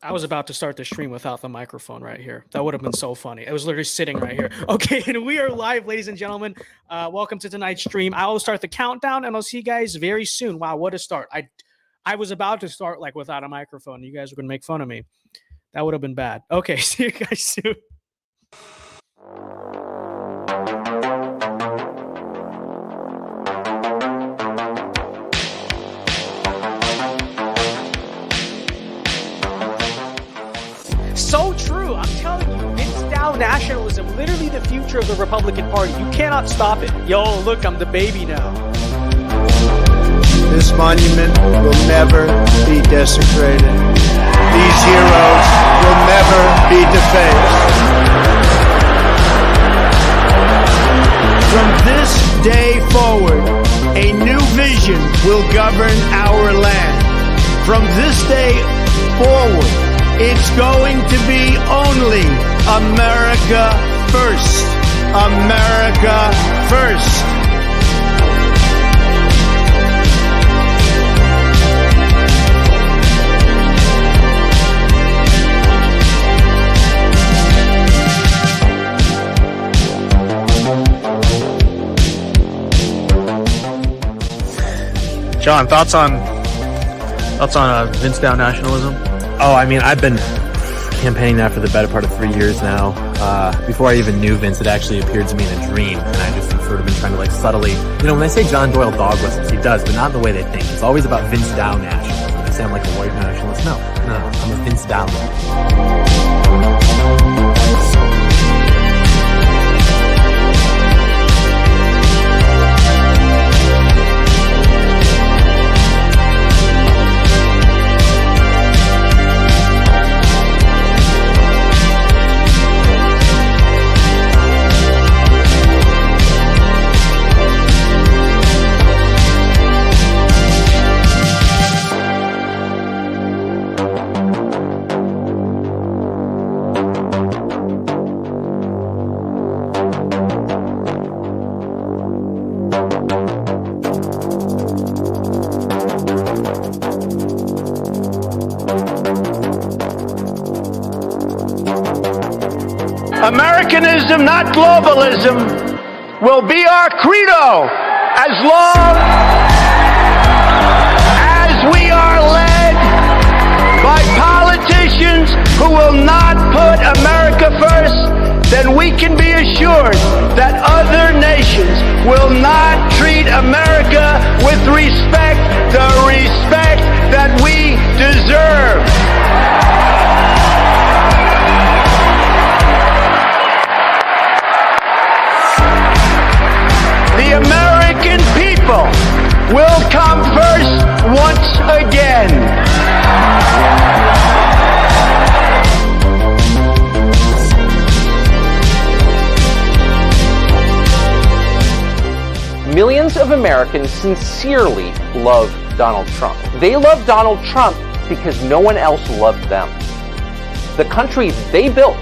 I was about to start the stream without the microphone right here. That would have been so funny. It was literally sitting right here. Okay, and we are live, ladies and gentlemen. Welcome to tonight's stream. I will start the countdown, and I'll see you guys very soon. Wow, what a start! I was about to start like without a microphone. You guys were gonna make fun of me. That would have been bad. Okay, see you guys soon. So true. I'm telling you, McCarthy nationalism, literally the future of the Republican Party. You cannot stop it. Yo, look, I'm the baby now. This monument will never be desecrated. These heroes will never be defaced. From this day forward, a new vision will govern our land. From this day forward, it's going to be only America first. America first. John, thoughts on VinceDao nationalism? Oh, I mean, I've been campaigning that for the better part of 3 years now. Before I even knew Vince, it actually appeared to me in a dream, and I just have sort of been trying to like subtly, when they say John Doyle dog whistles, he does, but not in the way they think. It's always about VinceDao nationalism. They say I'm like a white nationalist. No, I'm a VinceDao nationalist. Americanism, not globalism, will be our credo as long as we are led by politicians who will not put America first. Then we can be assured that other nations will not treat America with respect, the respect that we deserve. The American people will come first once again. Millions of Americans sincerely love Donald Trump. They love Donald Trump because no one else loved them. The country they built,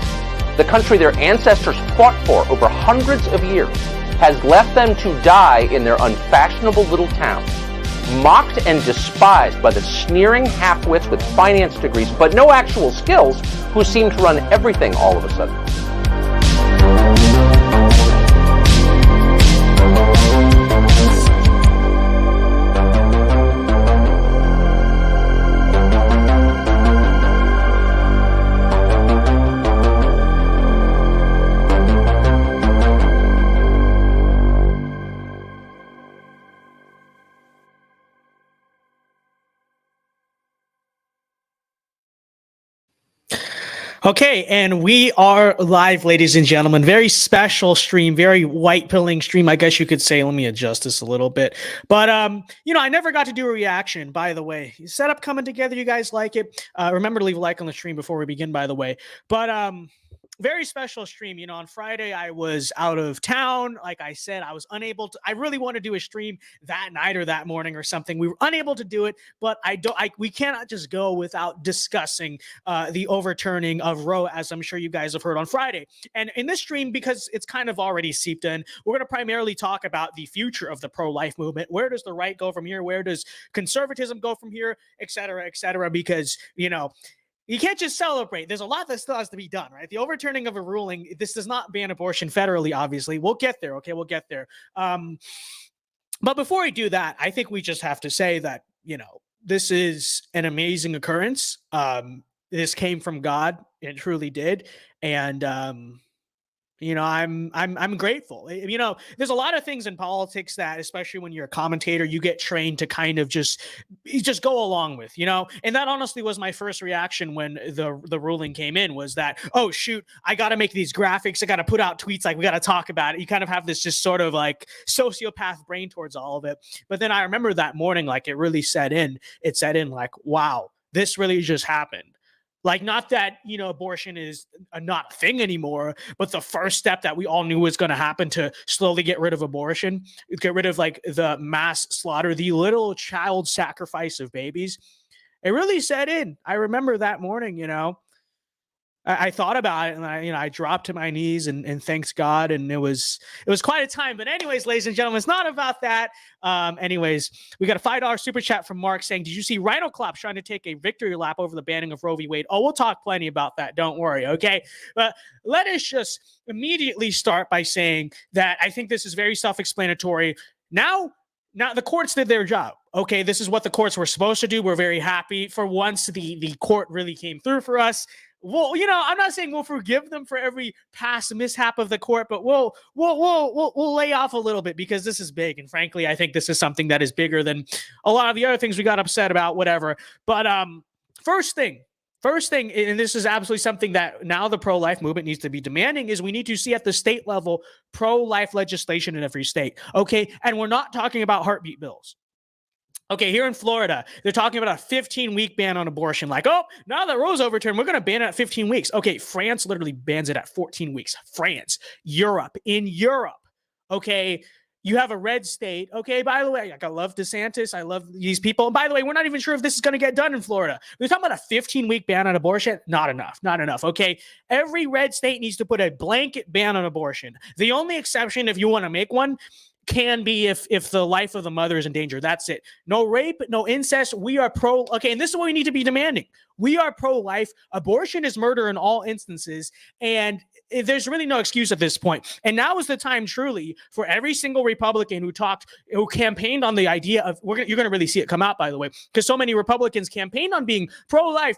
the country their ancestors fought for over hundreds of years, has left them to die in their unfashionable little town, mocked and despised by the sneering half-wits with finance degrees but no actual skills who seem to run everything all of a sudden. Okay, and we are live, ladies and gentlemen. Very special stream, very white pilling stream, I guess you could say. Let me adjust this a little bit. But, I never got to do a reaction, by the way. Setup coming together. You guys like it. Remember to leave a like on the stream before we begin, by the way. But, very special stream. On Friday I was out of town. Like I said, I was unable to. I really want to do a stream that night or that morning or something. We were unable to do it, but we cannot just go without discussing the overturning of Roe, as I'm sure you guys have heard on Friday. And in this stream, because it's kind of already seeped in, we're going to primarily talk about the future of the pro-life movement. Where does the right go from here? Where does conservatism go from here, et cetera, because, you can't just celebrate. There's a lot that still has to be done, right? The overturning of a ruling, this does not ban abortion federally, obviously. We'll get there, okay? We'll get there. But before we do that, I think we just have to say that, this is an amazing occurrence. This came from God. It truly did. And, I'm grateful. There's a lot of things in politics that, especially when you're a commentator, you get trained to kind of just go along with, and that honestly was my first reaction when the ruling came in, was that, oh shoot, I got to make these graphics. I got to put out tweets. Like, we got to talk about it. You kind of have this just sort of like sociopath brain towards all of it. But then I remember that morning, like it really set in. It set in like, wow, this really just happened. Like, not that, abortion is not a thing anymore, but the first step that we all knew was going to happen to slowly get rid of abortion, get rid of like the mass slaughter, the little child sacrifice of babies. It really set in. I remember that morning, I thought about it, and I dropped to my knees and thanks God, and it was quite a time. But anyways, ladies and gentlemen, it's not about that. Anyways, we got a $5 super chat from Mark saying, "Did you see Rhino Klopp trying to take a victory lap over the banning of Roe v. Wade?" Oh, we'll talk plenty about that. Don't worry, okay? But let us just immediately start by saying that I think this is very self-explanatory. Now the courts did their job. Okay, this is what the courts were supposed to do. We're very happy for once the court really came through for us. Well, I'm not saying we'll forgive them for every past mishap of the court, but we'll lay off a little bit, because this is big, and frankly, I think this is something that is bigger than a lot of the other things we got upset about, whatever. But first thing, and this is absolutely something that now the pro-life movement needs to be demanding, is we need to see at the state level pro-life legislation in every state. Okay, and we're not talking about heartbeat bills. Okay, here in Florida, they're talking about a 15-week ban on abortion. Like, oh, now that Roe's overturned, we're going to ban it at 15 weeks. Okay, France literally bans it at 14 weeks. France, in Europe, okay, you have a red state. Okay, by the way, I love DeSantis. I love these people. And by the way, we're not even sure if this is going to get done in Florida. We're talking about a 15-week ban on abortion. Not enough. Okay, every red state needs to put a blanket ban on abortion. The only exception, if you want to make one, can be if the life of the mother is in danger. That's it. No rape, no incest. We are pro. Okay, and this is what we need to be demanding. We are pro-life. Abortion is murder in all instances, and there's really no excuse at this point. And now is the time, truly, for every single Republican who campaigned on the idea of, you're going to really see it come out, by the way, because so many Republicans campaigned on being pro-life.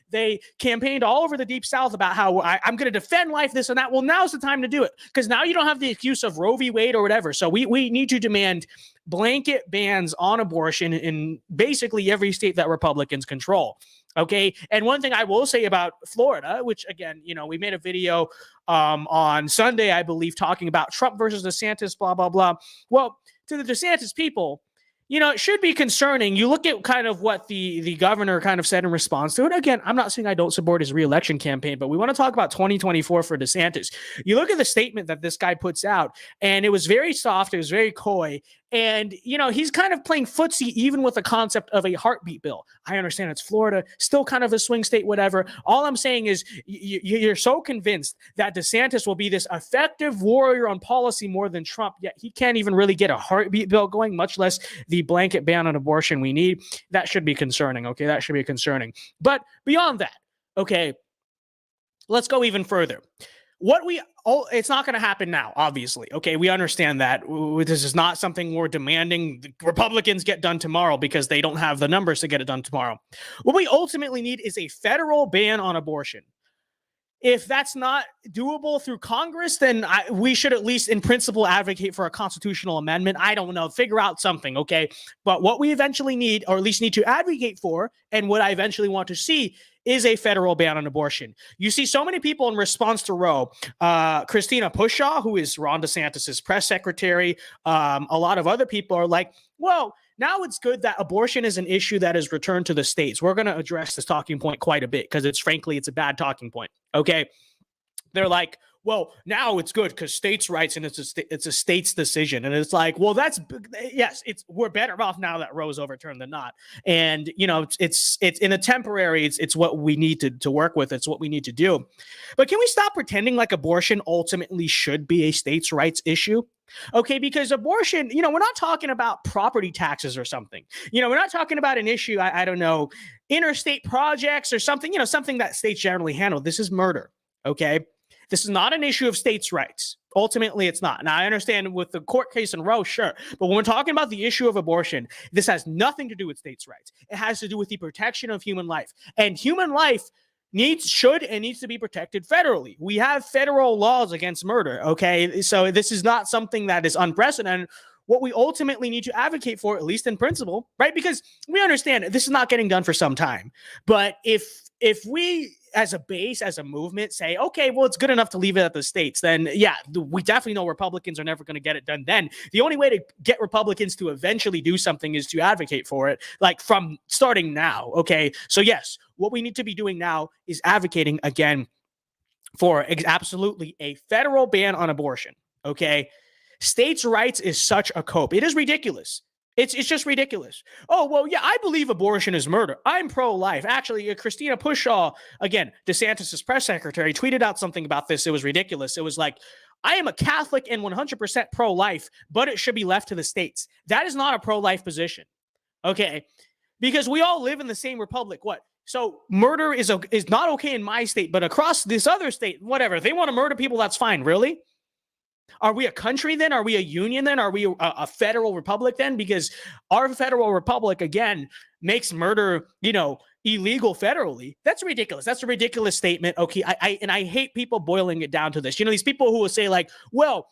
They campaigned all over the Deep South about how I'm going to defend life, this and that. Well, now's the time to do it, because now you don't have the excuse of Roe v. Wade or whatever. So we need to demand blanket bans on abortion in basically every state that Republicans control. Okay. And one thing I will say about Florida, which again, we made a video on Sunday, I believe, talking about Trump versus DeSantis, blah, blah, blah. Well, to the DeSantis people, it should be concerning. You look at kind of what the governor kind of said in response to it. Again, I'm not saying I don't support his reelection campaign, but we want to talk about 2024 for DeSantis. You look at the statement that this guy puts out, and it was very soft. It was very coy. And, he's kind of playing footsie even with the concept of a heartbeat bill. I understand it's Florida, still kind of a swing state, whatever. All I'm saying is you're so convinced that DeSantis will be this effective warrior on policy more than Trump, yet he can't even really get a heartbeat bill going, much less the blanket ban on abortion we need. That should be concerning, okay? That should be concerning. But beyond that, okay, let's go even further. It's not going to happen now, obviously. Okay, we understand that. This is not something we're demanding the Republicans get done tomorrow, because they don't have the numbers to get it done tomorrow. What we ultimately need is a federal ban on abortion. If that's not doable through Congress, then we should at least in principle advocate for a constitutional amendment. I don't know, figure out something, okay? But what we eventually need, or at least need to advocate for, and what I eventually want to see, is a federal ban on abortion. You see so many people in response to Roe, Christina Pushaw, who is Ron DeSantis' press secretary, a lot of other people are like, well, now it's good that abortion is an issue that is returned to the states. We're going to address this talking point quite a bit, because it's a bad talking point. Okay. They're like, well, now it's good because states' rights and it's a state's decision. And it's like, well, yes, we're better off now that Roe's overturned than not. And, you know, it's in a temporary, it's what we need to work with. It's what we need to do. But can we stop pretending like abortion ultimately should be a states' rights issue? Okay, because abortion, you know, we're not talking about property taxes or something. You know, we're not talking about an issue, I don't know, interstate projects or something, you know, something that states generally handle. This is murder. Okay. This is not an issue of states' rights. Ultimately, it's not. Now, I understand with the court case in Roe, sure. But when we're talking about the issue of abortion, this has nothing to do with states' rights. It has to do with the protection of human life. And human life should and needs to be protected federally. We have federal laws against murder, okay? So this is not something that is unprecedented. What we ultimately need to advocate for, at least in principle, right? Because we understand this is not getting done for some time. But if we, as a base, as a movement, say, okay, well, it's good enough to leave it at the states, then yeah, we definitely know Republicans are never going to get it done. Then the only way to get Republicans to eventually do something is to advocate for it, like from starting now. Okay. So yes, what we need to be doing now is advocating again for absolutely a federal ban on abortion. Okay. States' rights is such a cope. It is ridiculous. It's just ridiculous. Oh, well, yeah, I believe abortion is murder. I'm pro-life. Actually, Christina Pushaw, again, DeSantis' press secretary, tweeted out something about this. It was ridiculous. It was like, I am a Catholic and 100% pro-life, but it should be left to the states. That is not a pro-life position. Okay? Because we all live in the same republic. What? So murder is not okay in my state, but across this other state, whatever. If they want to murder people, that's fine. Really? Are we a country then? Are we a union then? Are we a federal republic then? Because our federal republic, again, makes murder, you know, illegal federally. That's ridiculous. That's a ridiculous statement. Okay, I hate people boiling it down to this. You know, these people who will say like, well,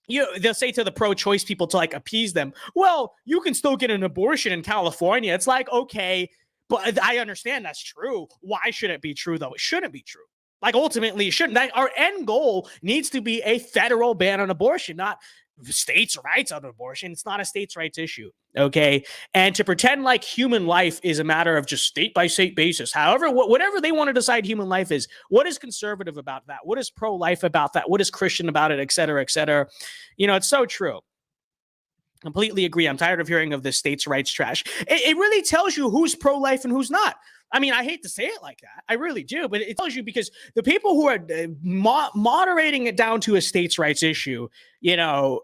they'll say to the pro-choice people to like appease them, well, you can still get an abortion in California. It's like, okay, but I understand that's true. Why should it be true though? It shouldn't be true. Like, ultimately, it shouldn't. Our end goal needs to be a federal ban on abortion, not states' rights on abortion. It's not a states' rights issue, okay? And to pretend like human life is a matter of just state-by-state basis, however, whatever they want to decide human life is, what is conservative about that? What is pro-life about that? What is Christian about it, et cetera, et cetera? You know, it's so true. Completely agree. I'm tired of hearing of this states' rights trash. It really tells you who's pro-life and who's not. I mean, I hate to say it like that. I really do. But it tells you because the people who are moderating it down to a states' rights issue, you know,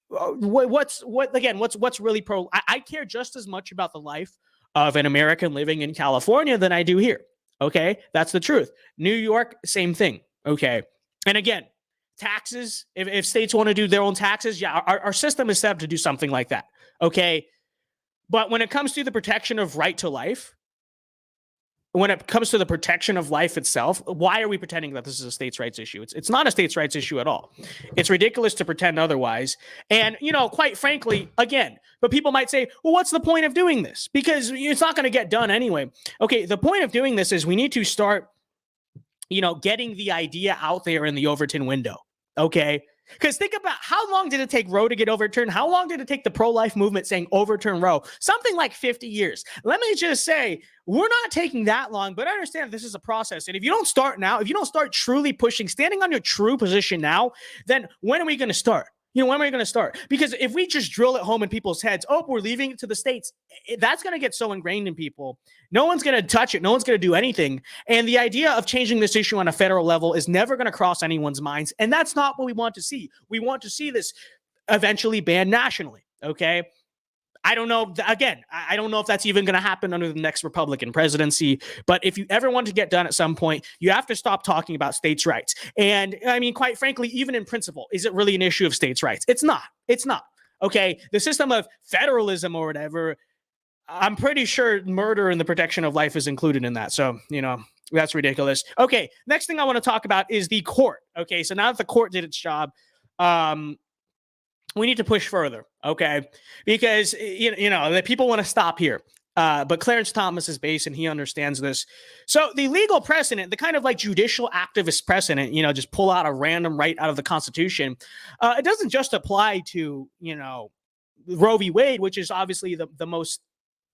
what's really pro? I care just as much about the life of an American living in California than I do here. Okay, that's the truth. New York, same thing. Okay, and again, taxes. If states want to do their own taxes, yeah, our system is set up to do something like that. Okay, but when it comes to the protection of right to life, when it comes to the protection of life itself, why are we pretending that this is a states' rights issue? It's not a states' rights issue at all. It's ridiculous to pretend otherwise. And, you know, quite frankly, again, but people might say, well, what's the point of doing this? Because it's not going to get done anyway. Okay, the point of doing this is we need to start, you know, getting the idea out there in the Overton window. Okay? Because think about how long did it take Roe to get overturned? How long did it take the pro-life movement saying overturn Roe? Something like 50 years. Let me just say, we're not taking that long, but I understand this is a process. And if you don't start now, if you don't start truly pushing, standing on your true position now, then when are we going to start? You know, when are we going to start? Because if we just drill it home in people's heads, oh, we're leaving it to the states, that's going to get so ingrained in people. No one's going to touch it. No one's going to do anything. And the idea of changing this issue on a federal level is never going to cross anyone's minds. And that's not what we want to see. We want to see this eventually banned nationally. Okay. I don't know. Again, I don't know if that's even going to happen under the next Republican presidency. But if you ever want to get done at some point, you have to stop talking about states' rights. And I mean, quite frankly, even in principle, is it really an issue of states' rights? It's not. It's not. Okay. The system of federalism or whatever, I'm pretty sure murder and the protection of life is included in that. So, you know, that's ridiculous. Okay. Next thing I want to talk about is the court. Okay. So now that the court did its job, we need to push further, okay? Because, you know, the people want to stop here. But Clarence Thomas is base and he understands this. So the legal precedent, the kind of like judicial activist precedent, you know, just pull out a random right out of the Constitution. It doesn't just apply to, you know, Roe v. Wade, which is obviously the most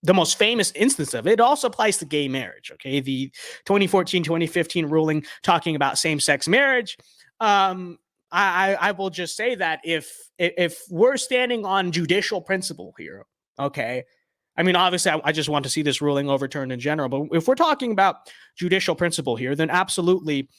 the most famous instance of it. It also applies to gay marriage. Okay, the 2014-2015 ruling talking about same-sex marriage. I will just say that if we're standing on judicial principle here, okay, I mean, obviously, I just want to see this ruling overturned in general. But if we're talking about judicial principle here, then absolutely,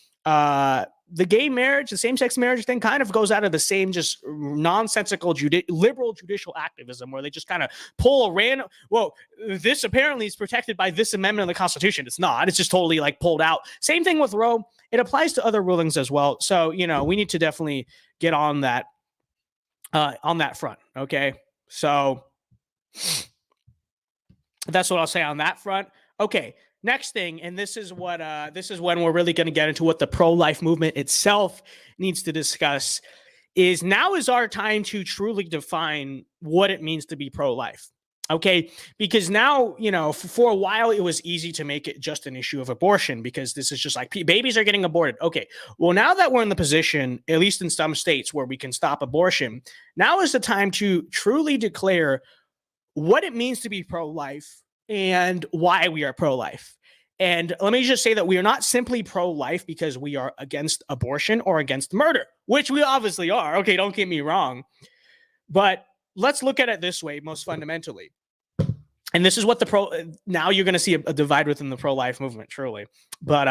the gay marriage, the same-sex marriage thing kind of goes out of the same just nonsensical liberal judicial activism where they just kind of pull a random, well, this apparently is protected by this amendment of the Constitution. It's not. It's just totally like pulled out. Same thing with Roe. It applies to other rulings as well. So, we need to definitely get on that front. Okay. So that's what I'll say on that front. Okay. Next thing, and this is when we're really going to get into what the pro-life movement itself needs to discuss, is now is our time to truly define what it means to be pro-life. Okay, because now, for a while it was easy to make it just an issue of abortion because this is just like babies are getting aborted. Okay, well, now that we're in the position, at least in some states, where we can stop abortion, now is the time to truly declare what it means to be pro-life and why we are pro-life. And let me just say that we are not simply pro-life because we are against abortion or against murder, which we obviously are. Okay, don't get me wrong. But let's look at it this way, most fundamentally. And this is what now you're going to see a divide within the pro-life movement, truly. But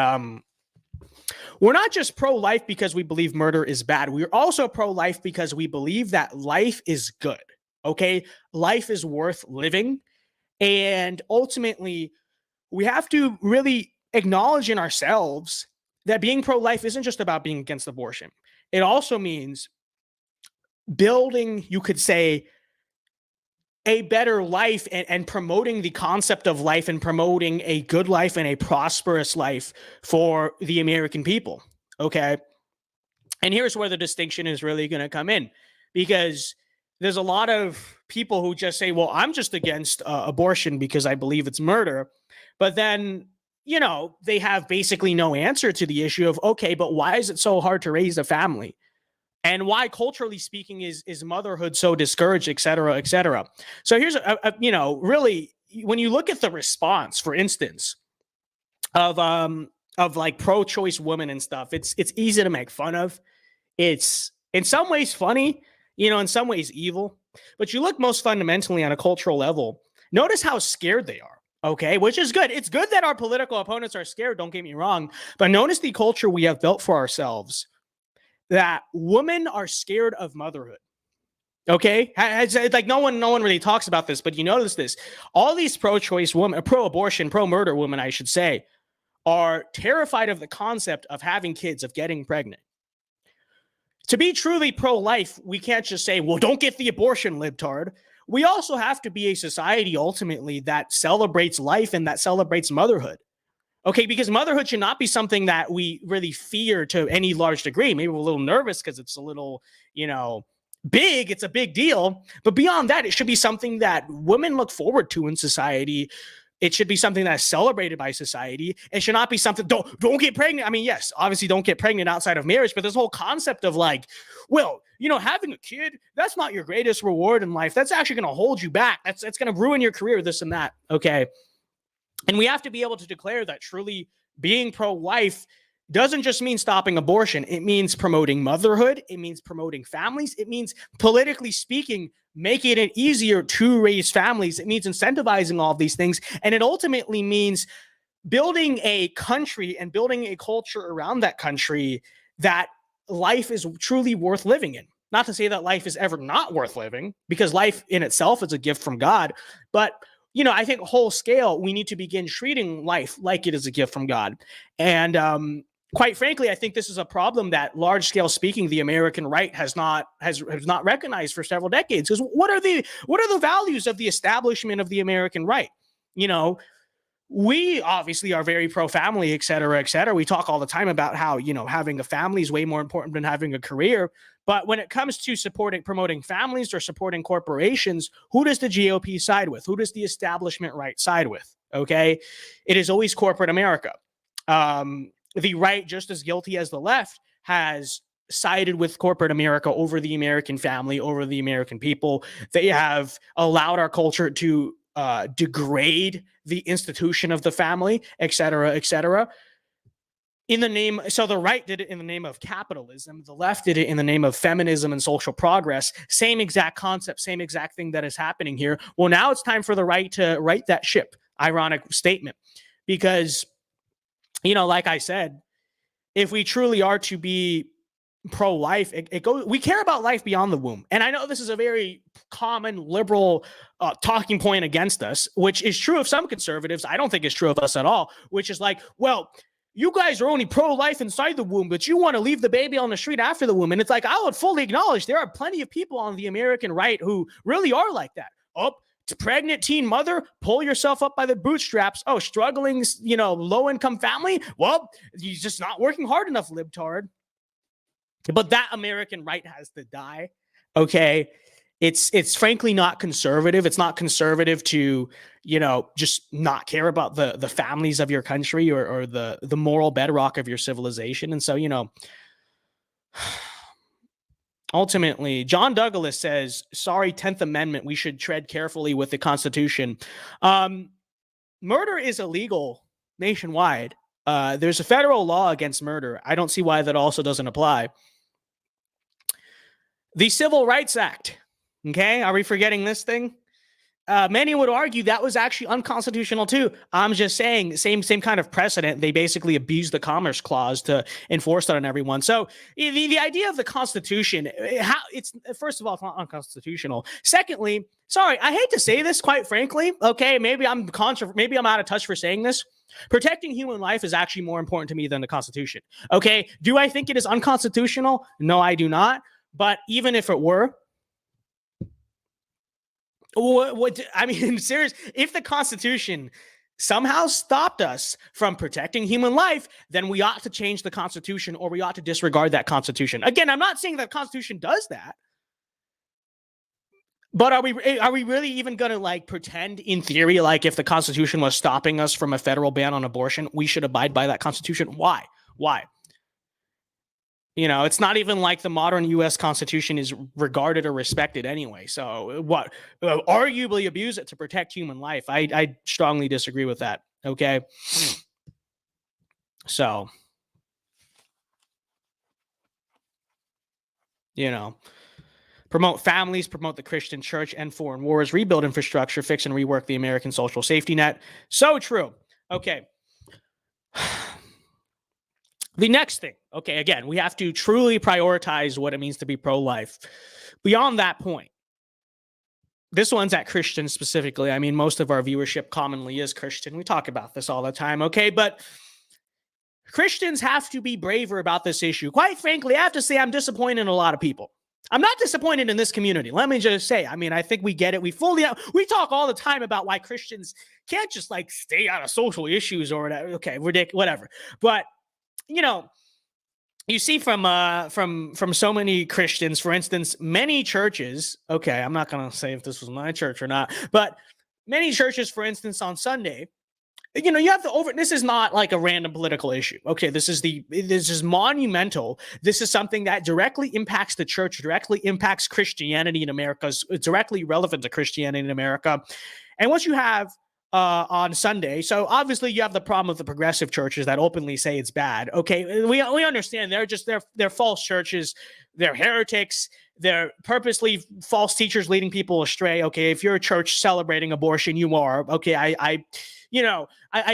we're not just pro-life because we believe murder is bad. We're also pro-life because we believe that life is good. Okay, life is worth living. And ultimately, we have to really acknowledge in ourselves that being pro-life isn't just about being against abortion. It also means building, you could say, a better life and promoting the concept of life and promoting a good life and a prosperous life for the American people. Okay. And here's where the distinction is really going to come in, because there's a lot of people who just say, well, I'm just against abortion because I believe it's murder. But then, they have basically no answer to the issue of, okay, but why is it so hard to raise a family? And why, culturally speaking, is motherhood so discouraged, et cetera, et cetera. So here's, really, when you look at the response, for instance, of like pro-choice women and stuff, it's easy to make fun of. It's in some ways funny, in some ways evil. But you look most fundamentally on a cultural level, notice how scared they are. Okay, which is good. It's good that our political opponents are scared, don't get me wrong. But notice the culture we have built for ourselves, that women are scared of motherhood. Okay, it's like no one really talks about this, but you notice this. All these pro-choice women, pro-abortion, pro-murder women, I should say, are terrified of the concept of having kids, of getting pregnant. To be truly pro-life, we can't just say, well, don't get the abortion, libtard. We also have to be a society, ultimately, that celebrates life and that celebrates motherhood. Okay, because motherhood should not be something that we really fear to any large degree. Maybe we're a little nervous because it's a little, big. It's a big deal. But beyond that, it should be something that women look forward to in society. It should be something that's celebrated by society. It should not be something, don't get pregnant. I mean, yes, obviously don't get pregnant outside of marriage, but this whole concept of like, well, having a kid, that's not your greatest reward in life. That's actually going to hold you back. That's going to ruin your career, this and that. Okay. And we have to be able to declare that truly being pro-life doesn't just mean stopping abortion. It means promoting motherhood. It means promoting families. It means, politically speaking, making it easier to raise families. It means incentivizing all of these things. And it ultimately means building a country and building a culture around that country that life is truly worth living in. Not to say that life is ever not worth living, because life in itself is a gift from God. But, I think whole scale, we need to begin treating life like it is a gift from God. And quite frankly, I think this is a problem that, large scale speaking, the American right has not recognized for several decades. Because what are the values of the establishment of the American right? We obviously are very pro-family, et cetera, et cetera. We talk all the time about how, having a family is way more important than having a career. But when it comes to promoting families or supporting corporations, who does the GOP side with? Who does the establishment right side with? Okay. It is always corporate America. The right, just as guilty as the left, has sided with corporate America over the American family, over the American people. They have allowed our culture to degrade the institution of the family, et cetera, et cetera. In the name, so the right did it in the name of capitalism. The left did it in the name of feminism and social progress. Same exact concept, same exact thing that is happening here. Well, now it's time for the right to right that ship. Ironic statement, because, you know, like I said, if we truly are to be pro-life, it goes. We care about life beyond the womb, and I know this is a very common liberal talking point against us, which is true of some conservatives. I don't think it's true of us at all. Which is like, well, you guys are only pro-life inside the womb, but you want to leave the baby on the street after the womb. And it's like, I would fully acknowledge there are plenty of people on the American right who really are like that. Oh, pregnant teen mother, pull yourself up by the bootstraps. Oh, struggling, you know, low-income family. Well, you're just not working hard enough, libtard. But that American right has to die. Okay. It's frankly not conservative. It's not conservative to, you know, just not care about the families of your country or the moral bedrock of your civilization. And so, you know, ultimately, John Douglas says, sorry, 10th Amendment, we should tread carefully with the Constitution. Murder is illegal nationwide. There's a federal law against murder. I don't see why that also doesn't apply. The Civil Rights Act. Okay, are we forgetting this thing? Many would argue that was actually unconstitutional too. I'm just saying, same kind of precedent. They basically abused the Commerce Clause to enforce that on everyone. So the idea of the Constitution, how it's first of all, it's not unconstitutional. Secondly, sorry, I hate to say this, quite frankly. Okay, maybe I'm out of touch for saying this. Protecting human life is actually more important to me than the Constitution. Okay, do I think it is unconstitutional? No, I do not. But even if it were, what I mean, serious, if the Constitution somehow stopped us from protecting human life, then we ought to change the Constitution, or we ought to disregard that Constitution. Again, I'm not saying that the Constitution does that, but are we really even going to like pretend in theory, like if the Constitution was stopping us from a federal ban on abortion, we should abide by that Constitution? Why? You know, it's not even like the modern U.S. Constitution is regarded or respected anyway. So what? Arguably abuse it to protect human life. I strongly disagree with that. Okay. So, you know, promote families, promote the Christian church, end foreign wars, rebuild infrastructure, fix and rework the American social safety net. So true. Okay. The next thing, okay, again, we have to truly prioritize what it means to be pro-life. Beyond that point, this one's at Christians specifically. I mean, most of our viewership commonly is Christian. We talk about this all the time, okay? But Christians have to be braver about this issue. Quite frankly, I have to say I'm disappointed in a lot of people. I'm not disappointed in this community. Let me just say, I mean, I think we get it. We talk all the time about why Christians can't just like stay out of social issues or whatever. Okay, ridiculous, whatever. But you know, you see from so many Christians, for instance, many churches, okay, I'm not going to say if this was my church or not, but many churches, for instance, on Sunday, you know, you have this is not like a random political issue. Okay, this is monumental. This is something that directly impacts the church, directly impacts Christianity in America, it's directly relevant to Christianity in America. And what you have on Sunday. So obviously you have the problem of the progressive churches that openly say it's bad. Okay, we understand they're false churches, they're heretics, they're purposely false teachers leading people astray. Okay, if you're a church celebrating abortion, you are. Okay, I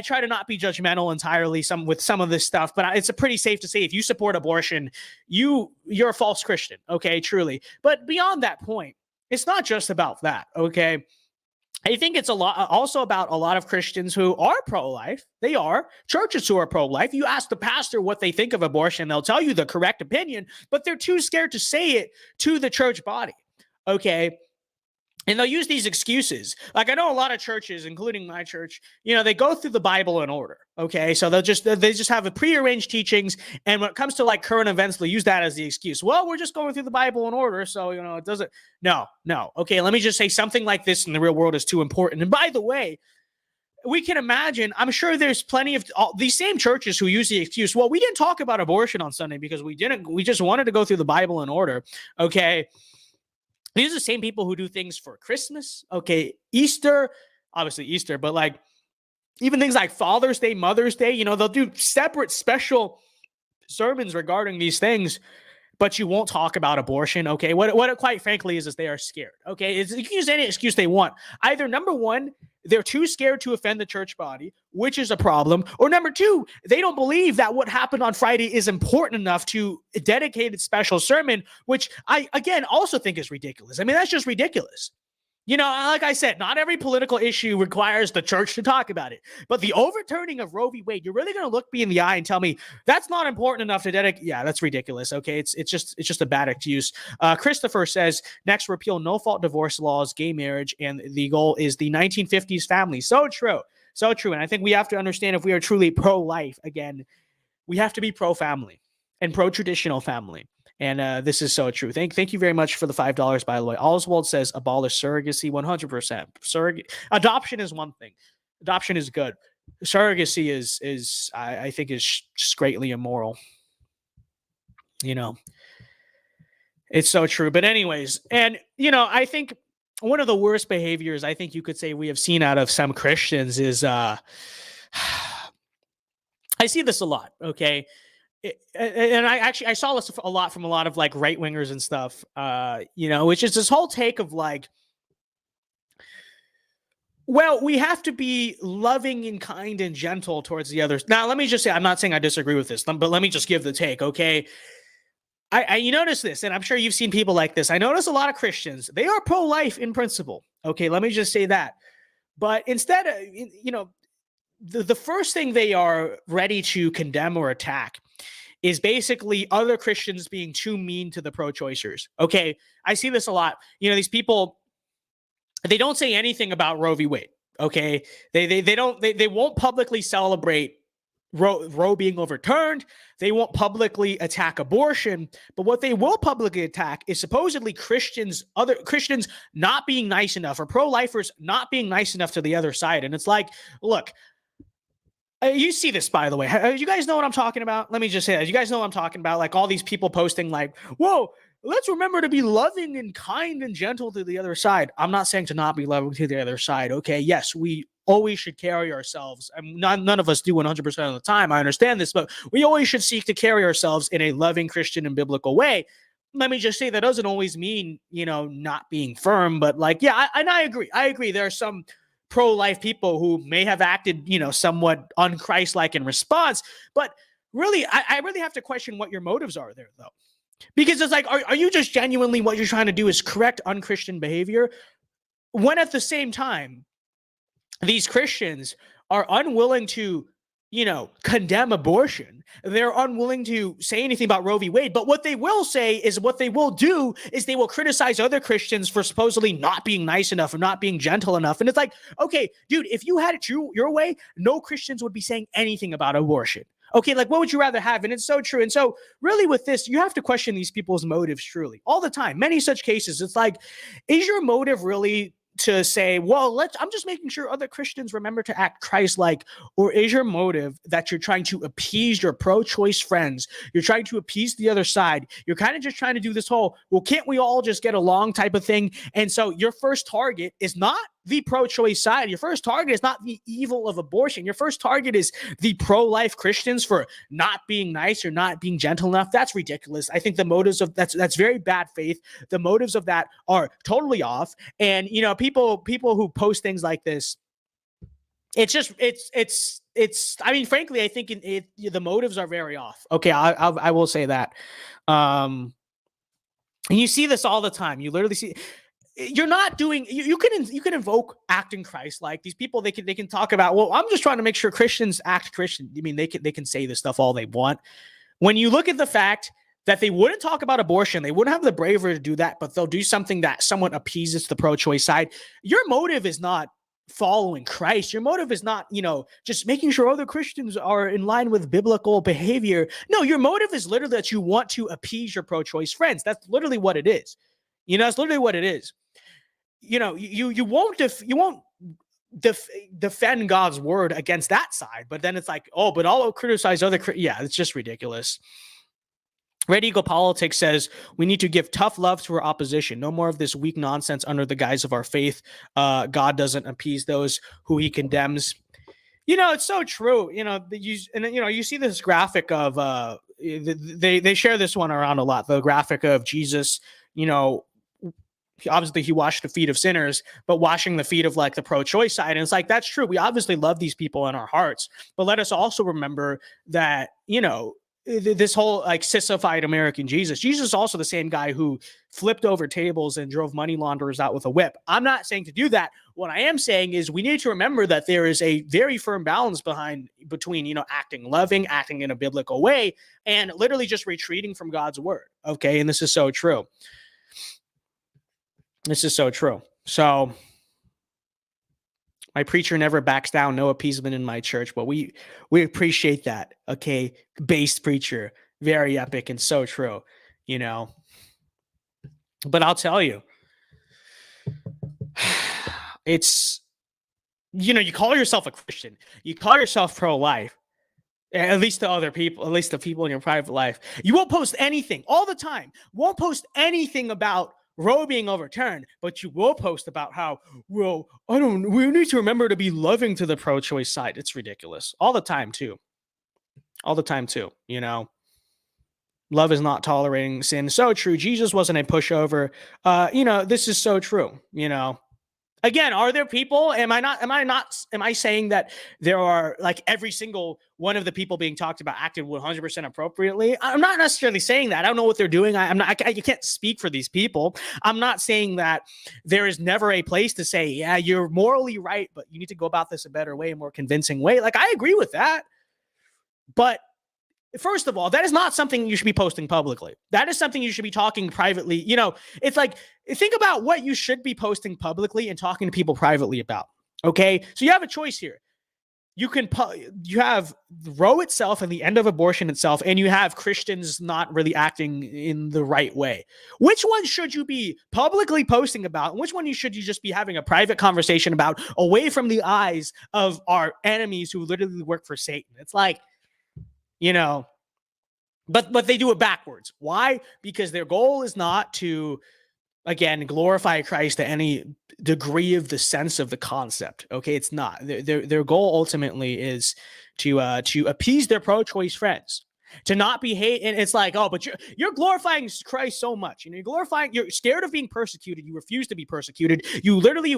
try to not be judgmental entirely with some of this stuff, but it's a pretty safe to say if you support abortion, you're a false Christian. Okay, truly. But beyond that point, it's not just about that. Okay. I think it's also about a lot of Christians who are pro-life. They are churches who are pro-life. You ask the pastor what they think of abortion, they'll tell you the correct opinion, but they're too scared to say it to the church body. Okay. And they'll use these excuses. Like I know a lot of churches, including my church, you know, they go through the Bible in order. Okay. So they just have a prearranged teachings. And when it comes to like current events, they'll use that as the excuse. Well, we're just going through the Bible in order. So, you know, it doesn't, no. Okay. Let me just say something like this in the real world is too important. And by the way, we can imagine, I'm sure there's plenty of these same churches who use the excuse, well, we didn't talk about abortion on Sunday because we just wanted to go through the Bible in order. Okay. These are the same people who do things for Christmas, okay, Easter, obviously Easter, but like even things like Father's Day, Mother's Day, you know, they'll do separate special sermons regarding these things, but you won't talk about abortion. Okay. What it quite frankly is they are scared. Okay. You can use any excuse they want. Either number one, they're too scared to offend the church body, which is a problem. Or number two, they don't believe that what happened on Friday is important enough to dedicate a special sermon, which I, again, also think is ridiculous. I mean, that's just ridiculous. You know, like I said, not every political issue requires the church to talk about it. But the overturning of Roe v. Wade, you're really going to look me in the eye and tell me that's not important enough to dedicate? Yeah, that's ridiculous. Okay, it's just a bad excuse. Christopher says next repeal no-fault divorce laws, gay marriage, and the goal is the 1950s family. So true, so true. And I think we have to understand if we are truly pro-life, again, we have to be pro-family and pro-traditional family. And this is so true. Thank you very much for the $5, by the way. Oswald says abolish surrogacy 100%. Adoption is one thing. Adoption is good. Surrogacy is I think is just greatly immoral. You know, it's so true. But anyways, and you know, I think one of the worst behaviors I think you could say we have seen out of some Christians is I see this a lot. Okay. And I saw this a lot from a lot of like right wingers and stuff, you know, which is this whole take of like, well, we have to be loving and kind and gentle towards the others. Now, let me just say, I'm not saying I disagree with this, but let me just give the take. Okay. You notice this, and I'm sure you've seen people like this. I notice a lot of Christians, they are pro-life in principle. Okay. Let me just say that. But instead, you know, the first thing they are ready to condemn or attack is basically other Christians being too mean to the pro-choicers. Okay, I see this a lot. You know, these people, they don't say anything about Roe v. Wade. Okay, they won't publicly celebrate Roe being overturned. They won't publicly attack abortion. But what they will publicly attack is supposedly other Christians not being nice enough, or pro-lifers not being nice enough to the other side. And it's like, look. You see this, by the way. You guys know what I'm talking about? Let me just say that. You guys know what I'm talking about? Like all these people posting like, whoa, let's remember to be loving and kind and gentle to the other side. I'm not saying to not be loving to the other side. Okay, yes, we always should carry ourselves. I mean, none of us do 100% of the time. I understand this, but we always should seek to carry ourselves in a loving Christian and biblical way. Let me just say that doesn't always mean, you know, not being firm, but like, yeah, I agree. I agree. There are some pro-life people who may have acted, you know, somewhat un-Christ-like in response, but really, I really have to question what your motives are there, though, because it's like, are you just genuinely what you're trying to do is correct unchristian behavior, when at the same time, these Christians are unwilling to, you know, condemn abortion. They're unwilling to say anything about Roe v. Wade. But what they will say is what they will do is they will criticize other Christians for supposedly not being nice enough or not being gentle enough. And it's like, okay, dude, if you had it your way, no Christians would be saying anything about abortion. Okay, like what would you rather have? And it's so true. And so really with this, you have to question these people's motives truly all the time. Many such cases, it's like, is your motive really to say, well, I'm just making sure other Christians remember to act Christ-like, or is your motive that you're trying to appease your pro-choice friends? You're trying to appease the other side. You're kind of just trying to do this whole, well, can't we all just get along type of thing? And so your first target is not the pro-choice side. Your first target is not the evil of abortion. Your first target is the pro-life Christians for not being nice or not being gentle enough. That's ridiculous. I think the motives of that's very bad faith. The motives of that are totally off. And you know, people who post things like this, it's just I mean, frankly, I think the motives are very off. Okay, I will say that. And you see this all the time. You literally see. You're not doing. You can invoke acting Christ-like. These people, they can talk about, well, I'm just trying to make sure Christians act Christian. I mean, they can say this stuff all they want. When you look at the fact that they wouldn't talk about abortion, they wouldn't have the bravery to do that, but they'll do something that somewhat appeases the pro-choice side. Your motive is not following Christ. Your motive is not, you know, just making sure other Christians are in line with biblical behavior. No, your motive is literally that you want to appease your pro-choice friends. That's literally what it is. You know, that's literally what it is. You know, you won't defend God's word against that side, but then it's like, oh, but I'll criticize other. Yeah, it's just ridiculous. Red Eagle Politics says we need to give tough love to our opposition. No more of this weak nonsense under the guise of our faith. God doesn't appease those who he condemns. It's so true. You see this graphic of they share this one around a lot. The graphic of Jesus, obviously he washed the feet of sinners, but washing the feet of like the pro-choice side. And it's like, that's true. We obviously love these people in our hearts, but let us also remember that, this whole like sissified American Jesus is also the same guy who flipped over tables and drove money launderers out with a whip. I'm not saying to do that. What I am saying is we need to remember that there is a very firm balance between, acting loving, acting in a biblical way, and literally just retreating from God's word. Okay. And this is so true. So my preacher never backs down, no appeasement in my church, but we appreciate that. Okay. Based preacher, very epic and so true, but I'll tell you, it's, you call yourself a Christian, you call yourself pro-life, at least to other people, at least the people in your private life. You won't post anything all the time, won't post anything about Roe being overturned, but you will post about how, we need to remember to be loving to the pro-choice side. It's ridiculous. All the time too. Love is not tolerating sin. So true. Jesus wasn't a pushover. This is so true. Again, are there people? Am I saying that there are like every single one of the people being talked about acted 100% appropriately? I'm not necessarily saying that. I don't know what they're doing. I can't speak for these people. I'm not saying that there is never a place to say, yeah, you're morally right, but you need to go about this a better way, a more convincing way. Like, I agree with that. But first of all, that is not something you should be posting publicly. That is something you should be talking privately. It's like, think about what you should be posting publicly and talking to people privately about. Okay. So you have a choice here. You have Roe itself and the end of abortion itself, and you have Christians not really acting in the right way. Which one should you be publicly posting about? And which one should you just be having a private conversation about away from the eyes of our enemies who literally work for Satan? It's like, but they do it backwards. Why? Because their goal is not to, again, glorify Christ to any degree of the sense of the concept. Okay, it's not. Their goal ultimately is to appease their pro-choice friends, to not be hate. And it's like, oh, but you're glorifying Christ so much. You're scared of being persecuted. You refuse to be persecuted. You literally,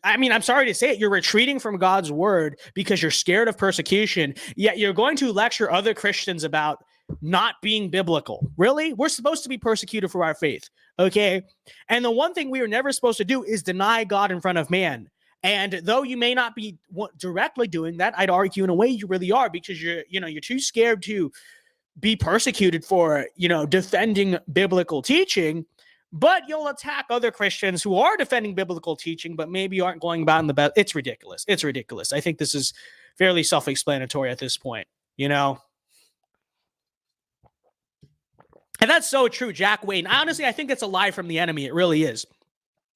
I'm sorry to say it, you're retreating from God's word because you're scared of persecution. Yet you're going to lecture other Christians about not being biblical. Really? We're supposed to be persecuted for our faith. Okay. And the one thing we are never supposed to do is deny God in front of man. And though you may not be directly doing that, I'd argue in a way you really are, because you're too scared to be persecuted for, defending biblical teaching, but you'll attack other Christians who are defending biblical teaching, but maybe aren't going about in the best. It's ridiculous. I think this is fairly self-explanatory at this point, And that's so true, Jack Wayne. Honestly, I think that's a lie from the enemy. It really is.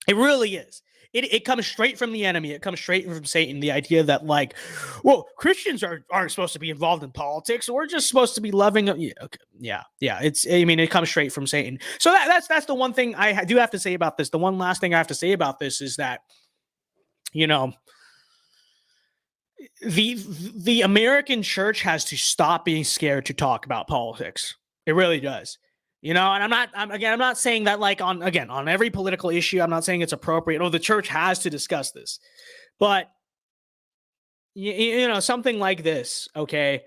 It really is. It comes straight from the enemy. It comes straight from Satan. The idea that, like, well, Christians aren't supposed to be involved in politics. We're just supposed to be loving. Yeah, okay. Yeah. It comes straight from Satan. So that's the one thing I do have to say about this. The one last thing I have to say about this is that, the American church has to stop being scared to talk about politics. It really does. And I'm not saying that like on every political issue, I'm not saying it's appropriate. Oh, the church has to discuss this, but something like this. Okay.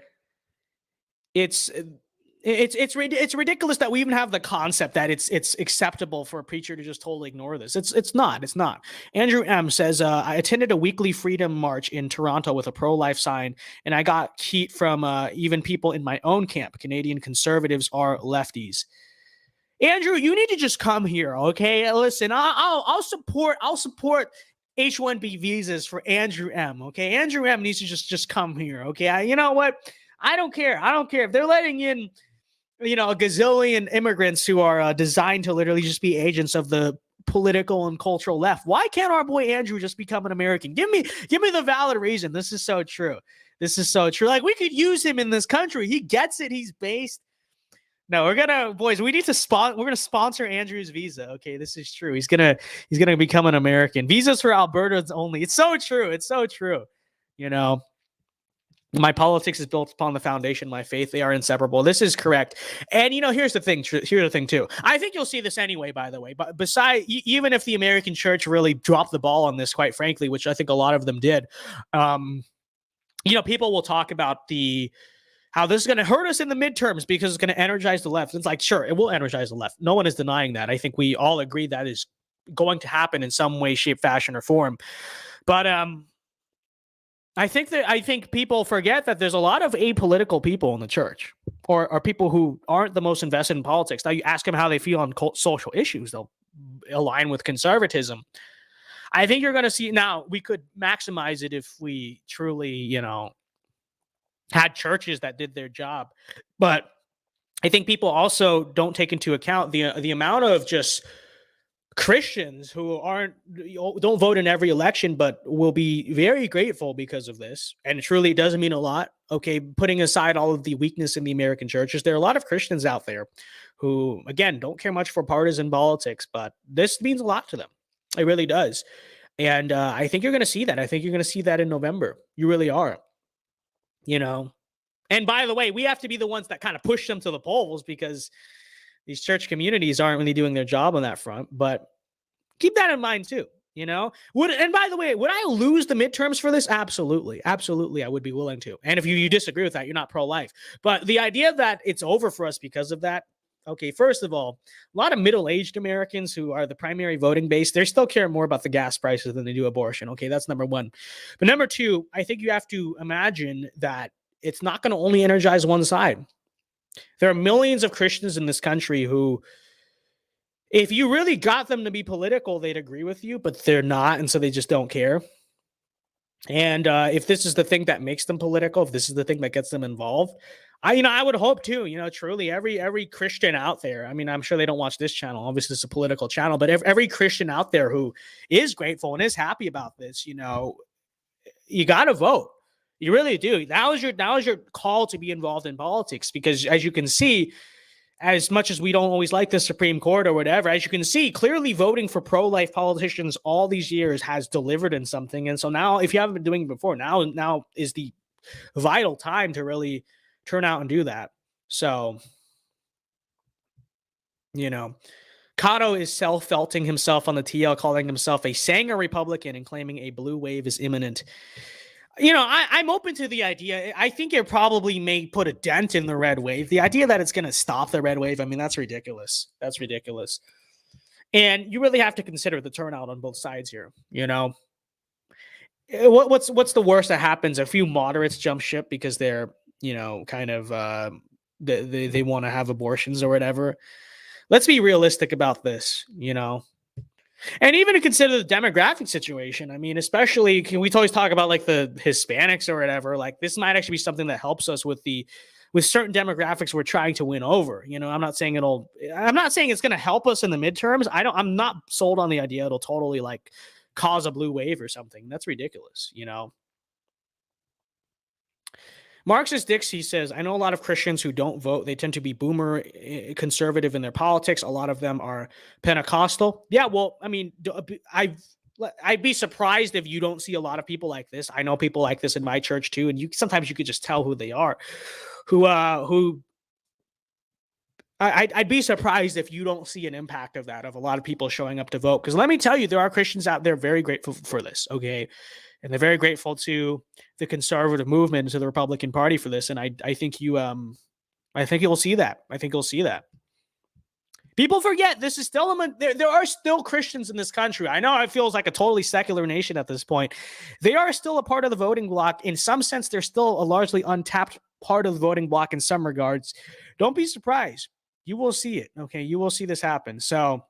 It's ridiculous that we even have the concept that it's acceptable for a preacher to just totally ignore this. It's not. Andrew M says, I attended a weekly freedom march in Toronto with a pro-life sign, and I got heat from even people in my own camp. Canadian conservatives are lefties. Andrew, you need to just come here, okay? Listen, I'll support H-1B visas for Andrew M. Okay, Andrew M needs to just come here, okay? You know what? I don't care if they're letting in, a gazillion immigrants who are designed to literally just be agents of the political and cultural left. Why can't our boy Andrew just become an American? Give me the valid reason. This is so true. Like, we could use him in this country. He gets it. He's based. No, boys, we need to we're gonna sponsor Andrew's visa. Okay, this is true. He's gonna become an American. Visas for Albertans only. It's so true. It's so true. You know, my politics is built upon the foundation of my faith. They are inseparable. This is correct. And here's the thing. Here's the thing too. I think you'll see this anyway. By the way, but even if the American church really dropped the ball on this, quite frankly, which I think a lot of them did, people will talk about how this is going to hurt us in the midterms because it's going to energize the left. It's like, sure, it will energize the left. No one is denying that. I think we all agree that is going to happen in some way, shape, fashion, or form. But I think people forget that there's a lot of apolitical people in the church, or people who aren't the most invested in politics. Now, you ask them how they feel on social issues, they'll align with conservatism. I think you're going to see now. We could maximize it if we truly, had churches that did their job, but I think people also don't take into account the amount of just Christians who don't vote in every election, but will be very grateful because of this. And it truly doesn't mean a lot. Okay, putting aside all of the weakness in the American churches, there are a lot of Christians out there who, again, don't care much for partisan politics, but this means a lot to them. It really does. And I think you're going to see that. I think you're going to see that in November. You really are. And by the way, we have to be the ones that kind of push them to the polls because these church communities aren't really doing their job on that front. But keep that in mind too. And by the way, would I lose the midterms for this? Absolutely. I would be willing to. And if you disagree with that, you're not pro-life. But the idea that it's over for us because of that, okay, first of all, a lot of middle-aged Americans who are the primary voting base, they still care more about the gas prices than they do abortion. Okay, that's number one. But number two, I think you have to imagine that it's not going to only energize one side. There are millions of Christians in this country who, if you really got them to be political, they'd agree with you, but they're not, and so they just don't care. And if this is the thing that makes them political, if this is the thing that gets them involved, I would hope too, truly every Christian out there, I mean, I'm sure they don't watch this channel. Obviously, it's a political channel, but every Christian out there who is grateful and is happy about this, you got to vote. You really do. Now is your call to be involved in politics, because as you can see, as much as we don't always like the Supreme Court or whatever, as you can see, clearly voting for pro-life politicians all these years has delivered in something. And so now, if you haven't been doing it before, now is the vital time to really turn out and do that. So, Cotto is self-felting himself on the TL, calling himself a Sanger Republican and claiming a blue wave is imminent. I'm open to the idea. I think it probably may put a dent in the red wave. The idea that it's going to stop the red wave, I mean, that's ridiculous. That's ridiculous. And you really have to consider the turnout on both sides here. What's the worst that happens? A few moderates jump ship because they're, kind of they want to have abortions or whatever. Let's be realistic about this, And even to consider the demographic situation, I mean, especially we always talk about like the Hispanics or whatever. Like this might actually be something that helps us with certain demographics we're trying to win over. I'm not saying it's going to help us in the midterms. I'm not sold on the idea it'll totally like cause a blue wave or something. That's ridiculous, Marxist Dixie says, I know a lot of Christians who don't vote. They tend to be boomer conservative in their politics. A lot of them are Pentecostal. Yeah, well, I mean, I'd be surprised if you don't see a lot of people like this. I know people like this in my church too, and sometimes you could just tell who they are. I'd be surprised if you don't see an impact of that, of a lot of people showing up to vote. Because let me tell you, there are Christians out there very grateful for this, okay? And they're very grateful to the conservative movement and to the Republican Party for this. And I think you'll see that. I think you'll see that. People forget this is still there are still Christians in this country. I know it feels like a totally secular nation at this point. They are still a part of the voting bloc. In some sense, they're still a largely untapped part of the voting bloc in some regards. Don't be surprised. You will see it. Okay. You will see this happen. So,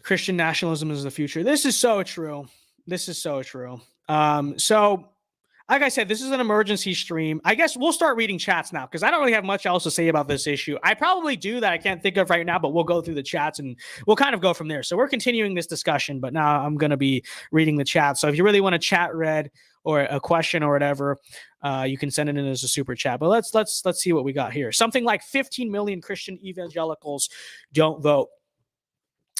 Christian nationalism is the future. This is so true. So like I said, this is an emergency stream. I guess we'll start reading chats now because I don't really have much else to say about this issue. I probably do that I can't think of right now, but we'll go through the chats and we'll kind of go from there. So we're continuing this discussion, but now I'm going to be reading the chat. So if you really want to chat, Red, or a question or whatever, you can send it in as a super chat. But let's see what we got here. Something like 15 million Christian evangelicals don't vote.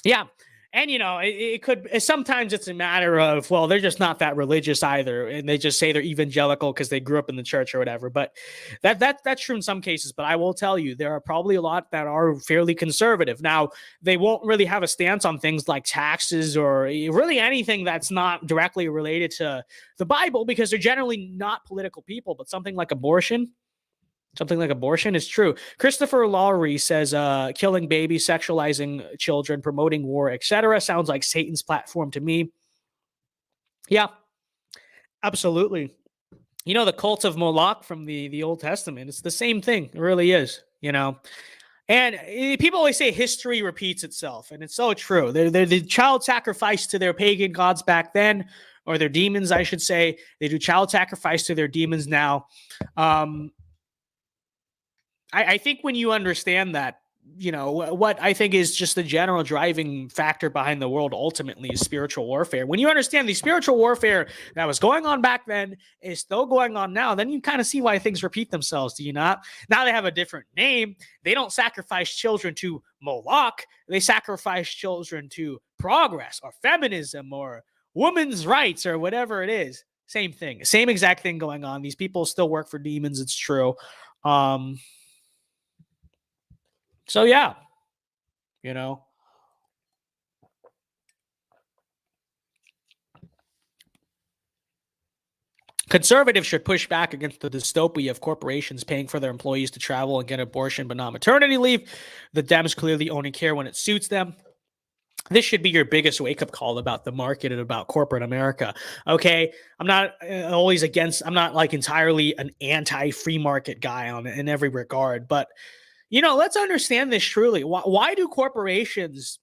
Yeah. And, it could, sometimes it's a matter of, well, they're just not that religious either. And they just say they're evangelical because they grew up in the church or whatever. But that's true in some cases. But I will tell you, there are probably a lot that are fairly conservative. Now, they won't really have a stance on things like taxes or really anything that's not directly related to the Bible, because they're generally not political people. But something like abortion is true. Christopher Lowry says, killing babies, sexualizing children, promoting war, etc. sounds like Satan's platform to me. Yeah, absolutely. The cult of Moloch from the Old Testament, it's the same thing. It really is, And people always say history repeats itself, and it's so true. They're the child sacrifice to their pagan gods back then, or their demons, I should say. They do child sacrifice to their demons now. I think when you understand that, what I think is just the general driving factor behind the world ultimately is spiritual warfare. When you understand the spiritual warfare that was going on back then is still going on now, then you kind of see why things repeat themselves, do you not? Now they have a different name. They don't sacrifice children to Moloch. They sacrifice children to progress or feminism or women's rights or whatever it is. Same thing. Same exact thing going on. These people still work for demons. It's true. So yeah, conservatives should push back against the dystopia of corporations paying for their employees to travel and get abortion but not maternity leave. The Dems clearly only care when it suits them. This should be your biggest wake-up call about the market and about corporate America. Okay, I'm not always against. I'm not like entirely an anti-free market guy in every regard, but let's understand this truly. Why do corporations,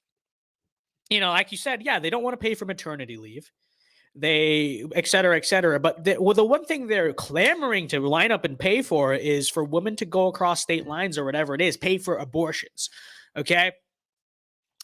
like you said, yeah, they don't want to pay for maternity leave, et cetera. But the one thing they're clamoring to line up and pay for is for women to go across state lines or whatever it is, pay for abortions. Okay.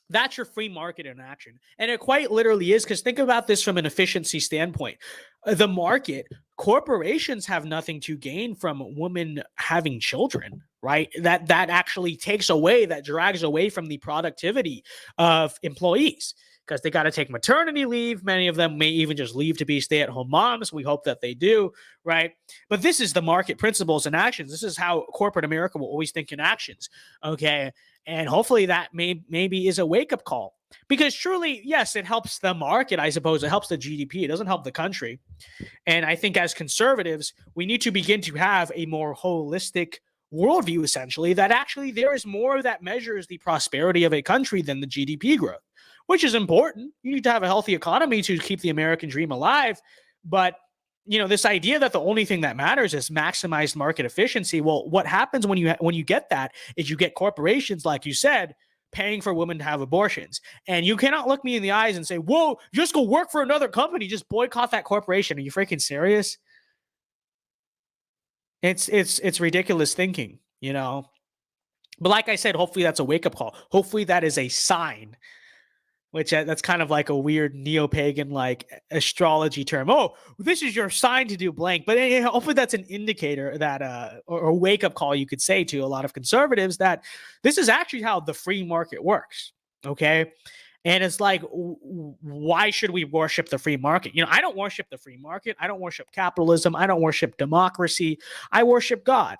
That's your free market in action. And it quite literally is, because think about this from an efficiency standpoint. The market, corporations have nothing to gain from women having children, right? That actually takes away, that drags away from the productivity of employees, because they got to take maternity leave. Many of them may even just leave to be stay-at-home moms. We hope that they do, right? But this is the market principles and actions. This is how corporate America will always think in actions, okay? And hopefully that maybe is a wake-up call, because truly, yes, it helps the market, I suppose. It helps the GDP. It doesn't help the country. And I think as conservatives, we need to begin to have a more holistic worldview, essentially, that actually there is more that measures the prosperity of a country than the GDP growth, which is important. You need to have a healthy economy to keep the American dream alive. But this idea that the only thing that matters is maximized market efficiency. Well, what happens when you get that is you get corporations, like you said, paying for women to have abortions. And you cannot look me in the eyes and say, whoa, just go work for another company. Just boycott that corporation. Are you freaking serious? It's ridiculous thinking, But like I said, hopefully that's a wake-up call. Hopefully that is a sign, which that's kind of like a weird neo-pagan like astrology term. Oh, this is your sign to do blank. But hopefully that's an indicator that, or a wake-up call, you could say, to a lot of conservatives that this is actually how the free market works. Okay. And it's like, why should we worship the free market? I don't worship the free market. I don't worship capitalism. I don't worship democracy. I worship God.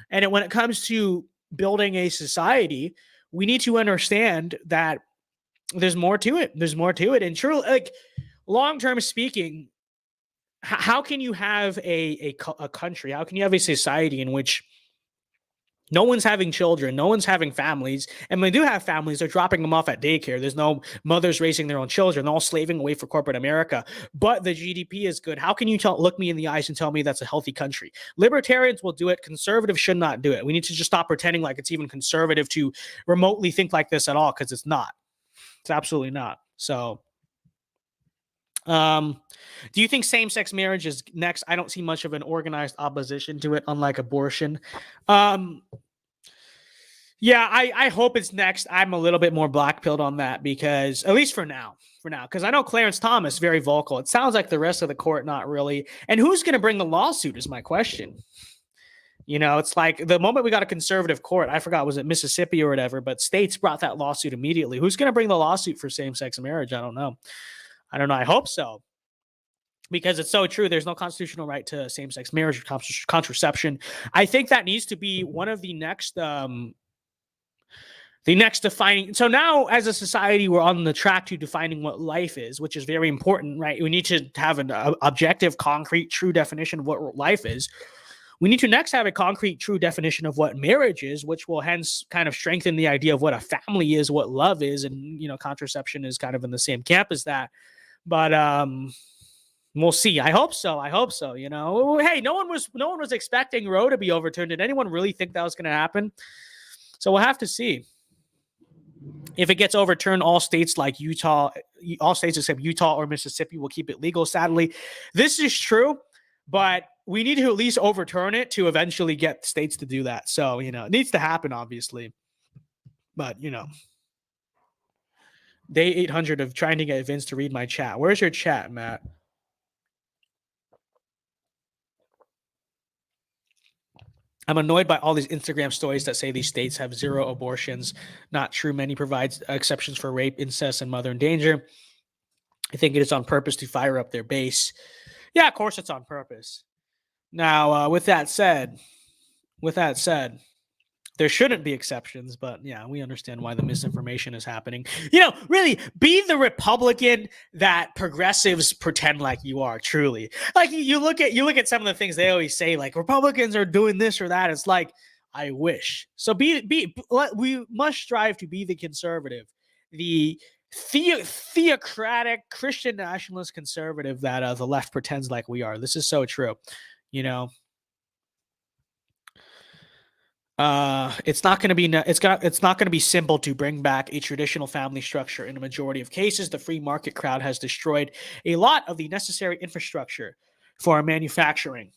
And when it comes to building a society, we need to understand that there's more to it. There's more to it. And truly, like, long-term speaking, how can you have a country? How can you have a society in which no one's having children, no one's having families, and when they do have families, they're dropping them off at daycare. There's no mothers raising their own children. They're all slaving away for corporate America, but the GDP is good. How can you look me in the eyes and tell me that's a healthy country? Libertarians will do it. Conservatives should not do it. We need to just stop pretending like it's even conservative to remotely think like this at all, because it's not. It's absolutely not. So, do you think same-sex marriage is next? I don't see much of an organized opposition to it, unlike abortion. Yeah, I hope it's next. I'm a little bit more black-pilled on that because, at least for now, because I know Clarence Thomas, very vocal. It sounds like the rest of the court, not really. And who's going to bring the lawsuit is my question. It's like the moment we got a conservative court, I forgot, was it Mississippi or whatever, but states brought that lawsuit immediately. Who's going to bring the lawsuit for same-sex marriage? I don't know. I hope so. Because it's so true. There's no constitutional right to same-sex marriage or contraception. I think that needs to be one of the next defining. So now as a society, we're on the track to defining what life is, which is very important, right? We need to have an objective, concrete, true definition of what life is. We need to next have a concrete, true definition of what marriage is, which will hence kind of strengthen the idea of what a family is, what love is. And, contraception is kind of in the same camp as that. But we'll see. I hope so. Hey, no one was expecting Roe to be overturned. Did anyone really think that was going to happen? So we'll have to see. If it gets overturned, all states except Utah or Mississippi will keep it legal. Sadly, this is true, but we need to at least overturn it to eventually get states to do that. So, it needs to happen, obviously. But, day 800 of trying to get Vince to read my chat. Where's your chat, Matt? I'm annoyed by all these Instagram stories that say these states have 0 abortions. Not true. Many provide exceptions for rape, incest, and mother in danger. I think it is on purpose to fire up their base. Yeah, of course it's on purpose. Now, with that said, there shouldn't be exceptions, but yeah, we understand why the misinformation is happening. Really, be the Republican that progressives pretend like you are, truly. Like you look at some of the things they always say, like Republicans are doing this or that. It's like, I wish. So we must strive to be the conservative, the theocratic Christian nationalist conservative that the left pretends like we are. This is so true. It's not going to be simple to bring back a traditional family structure. In a majority of cases, the free market crowd has destroyed a lot of the necessary infrastructure for our manufacturing.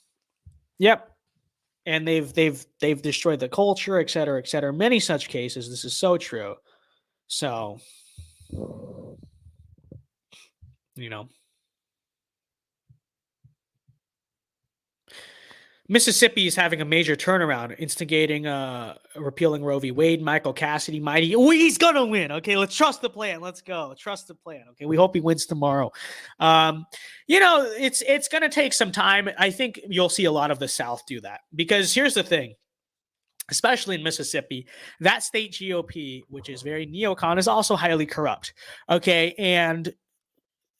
Yep. And they've destroyed the culture, et cetera, et cetera. Many such cases. This is so true. So, Mississippi is having a major turnaround, instigating repealing Roe v. Wade. Michael Cassidy, mighty. He's going to win. Okay, let's trust the plan. Let's go. Trust the plan. Okay, we hope he wins tomorrow. It's going to take some time. I think you'll see a lot of the South do that. Because here's the thing. Especially in Mississippi, that state GOP, which is very neocon, is also highly corrupt. Okay, and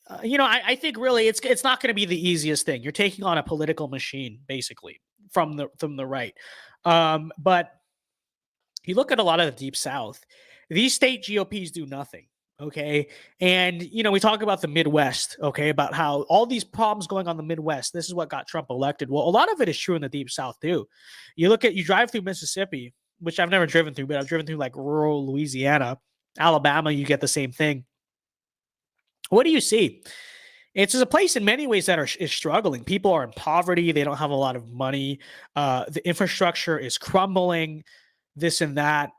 I think really it's not going to be the easiest thing. You're taking on a political machine, basically, from the right. But you look at a lot of the Deep South, these state GOPs do nothing. Okay. And, we talk about the Midwest, okay, about how all these problems going on in the Midwest, this is what got Trump elected. Well, a lot of it is true in the Deep South, too. You drive through Mississippi, which I've never driven through, but I've driven through like rural Louisiana, Alabama, you get the same thing. What do you see? It's a place in many ways that is struggling. People are in poverty. They don't have a lot of money. The infrastructure is crumbling, this and that,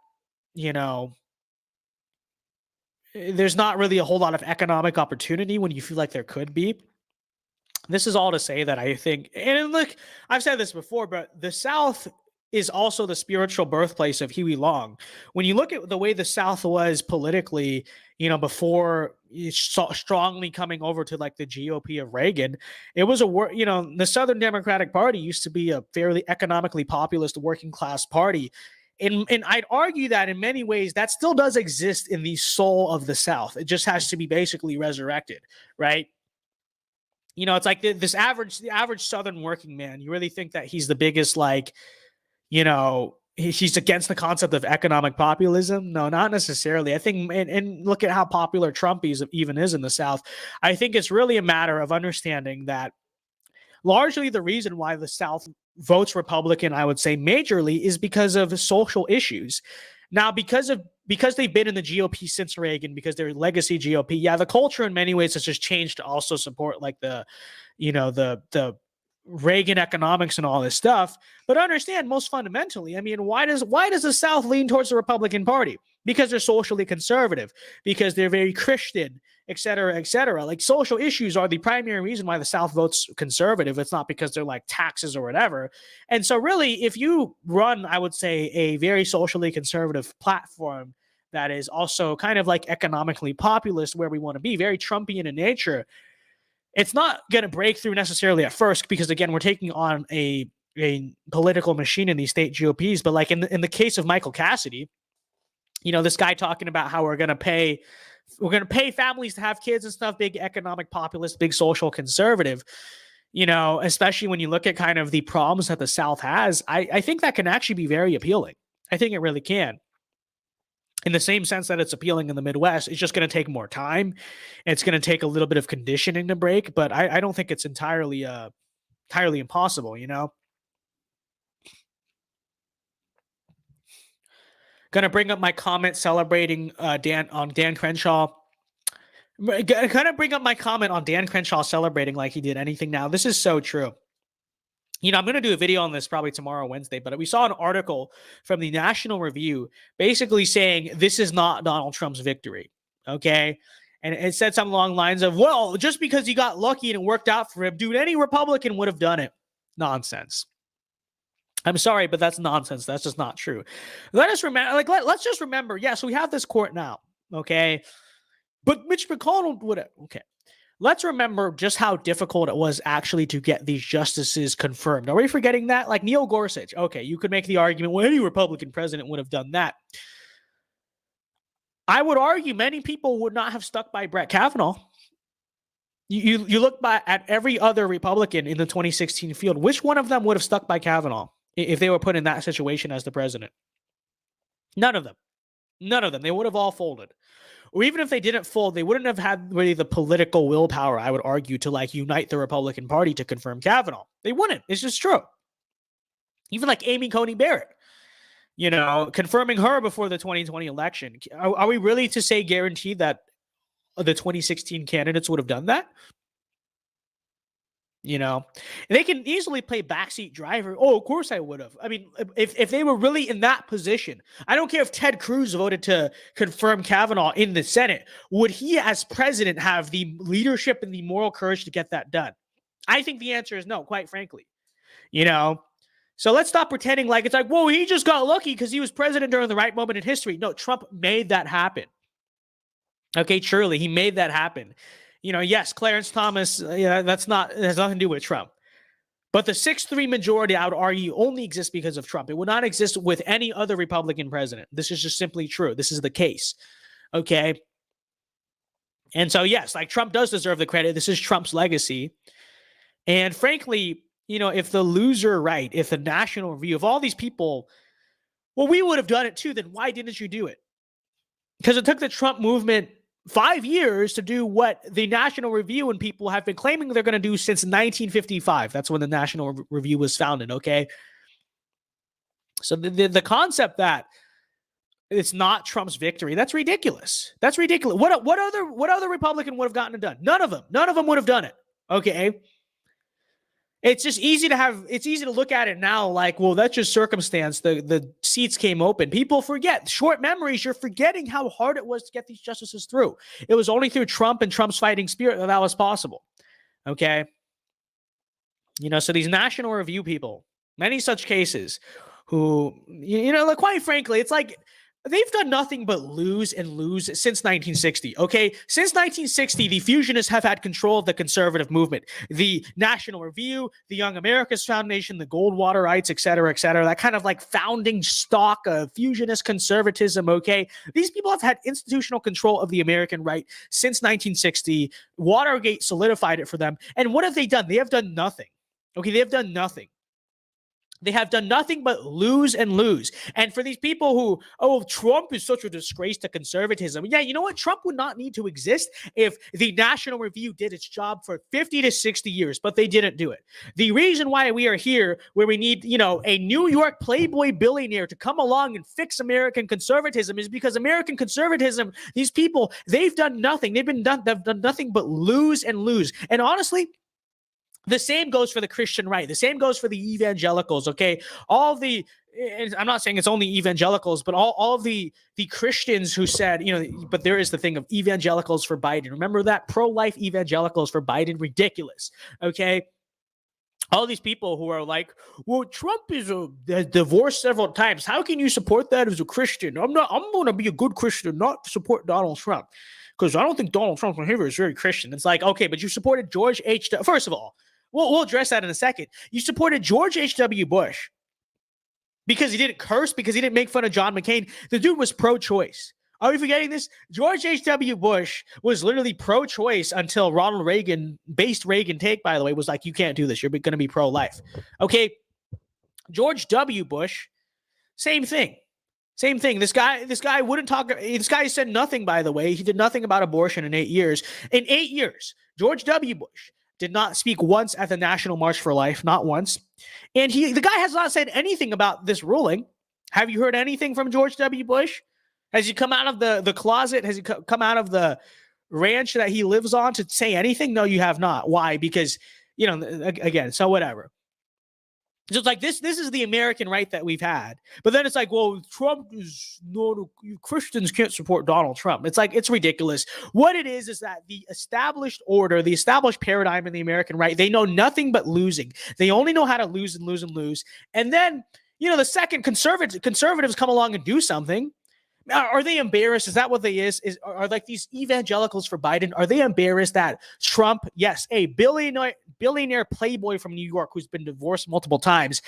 There's not really a whole lot of economic opportunity when you feel like there could be. This is all to say that I think, and look, I've said this before, but the South is also the spiritual birthplace of Huey Long. When you look at the way the South was politically, before strongly coming over to like the GOP of Reagan, it was the Southern Democratic Party used to be a fairly economically populist working class party. And I'd argue that in many ways that still does exist in the soul of the South. It just has to be basically resurrected, right? It's like the average Southern working man. You really think that he's the biggest, he's against the concept of economic populism? No, not necessarily. I think, and look at how popular Trump even is in the South. I think it's really a matter of understanding that largely the reason why the South votes Republican, I would say majorly, is because of social issues. Now, because they've been in the GOP since Reagan, because they're legacy GOP, yeah, the culture in many ways has just changed to also support like the Reagan economics and all this stuff, but understand most fundamentally, I mean, why does the South lean towards the Republican Party? Because they're socially conservative, because they're very Christian, et cetera, et cetera. Like, social issues are the primary reason why the South votes conservative. It's not because they're like taxes or whatever. And so really, if you run, I would say, a very socially conservative platform that is also kind of like economically populist, where we want to be, very Trumpian in nature, it's not going to break through necessarily at first, because again, we're taking on a political machine in these state GOPs. But like in the case of Michael Cassidy, you know, this guy talking about how we're going to pay families to have kids and stuff, big economic populist, big social conservative, you know, especially when you look at kind of the problems that the South has, I think that can actually be very appealing. I think it really can. In the same sense that it's appealing in the Midwest, it's just going to take more time. It's going to take a little bit of conditioning to break, but I don't think it's entirely impossible, you know? Going to bring up my comment celebrating Dan Crenshaw. Going to bring up my comment on Dan Crenshaw celebrating like he did anything now. This is so true. You know, I'm going to do a video on this probably tomorrow, Wednesday, but we saw an article from the National Review basically saying this is not Donald Trump's victory, okay? And it said something along the lines of, well, just because he got lucky and it worked out for him, dude, any Republican would have done it. Nonsense. I'm sorry, but that's nonsense. That's just not true. Let us remember, like, let's just remember, yes, we have this court now, okay? But Mitch McConnell would have, okay. Let's remember just how difficult it was actually to get these justices confirmed. Are we forgetting that? Like Neil Gorsuch. Okay, you could make the argument, well, any Republican president would have done that. I would argue many people would not have stuck by Brett Kavanaugh. You look at every other Republican in the 2016 field, which one of them would have stuck by Kavanaugh if they were put in that situation as the president? None of them. None of them. They would have all folded. Or even if they didn't fold, they wouldn't have had really the political willpower, I would argue, to like unite the Republican Party to confirm Kavanaugh. They wouldn't. It's just true. Even like Amy Coney Barrett, you know, confirming her before the 2020 election. Are we really to say guaranteed that the 2016 candidates would have done that? You know, they can easily play backseat driver. Oh, of course I would have. I mean, if they were really in that position, I don't care if Ted Cruz voted to confirm Kavanaugh in the Senate. Would he, as president, have the leadership and the moral courage to get that done? I think the answer is no, quite frankly. You know, so let's stop pretending like it's like, whoa, he just got lucky because he was president during the right moment in history. No, Trump made that happen. Okay, surely he made that happen. You know, yes, Clarence Thomas, has nothing to do with Trump. But the 6-3 majority, I would argue, only exists because of Trump. It would not exist with any other Republican president. This is just simply true. This is the case. Okay? And so, yes, like Trump does deserve the credit. This is Trump's legacy. And frankly, you know, if the loser right, if the National Review, of all these people, well, we would have done it too, then why didn't you do it? Because it took the Trump movement 5 years to do what the National Review and people have been claiming they're going to do since 1955. That's when the National Review was founded, okay? So the concept that it's not Trump's victory, that's ridiculous. That's ridiculous. What other Republican would have gotten it done? None of them. None of them would have done it, okay? It's just easy to look at it now like, well, that's just circumstance. The seats came open. People forget. Short memories, you're forgetting how hard it was to get these justices through. It was only through Trump and Trump's fighting spirit that was possible. Okay? You know, so these National Review people, many such cases who, you know, like, quite frankly, it's like they've done nothing but lose and lose since 1960, okay? Since 1960, the Fusionists have had control of the conservative movement. The National Review, the Young America's Foundation, the Goldwaterites, et cetera, that kind of like founding stock of Fusionist conservatism, okay? These people have had institutional control of the American right since 1960. Watergate solidified it for them. And what have they done? They have done nothing, okay? They have done nothing. They have done nothing but lose and lose. And for these people who, oh, Trump is such a disgrace to conservatism. Yeah, you know what? Trump would not need to exist if the National Review did its job for 50 to 60 years, but they didn't do it. The reason why we are here, where we need, you know, a New York Playboy billionaire to come along and fix American conservatism, is because American conservatism, these people, they've done nothing. They've done nothing but lose and lose. And honestly, The same goes for the Christian right. The same goes for the evangelicals, okay? All the, and I'm not saying it's only evangelicals, but all of the Christians who said, but there is the thing of evangelicals for Biden. Remember that? Pro-life evangelicals for Biden, ridiculous, okay? All these people who are like, well, Trump is divorced several times. How can you support that as a Christian? I'm going to be a good Christian, not support Donald Trump, because I don't think Donald Trump's behavior is very Christian. It's like, okay, but you supported George H. First of all, we'll address that in a second. You supported George H.W. Bush because he didn't curse, because he didn't make fun of John McCain. The dude was pro-choice. Are we forgetting this? George H.W. Bush was literally pro-choice until Ronald Reagan, based Reagan take, by the way, was like, you can't do this. You're going to be pro-life. Okay. George W. Bush, same thing. Same thing. This guy wouldn't talk. This guy said nothing, by the way. He did nothing about abortion in 8 years. In 8 years, George W. Bush did not speak once at the National March for Life, not once. And the guy has not said anything about this ruling. Have you heard anything from George W. Bush? Has he come out of the closet? Has he come out of the ranch that he lives on to say anything? No, you have not. Why? Because, again, so whatever. So it's like this is the American right that we've had. But then it's like, well, Trump is Christians can't support Donald Trump. It's like, it's ridiculous. What it is that the established order, the established paradigm in the American right, they know nothing but losing. They only know how to lose and lose and lose. And then, the second conservatives come along and do something. Are they embarrassed? Is that what they are like these evangelicals for Biden? Are they embarrassed that Trump, yes, a billionaire playboy from New York who's been divorced multiple times,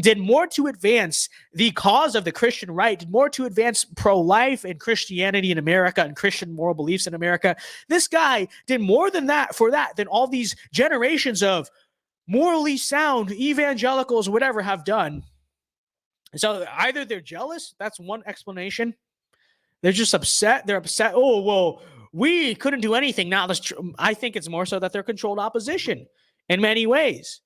did more to advance the cause of the Christian right, did more to advance pro-life and Christianity in America and Christian moral beliefs in America? This guy did more than than all these generations of morally sound evangelicals, whatever, have done. So either they're jealous, that's one explanation. They're just upset. They're upset. Oh, well, we couldn't do anything. Now, I think it's more so that they're controlled opposition in many ways,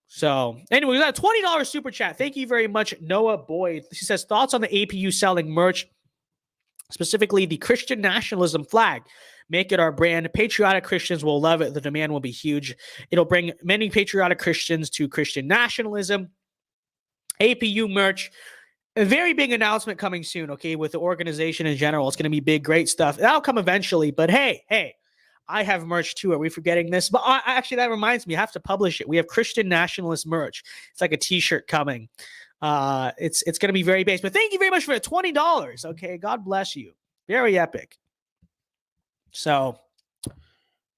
So anyway, we got a $20 super chat. Thank you very much, Noah Boyd. She says, thoughts on the APU selling merch, specifically the Christian nationalism flag. Make it our brand. Patriotic Christians will love it. The demand will be huge. It'll bring many patriotic Christians to Christian nationalism. APU merch. A very big announcement coming soon, okay, with the organization in general. It's going to be big, great stuff. That'll come eventually, but hey, I have merch too. Are we forgetting this? But actually, that reminds me, I have to publish it. We have Christian nationalist merch. It's like a t-shirt coming. It's going to be very base, but thank you very much for the $20, okay? God bless you. Very epic. So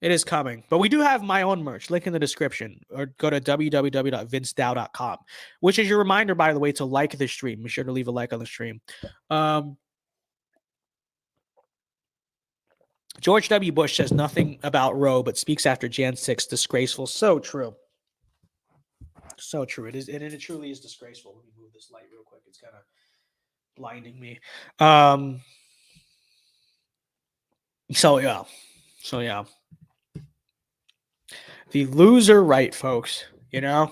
it is coming. But we do have my own merch. Link in the description. Or go to www.thevincedao.com, which is your reminder, by the way, to like the stream. Be sure to leave a like on the stream. George W. Bush says nothing about Roe, but speaks after Jan 6. Disgraceful. So true. So true. It is, and it truly is disgraceful. Let me move this light real quick. It's kind of blinding me. So yeah. The loser right, folks, Let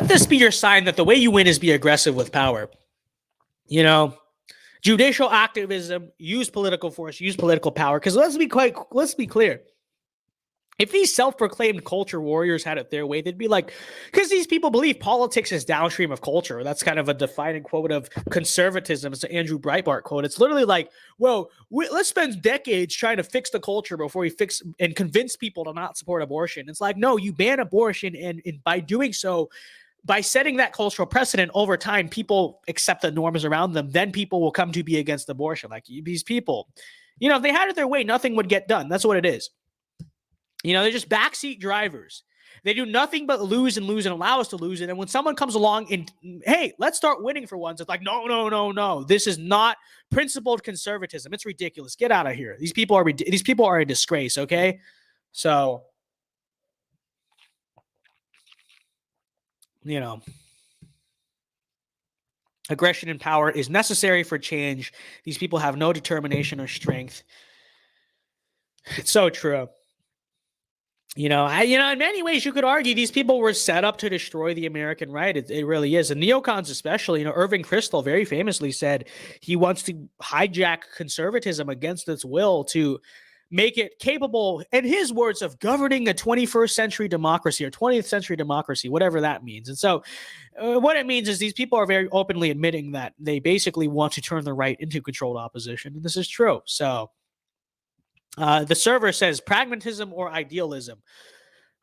this be your sign that the way you win is be aggressive with power. Judicial activism, use political force, use political power. Because let's be clear. If these self-proclaimed culture warriors had it their way, they'd be like, because these people believe politics is downstream of culture. That's kind of a defining quote of conservatism. It's an Andrew Breitbart quote. It's literally like, well, let's spend decades trying to fix the culture before we fix and convince people to not support abortion. It's like, no, you ban abortion. And by doing so, by setting that cultural precedent over time, people accept the norms around them. Then people will come to be against abortion. Like these people, if they had it their way, nothing would get done. That's what it is. They're just backseat drivers. They do nothing but lose and lose and allow us to lose it. And when someone comes along and, hey, let's start winning for once, it's like, no. This is not principled conservatism. It's ridiculous. Get out of here. These people are a disgrace, okay? So, aggression and power is necessary for change. These people have no determination or strength. It's so true. In many ways, you could argue these people were set up to destroy the American right. It really is. And neocons especially, Irving Kristol very famously said he wants to hijack conservatism against its will to make it capable, in his words, of governing a 21st century democracy or 20th century democracy, whatever that means. And so what it means is these people are very openly admitting that they basically want to turn the right into controlled opposition. And this is true. So the server says pragmatism or idealism.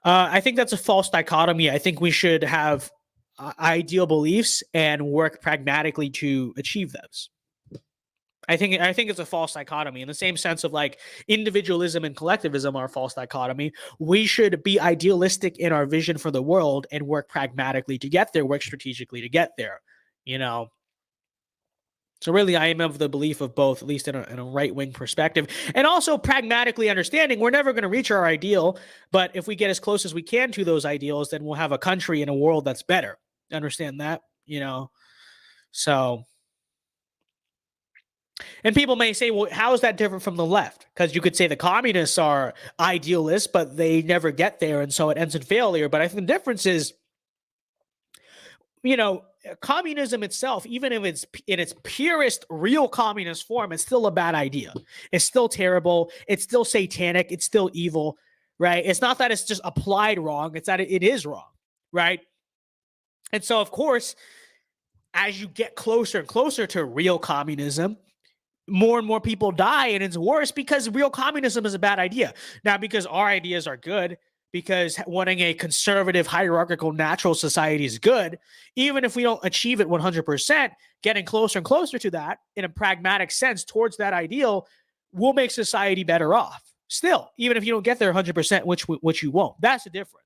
I think that's a false dichotomy. I think we should have ideal beliefs and work pragmatically to achieve those. I think it's a false dichotomy in the same sense of like individualism and collectivism are a false dichotomy. We should be idealistic in our vision for the world and work pragmatically to get there, work strategically to get there, you know. So really, I am of the belief of both, at least in a right-wing perspective, and also pragmatically understanding we're never going to reach our ideal, but if we get as close as we can to those ideals, then we'll have a country and a world that's better. Understand that, you know. So. And people may say, well, how is that different from the left? Because you could say the communists are idealists, but they never get there, and so it ends in failure. But I think the difference is, you know, communism itself, even if it's in its purest, real communist form, it's still a bad idea. It's still terrible. It's still satanic. It's still evil, right? It's not that it's just applied wrong. It's that it is wrong, right? And so, of course, as you get closer and closer to real communism, more and more people die, and it's worse because real communism is a bad idea. Now, because our ideas are good, because wanting a conservative, hierarchical, natural society is good, even if we don't achieve it 100%, getting closer and closer to that in a pragmatic sense towards that ideal will make society better off. Still, even if you don't get there 100%, which you won't. That's the difference.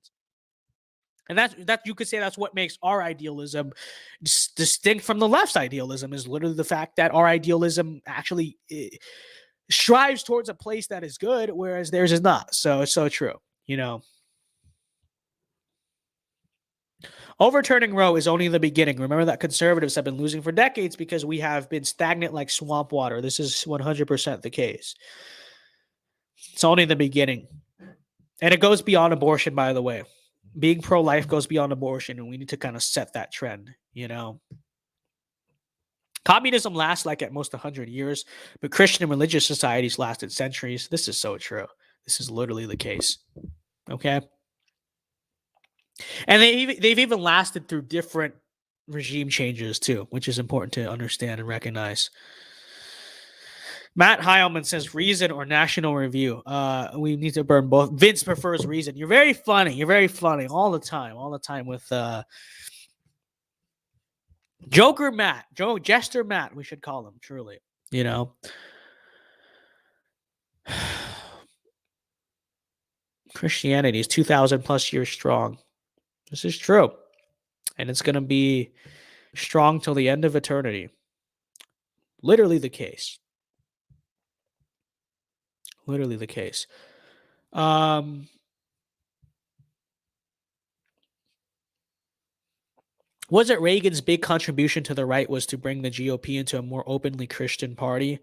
And that you could say that's what makes our idealism distinct from the left's idealism, is literally the fact that our idealism actually strives towards a place that is good, whereas theirs is not. So it's so true, you know. Overturning Roe is only the beginning. Remember that conservatives have been losing for decades because we have been stagnant like swamp water. This is 100% the case. It's only the beginning. And it goes beyond abortion, by the way. Being pro-life goes beyond abortion, and we need to kind of set that trend, you know. Communism lasts like at most 100 years, but Christian and religious societies lasted centuries. This is so true. This is literally the case. Okay? And they've even lasted through different regime changes too, which is important to understand and recognize. Matt Heilman says reason or National Review. We need to burn both. Vince prefers reason. You're very funny. You're very funny all the time with Joker Matt, Jester Matt. We should call him, truly. You know. Christianity is 2,000 plus years strong. This is true, and it's going to be strong till the end of eternity. Literally the case. Literally the case. Was it Reagan's big contribution to the right was to bring the GOP into a more openly Christian party?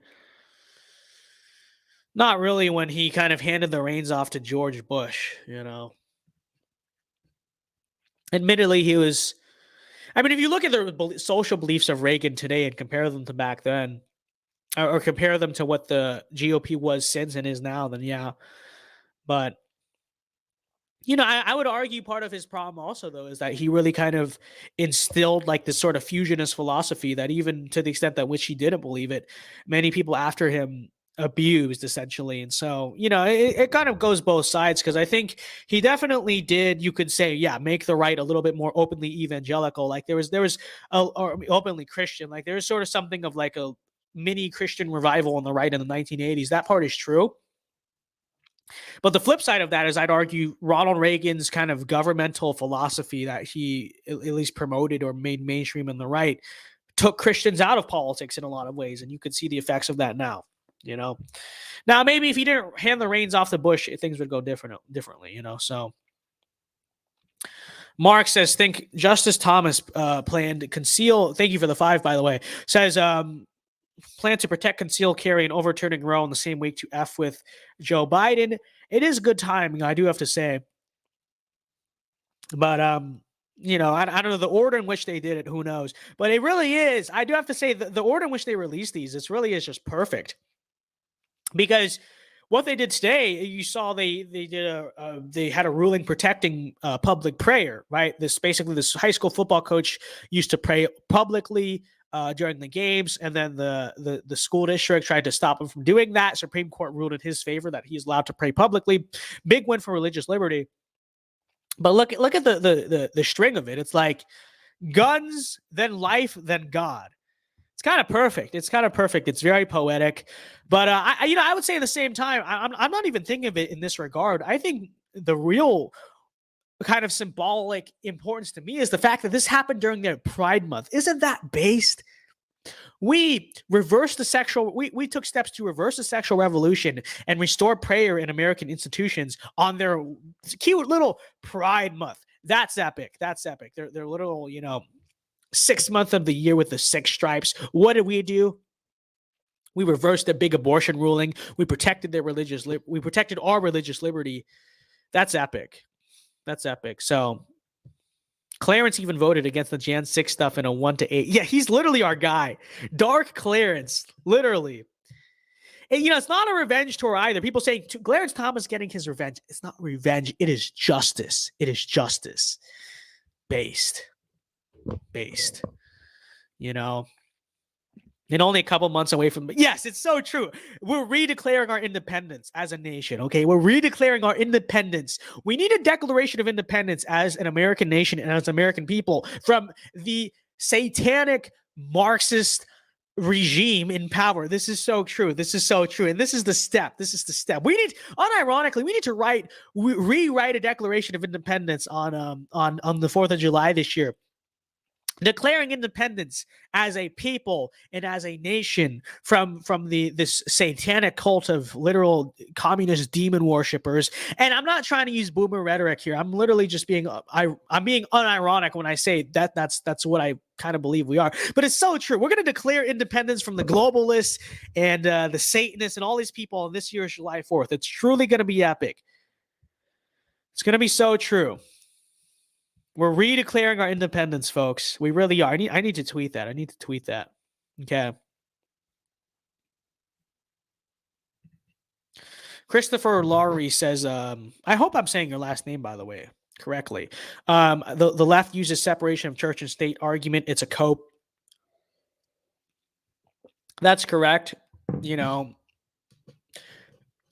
Not really, when he kind of handed the reins off to George Bush, you know. Admittedly, he was... I mean, if you look at the social beliefs of Reagan today and compare them to back then, or compare them to what the GOP was since and is now, then yeah. But, you know, I would argue part of his problem also, though, is that he really kind of instilled like this sort of fusionist philosophy that, even to the extent that which he didn't believe it, many people after him abused, essentially. And so, you know, it kind of goes both sides, because I think he definitely did, you could say, yeah, make the right a little bit more openly evangelical. Like there was or openly Christian. Like there was sort of something of like a mini Christian revival on the right in the 1980s. That part is true. But the flip side of that is, I'd argue, Ronald Reagan's kind of governmental philosophy that he at least promoted or made mainstream on the right took Christians out of politics in a lot of ways. And you could see the effects of that now, you know. Now, maybe if he didn't hand the reins off to Bush, things would go differently, you know. So Mark says, think Justice Thomas planned to conceal, thank you for the 5, by the way, says, plan to protect, conceal, carry, and overturning Roe in the same week to F with Joe Biden. It is good timing, I do have to say. But, you know, I don't know the order in which they did it, who knows. But it really is, I do have to say, the order in which they released these, it really is just perfect. Because what they did today, you saw they had a ruling protecting public prayer, right? This high school football coach used to pray publicly during the games, and then the school district tried to stop him from doing that. Supreme Court ruled in his favor that he's allowed to pray publicly. Big win for religious liberty. But look at the string of it. It's like guns, then life, then God. It's kind of perfect. It's very poetic. But I would say at the same time, I'm not even thinking of it in this regard. I think the real kind of symbolic importance to me is the fact that this happened during their Pride Month. Isn't that based? We took steps to reverse the sexual revolution and restore prayer in American institutions on their cute little Pride Month. That's epic. Their little, 6th month of the year with the 6 stripes. What did we do? We reversed the big abortion ruling. We protected we protected our religious liberty. That's epic. So Clarence even voted against the Jan 6 stuff in a 1-8. Yeah, he's literally our guy. Dark Clarence, literally. And, it's not a revenge tour either. People saying Clarence Thomas getting his revenge. It's not revenge. It is justice. Based. And only a couple months away from. Yes, it's so true. We're redeclaring our independence as a nation. Okay, we're redeclaring our independence. We need a declaration of independence as an American nation and as American people from the satanic Marxist regime in power. This is so true. And this is the step. We need, unironically, we need to rewrite a Declaration of Independence on the 4th of July this year. Declaring independence as a people and as a nation from this satanic cult of literal communist demon worshippers. And I'm not trying to use boomer rhetoric here. I'm literally just being unironic when I say that's what I kind of believe we are. But it's so true. We're going to declare independence from the globalists and the Satanists and all these people on this year's July 4th. It's truly going to be epic. It's going to be so true. We're redeclaring our independence, folks. We really are. I need to tweet that. Okay. Christopher Laurie says, I hope I'm saying your last name, by the way, correctly. The left uses separation of church and state argument. It's a cope. That's correct.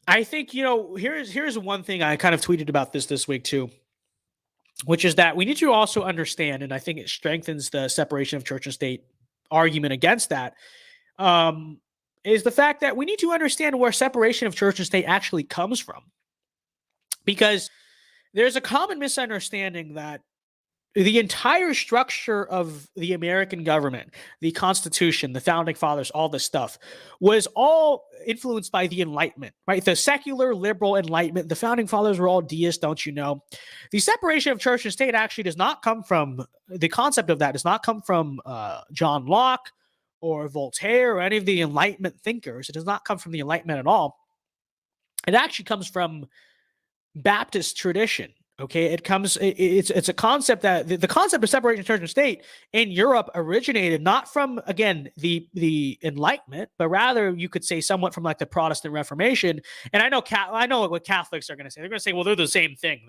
I think, here's one thing I kind of tweeted about this week too, which is that we need to also understand, and I think it strengthens the separation of church and state argument against that, is the fact that we need to understand where separation of church and state actually comes from. Because there's a common misunderstanding that the entire structure of the American government, the Constitution, the Founding Fathers, all this stuff, was all influenced by the Enlightenment, right? The secular, liberal Enlightenment. The Founding Fathers were all deists, don't you know? The separation of church and state actually does not come from, the concept of that does not come from John Locke or Voltaire or any of the Enlightenment thinkers. It does not come from the Enlightenment at all. It actually comes from Baptist tradition. Okay, it's a concept that the concept of separation of church and state in Europe originated not from, again, the Enlightenment, but rather you could say somewhat from like the Protestant Reformation. And I know what Catholics are going to say. They're going to say, well, they're the same thing.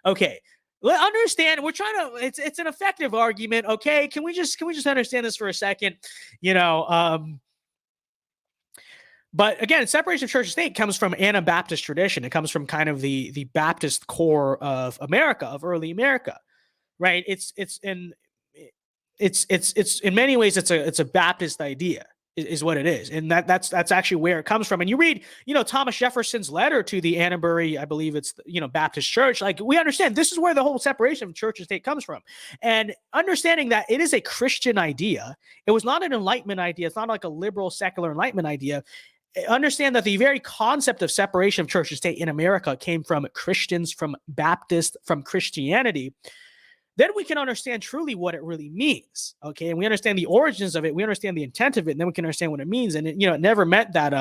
Okay, understand. We're trying to. It's an effective argument. Okay, can we just understand this for a second? But again, separation of church and state comes from Anabaptist tradition. It comes from kind of the Baptist core of America, of early America, right? It's in many ways it's a Baptist idea is what it is, and that's actually where it comes from. And you read, Thomas Jefferson's letter to the Annenberry, I believe it's Baptist Church. Like, we understand this is where the whole separation of church and state comes from, and understanding that it is a Christian idea. It was not an Enlightenment idea. It's not like a liberal secular Enlightenment idea. Understand that the very concept of separation of church and state in America came from Christians, from Baptists, from Christianity. Then we can understand truly what it really means. Okay. And we understand the origins of it. We understand the intent of it. And then we can understand what it means. And it never meant that,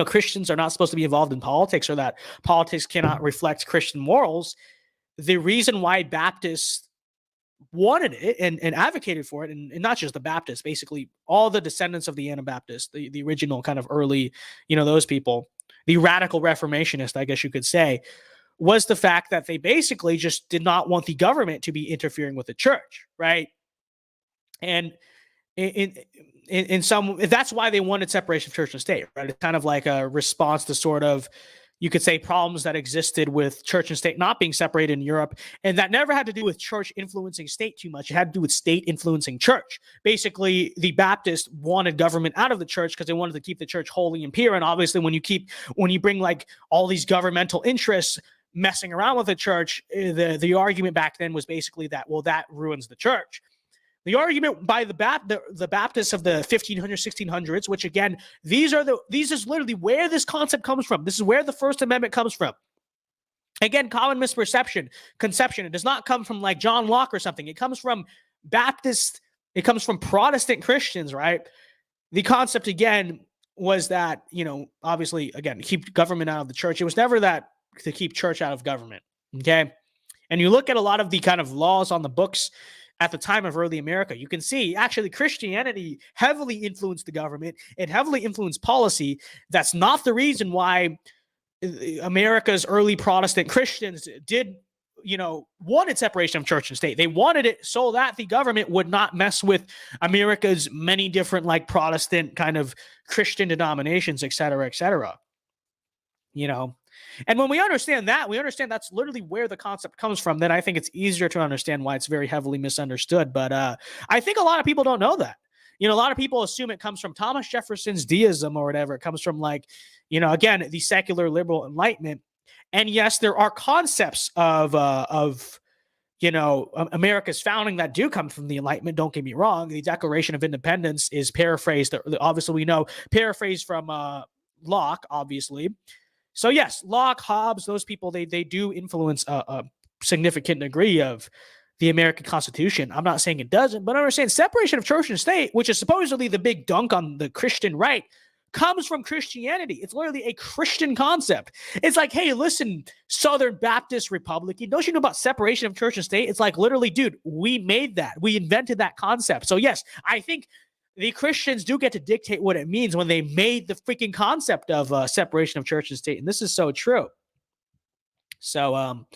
Christians are not supposed to be involved in politics, or that politics cannot reflect Christian morals. The reason why Baptists wanted it and advocated for it, and not just the Baptists, basically all the descendants of the Anabaptists, the original kind of early, those people, the radical reformationist, I guess you could say, was the fact that they basically just did not want the government to be interfering with the church, right? And in some, that's why they wanted separation of church and state, right? It's kind of like a response to sort of, you could say, problems that existed with church and state not being separated in Europe. And that never had to do with church influencing state too much. It had to do with state influencing church. Basically, the Baptists wanted government out of the church because they wanted to keep the church holy and pure. And obviously, when you bring like all these governmental interests messing around with the church, the argument back then was basically that, well, that ruins the church. The argument by the Baptists of the 1500s, 1600s, which again, these is literally where this concept comes from. This is where the First Amendment comes from. Again, common conception. It does not come from like John Locke or something. It comes from Baptist. It comes from Protestant Christians, right? The concept again was that, obviously, again, keep government out of the church. It was never that to keep church out of government. Okay. And you look at a lot of the kind of laws on the books at the time of early America, you can see actually Christianity heavily influenced the government. It heavily influenced policy. That's not the reason why America's early Protestant Christians wanted separation of church and state. They wanted it so that the government would not mess with America's many different like Protestant kind of Christian denominations, et cetera, et cetera. And when we understand that's literally where the concept comes from, then I think it's easier to understand why it's very heavily misunderstood. But I think a lot of people don't know that. A lot of people assume it comes from Thomas Jefferson's deism or whatever. It comes from like, again, the secular liberal enlightenment. And yes, there are concepts of America's founding that do come from the Enlightenment. Don't get me wrong. The Declaration of Independence is paraphrased. Obviously, we know paraphrased from Locke, obviously. So yes, Locke, Hobbes, those people, they do influence a significant degree of the American Constitution. I'm not saying it doesn't, but understand separation of church and state, which is supposedly the big dunk on the Christian right, comes from Christianity. It's literally a Christian concept. It's like, hey, listen, Southern Baptist Republican, don't you know about separation of church and state? It's like, literally, dude, we made that. We invented that concept. So yes, I think the Christians do get to dictate what it means when they made the freaking concept of separation of church and state. And this is so true. So,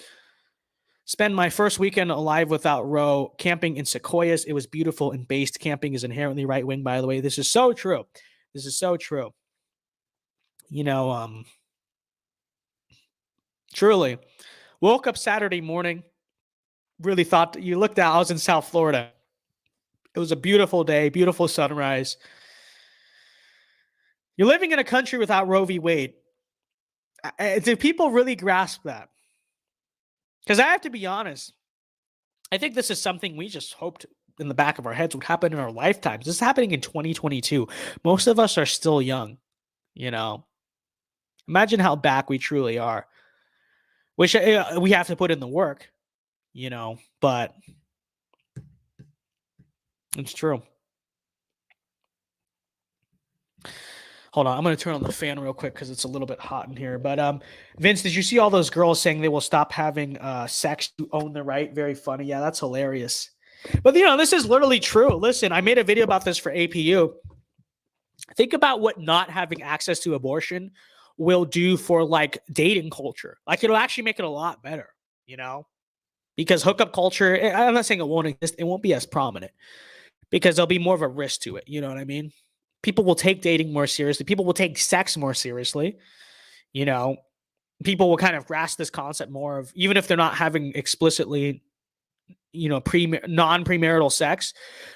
spend my first weekend alive without Roe camping in sequoias. It was beautiful and based. Camping is inherently right wing, by the way. This is so true. This is so true. Truly woke up Saturday morning. Really thought you looked out. I was in South Florida. It was a beautiful day, beautiful sunrise. You're living in a country without Roe v. Wade. Do people really grasp that? Because I have to be honest, I think this is something we just hoped in the back of our heads would happen in our lifetimes. This is happening in 2022. Most of us are still young, Imagine how back we truly are. Which we have to put in the work, but it's true. Hold on, I'm going to turn on the fan real quick because it's a little bit hot in here. But Vince, did you see all those girls saying they will stop having sex to own the right? Very funny. Yeah, that's hilarious. But, this is literally true. Listen, I made a video about this for APU. Think about what not having access to abortion will do for, like, dating culture. Like, it'll actually make it a lot better, Because hookup culture, I'm not saying it won't exist. It won't be as prominent because there'll be more of a risk to it. You know what I mean? People will take dating more seriously. People will take sex more seriously. People will kind of grasp this concept more of, even if they're not having explicitly, non-premarital sex.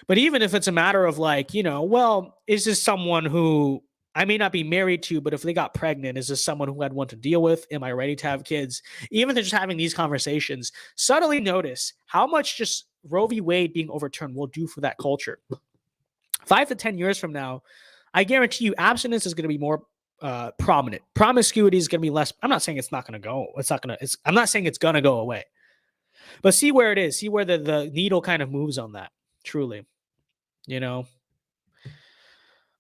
But even if it's a matter of like, well, is this someone who I may not be married to, but if they got pregnant, is this someone who I'd want to deal with? Am I ready to have kids? Even if they're just having these conversations, subtly notice how much just Roe v. Wade being overturned will do for that culture. 5 to 10 years from now, I guarantee you abstinence is going to be more prominent. Promiscuity is going to be less. I'm not saying it's not going to go. I'm not saying it's going to go away. But see where it is. See where the needle kind of moves on that. Truly.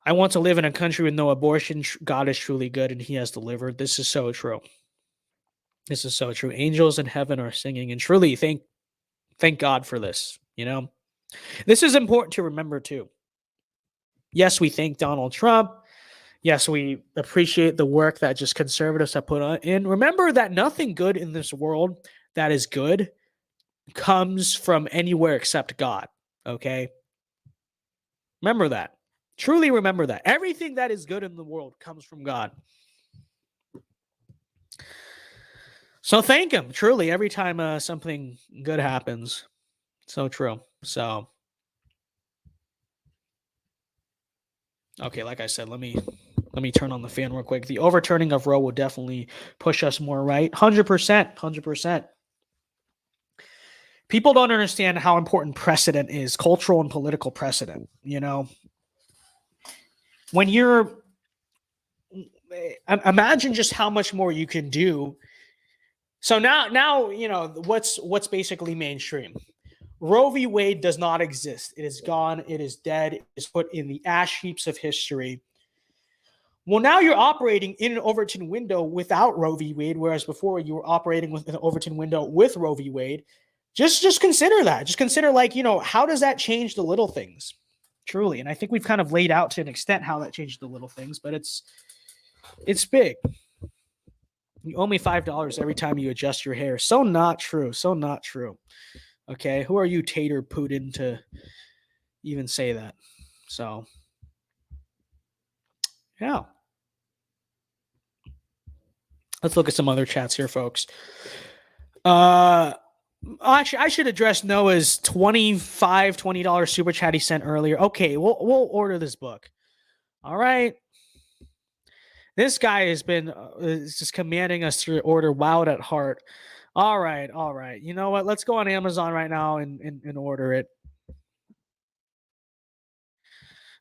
I want to live in a country with no abortion. God is truly good and he has delivered. This is so true. This is so true. Angels in heaven are singing. And truly, thank God for this. This is important to remember too. Yes, we thank Donald Trump. Yes, we appreciate the work that just conservatives have put in. Remember that nothing good in this world that is good comes from anywhere except God. Okay? Remember that. Truly remember that. Everything that is good in the world comes from God. So thank him, truly, every time something good happens. So true. So, okay, like I said, let me turn on the fan real quick. The overturning of Roe will definitely push us more right. 100%. 100%. People don't understand how important precedent is, cultural and political precedent. When you're, imagine just how much more you can do. So now what's basically mainstream. Roe v. Wade does not exist. It is gone. It is dead. It is put in the ash heaps of history. Well, now you're operating in an Overton window without Roe v. Wade, whereas before you were operating with an Overton window with Roe v. Wade. Just consider that. Just consider, how does that change the little things? Truly. And I think we've kind of laid out to an extent how that changed the little things, but it's big. You owe me $5 every time you adjust your hair. So not true. So not true. Okay, who are you, Tater Putin, to even say that? So, yeah. Let's look at some other chats here, folks. Actually, I should address Noah's $20 super chat he sent earlier. Okay, we'll order this book. All right. This guy has been just commanding us to order Wild at Heart. All right. You know what? Let's go on Amazon right now and order it.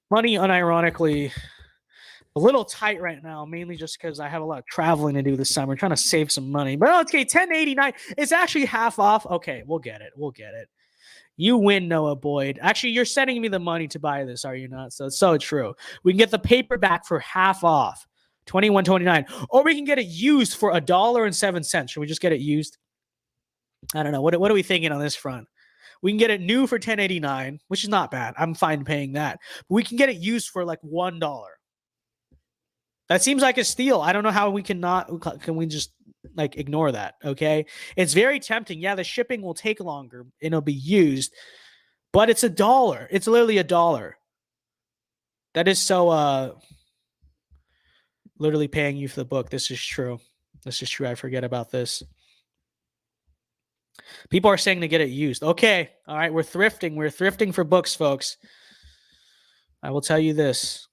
Money, unironically, a little tight right now, mainly just because I have a lot of traveling to do this summer. Trying to save some money. But okay, $10.89. It's actually half off. Okay, we'll get it. You win, Noah Boyd. Actually, you're sending me the money to buy this, are you not? So it's so true. We can get the paperback for half off. $21.29. Or we can get it used for $1.07. Should we just get it used? I don't know. What are we thinking on this front? We can get it new for $10.89, which is not bad. I'm fine paying that. But we can get it used for like $1. That seems like a steal. I don't know how we can we just ignore that, okay? It's very tempting. Yeah, the shipping will take longer and it'll be used, but it's $1. It's literally $1. That is so literally paying you for the book. This is true. I forget about this. People are saying to get it used. Okay. All right. We're thrifting. We're thrifting for books, folks. I will tell you this.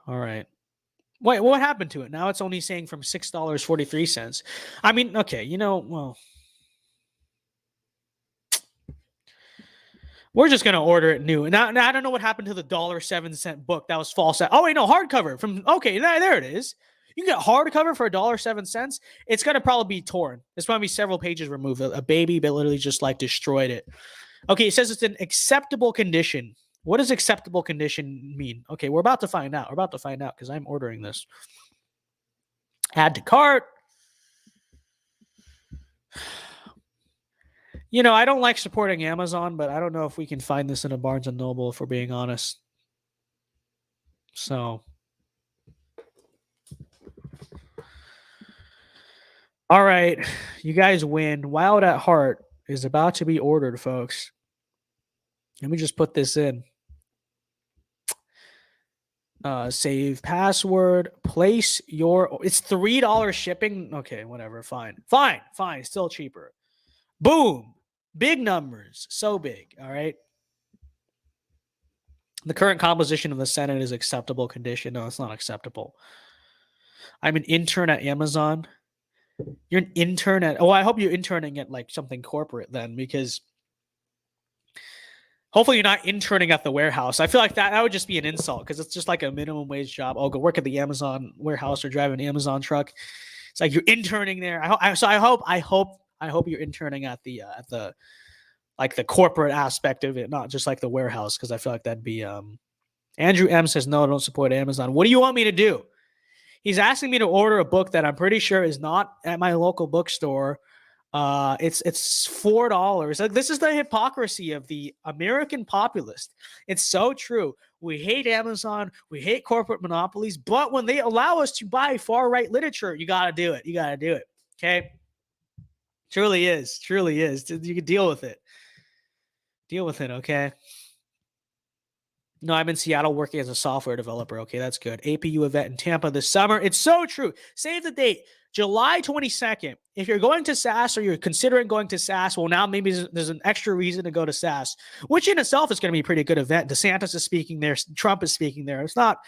All right. Wait, what happened to it? Now it's only saying from $6.43. I mean, okay, well, we're just going to order it new. Now, I don't know what happened to the $1.07 book that was false. Oh, wait, no, hardcover. Okay, there it is. You can get hardcover for $1.07. It's going to probably be torn. There's probably several pages removed. A baby that literally just destroyed it. Okay, it says it's in acceptable condition. What does acceptable condition mean? Okay, we're about to find out. Because I'm ordering this. Add to cart. I don't like supporting Amazon, but I don't know if we can find this in a Barnes & Noble, if we're being honest. So. All right, you guys win. Wild at Heart is about to be ordered, folks. Let me just put this in. Save password. Place your. It's $3 shipping. Okay, whatever. Fine. Still cheaper. Boom. Big numbers. So big. All right. The current composition of the Senate is acceptable condition. No, it's not acceptable. I'm an intern at Amazon. You're an intern at. Oh, I hope you're interning at something corporate then, because hopefully you're not interning at the warehouse. I feel like that would just be an insult, because it's just like a minimum wage job. I'll go work at the Amazon warehouse or drive an Amazon truck. It's like you're interning there. I hope you're interning at the the corporate aspect of it, not just like the warehouse, because I feel like that'd be Andrew M says no, I don't support Amazon. What do you want me to do? He's asking me to order a book that I'm pretty sure is not at my local bookstore. It's $4. Like, this is the hypocrisy of the American populist. It's so true. We hate Amazon, we hate corporate monopolies, but when they allow us to buy far right literature, you got to do it. You got to do it. Okay. Truly is. Truly is. You can deal with it. Deal with it. Okay. No, I'm in Seattle working as a software developer. Okay, that's good. APU event in Tampa this summer. It's so true. Save the date, July 22nd. If you're going to SAS or you're considering going to SAS, well, now maybe there's an extra reason to go to SAS, which in itself is going to be a pretty good event. DeSantis is speaking there. Trump is speaking there. It's not,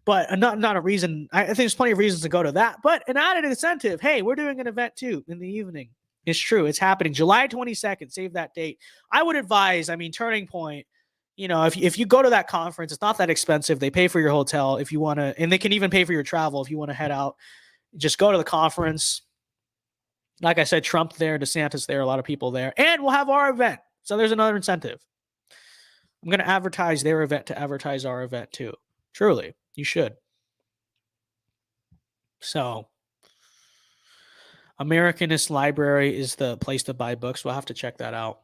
but not a reason. I think there's plenty of reasons to go to that, but an added incentive. Hey, we're doing an event too in the evening. It's true. It's happening July 22nd. Save that date. I would advise, Turning Point, if you go to that conference, it's not that expensive. They pay for your hotel if you want to, and they can even pay for your travel if you want to head out. Just go to the conference. Like I said, Trump there, DeSantis there, a lot of people there, and we'll have our event. So there's another incentive. I'm going to advertise their event to advertise our event too. Truly, you should. So, Americanist Library is the place to buy books. We'll have to check that out.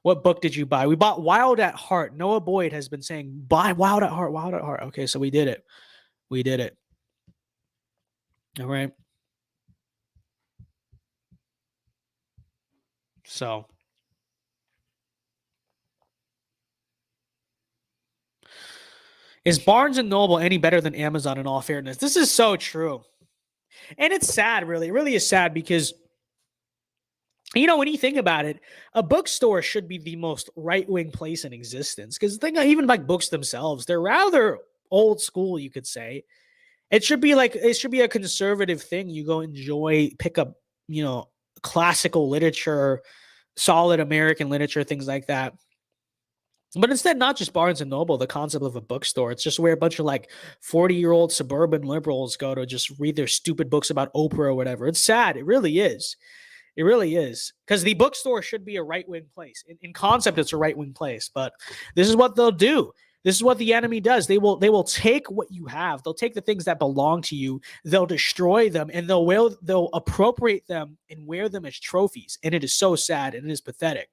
What book did you buy? We bought Wild at Heart. Noah Boyd has been saying, buy Wild at Heart, Wild at Heart. Okay, so we did it. We did it. All right. So. Is Barnes & Noble any better than Amazon in all fairness? This is so true. And it's sad, really. It really is sad because, when you think about it, a bookstore should be the most right-wing place in existence. Because even like books themselves, they're rather old school, you could say. It should be a conservative thing. You go enjoy, pick up, classical literature, solid American literature, things like that. But instead, not just Barnes & Noble, the concept of a bookstore. It's just where a bunch of 40-year-old suburban liberals go to just read their stupid books about Oprah or whatever. It's sad. It really is. It really is. Because the bookstore should be a right-wing place. In concept, it's a right-wing place. But this is what they'll do. This is what the enemy does. They will take what you have. They'll take the things that belong to you. They'll destroy them. And they'll appropriate them and wear them as trophies. And it is so sad. And it is pathetic.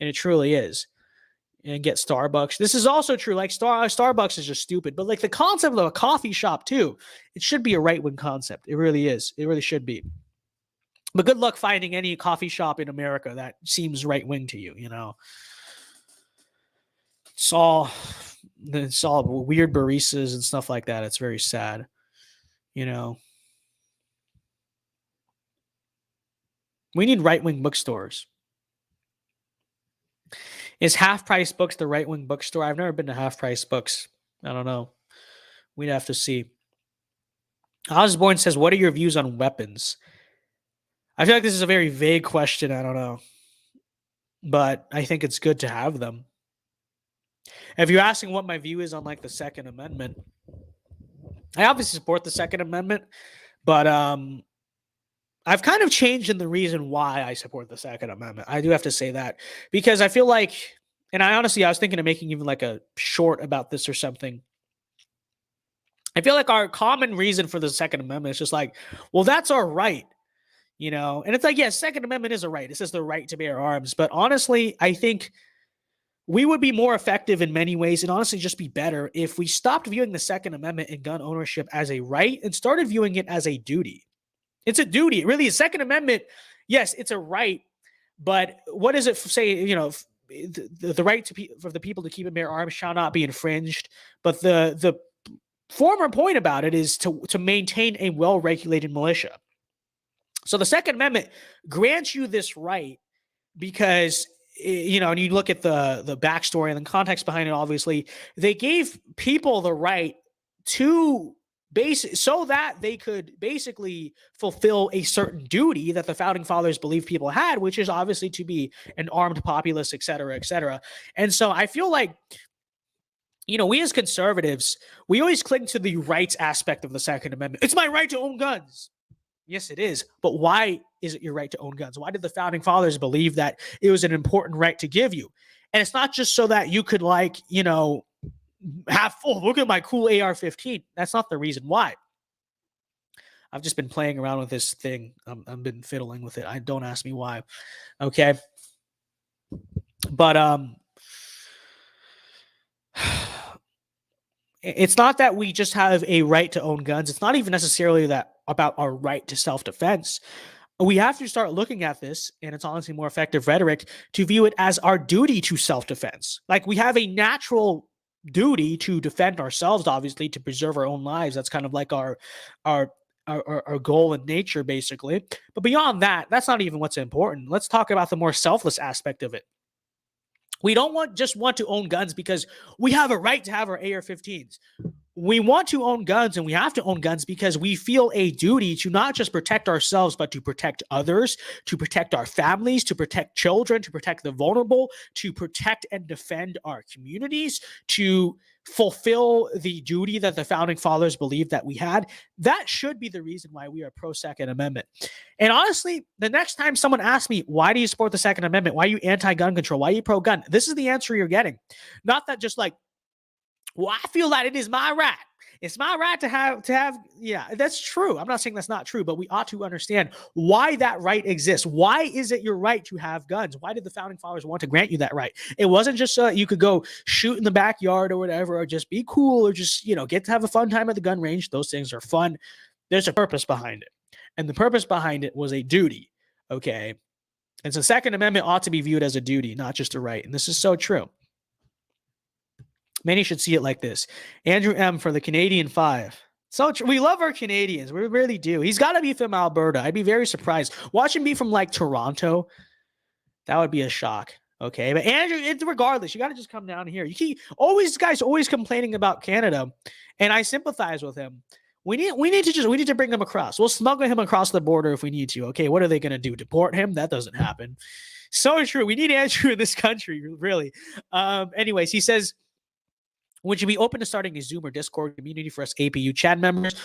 And it truly is. And get Starbucks. This is also true. Starbucks is just stupid. But the concept of a coffee shop too, it should be a right-wing concept. It really is. It really should be. But good luck finding any coffee shop in America that seems right-wing to you, It's all weird baristas and stuff like that. It's very sad, We need right-wing bookstores. Is Half Price Books the right-wing bookstore? I've never been to Half Price Books. I don't know. We'd have to see. Osborne says, what are your views on weapons? I feel like this is a very vague question. I don't know. But I think it's good to have them. If you're asking what my view is on the Second Amendment, I obviously support the Second Amendment, but I've kind of changed in the reason why I support the Second Amendment. I do have to say that because I feel like, and I was thinking of making even a short about this or something. I feel like our common reason for the Second Amendment is just well, that's our right, and it's yes, Second Amendment is a right. It says the right to bear arms. But honestly, I think we would be more effective in many ways and honestly just be better if we stopped viewing the Second Amendment and gun ownership as a right and started viewing it as a duty. It's a duty. It really is. Second Amendment, yes, it's a right, but what does it say? The right for the people to keep and bear arms shall not be infringed. But the former point about it is to maintain a well-regulated militia. So the Second Amendment grants you this right because, and you look at the backstory and the context behind it, obviously, they gave people the right to so that they could basically fulfill a certain duty that the founding fathers believed people had, which is obviously to be an armed populace, et cetera, et cetera. And so I feel like, we as conservatives, we always cling to the rights aspect of the Second Amendment. It's my right to own guns. Yes, it is. But why is it your right to own guns? Why did the founding fathers believe that it was an important right to give you? And it's not just so that you could look at my cool AR-15. That's not the reason why. I've just been playing around with this thing. I've been fiddling with it. I don't ask me why. Okay. But it's not that we just have a right to own guns. It's not even necessarily that about our right to self-defense. We have to start looking at this, and it's honestly more effective rhetoric, to view it as our duty to self-defense. Like, we have a natural duty to defend ourselves, obviously, to preserve our own lives. That's kind of like our goal in nature, basically. But beyond that, that's not even what's important. Let's talk about the more selfless aspect of it. We don't just want to own guns because we have a right to have our AR-15s. We want to own guns, and we have to own guns because we feel a duty to not just protect ourselves, but to protect others, to protect our families, to protect children, to protect the vulnerable, to protect and defend our communities, to fulfill the duty that the founding fathers believed that we had. That should be the reason why we are pro-Second Amendment. And honestly, the next time someone asks me, why do you support the Second Amendment? Why are you anti-gun control? Why are you pro-gun? This is the answer you're getting. Not that just like, well, I feel that it is my right. It's my right to have. Yeah, that's true. I'm not saying that's not true, but we ought to understand why that right exists. Why is it your right to have guns? Why did the founding fathers want to grant you that right? It wasn't just so you could go shoot in the backyard or whatever, or just be cool, or just, get to have a fun time at the gun range. Those things are fun. There's a purpose behind it. And the purpose behind it was a duty. Okay. And so Second Amendment ought to be viewed as a duty, not just a right. And this is so true. Many should see it like this. Andrew M. for the Canadian 5. So we love our Canadians. We really do. He's got to be from Alberta. I'd be very surprised. Watch him be from like Toronto. That would be a shock. Okay. But Andrew, regardless, you got to just come down here. This guy's always complaining about Canada, and I sympathize with him. We need to bring him across. We'll smuggle him across the border if we need to. Okay. What are they going to do? Deport him? That doesn't happen. So true. We need Andrew in this country, really. Anyways, he says, would you be open to starting a Zoom or Discord community for us APU chat members?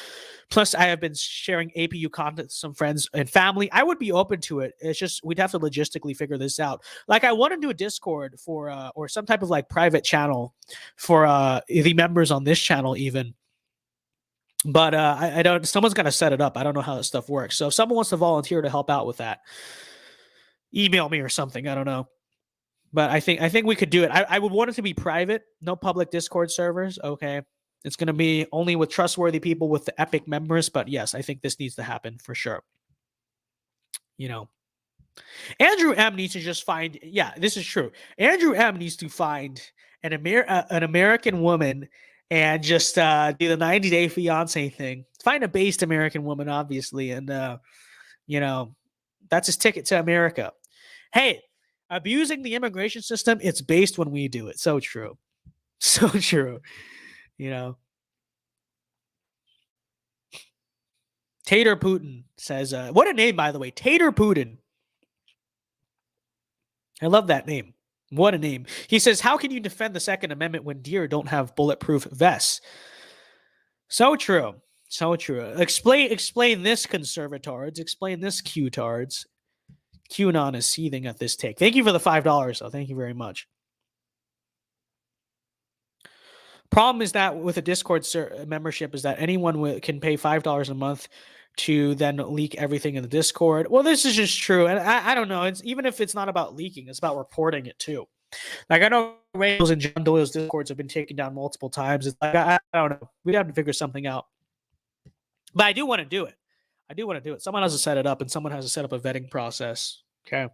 Plus, I have been sharing APU content to some friends and family. I would be open to it. It's just we'd have to logistically figure this out. Like, I want to do a Discord for or some type of like private channel for the members on this channel even. But I don't. Someone's got to set it up. I don't know how that stuff works. So if someone wants to volunteer to help out with that, email me or something. I don't know. But I think we could do it. I would want it to be private, no public Discord servers. Okay. It's going to be only with trustworthy people with the Epic members. But yes, I think this needs to happen for sure. Andrew M needs to just find, yeah, this is true. Andrew M needs to find an American woman and just do the 90-day fiance thing. Find a based American woman, obviously. And, that's his ticket to America. Hey, abusing the immigration system, it's based when we do it. So true. So true. Tater Putin says, what a name, by the way. Tater Putin. I love that name. What a name. He says, how can you defend the Second Amendment when deer don't have bulletproof vests? So true. So true. Explain this, conservatards. Explain this, Q-tards. QAnon is seething at this take. Thank you for the $5, though. Thank you very much. Problem is that with a Discord membership is that anyone can pay $5 a month to then leak everything in the Discord. Well, this is just true. And I don't know. It's even if it's not about leaking, it's about reporting it too. Like, I know Ray's and John Doyle's Discords have been taken down multiple times. It's like, I don't know. We have to figure something out. But I do want to do it. Someone has to set it up, and someone has to set up a vetting process. Okay.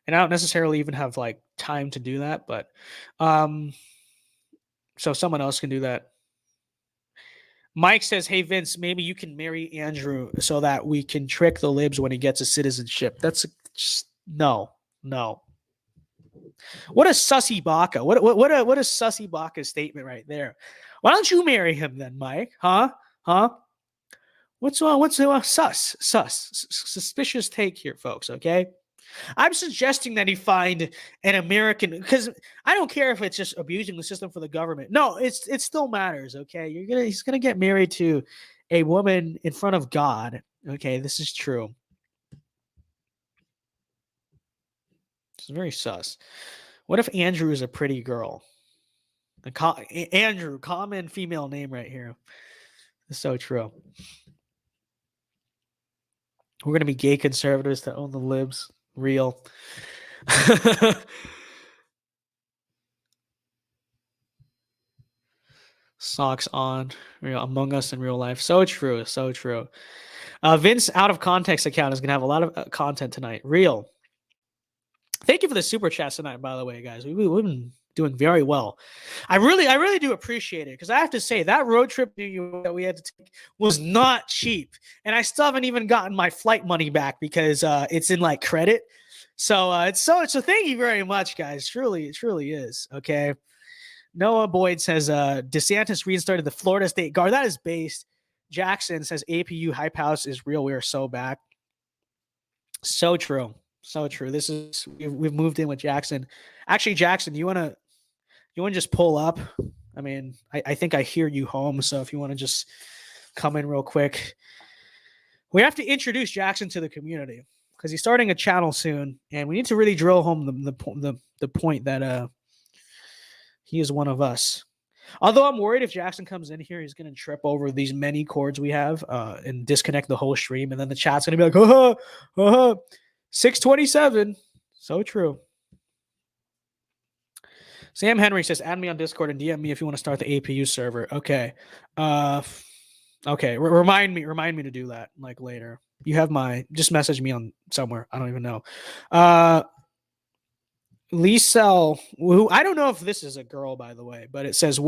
And I don't necessarily even have like time to do that, but so someone else can do that. Mike says, hey, Vince, maybe you can marry Andrew so that we can trick the libs when he gets a citizenship. That's just, no. What a sussy baka. What a sussy baka statement right there. Why don't you marry him then, Mike? Huh? What's suspicious take here, folks? Okay, I'm suggesting that he find an American, because I don't care if it's just abusing the system for the government. No, it still matters. Okay, he's gonna get married to a woman in front of God. Okay, this is true. It's very sus. What if Andrew is a pretty girl? Andrew, common female name right here. It's so true. We're gonna be gay conservatives that own the libs. Real. Socks on. Real Among Us in real life. So true. So true. Vince out of context account is gonna have a lot of content tonight. Real. Thank you for the super chats tonight, by the way, guys. We've been doing very well. I really do appreciate it, because I have to say that road trip that we had to take was not cheap, and I still haven't even gotten my flight money back because it's in like credit. So so thank you very much, guys. Truly, it truly is. Okay. Noah Boyd says DeSantis restarted the Florida State Guard. That is based. Jackson says APU Hype House is real. We are so back. So true. So true. This is we've moved in with Jackson. Actually, Jackson, you wanna just pull up? I mean, I think I hear you home. So if you want to just come in real quick, we have to introduce Jackson to the community because he's starting a channel soon, and we need to really drill home the point that he is one of us. Although I'm worried if Jackson comes in here, he's going to trip over these many cords we have and disconnect the whole stream. And then the chat's going to be like, 627. So true. Sam Henry says, add me on Discord and DM me if you want to start the APU server. Okay. Okay. Remind me to do that like later. You have just message me on somewhere. I don't even know. Liesel, who I don't know if this is a girl, by the way, but it says,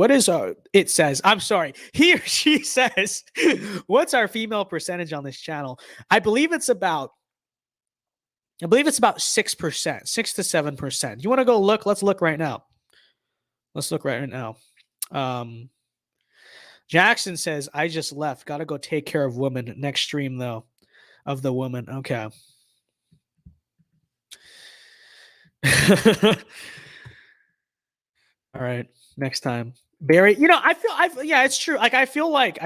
I'm sorry, he or she says, what's our female percentage on this channel? I believe it's about 6%, 6 to 7%. You want to go look? Let's look right now. Jackson says, I just left. Got to go take care of women. Next stream, though, of the woman. Okay. All right, next time, Barry. Yeah, it's true. Like I feel like.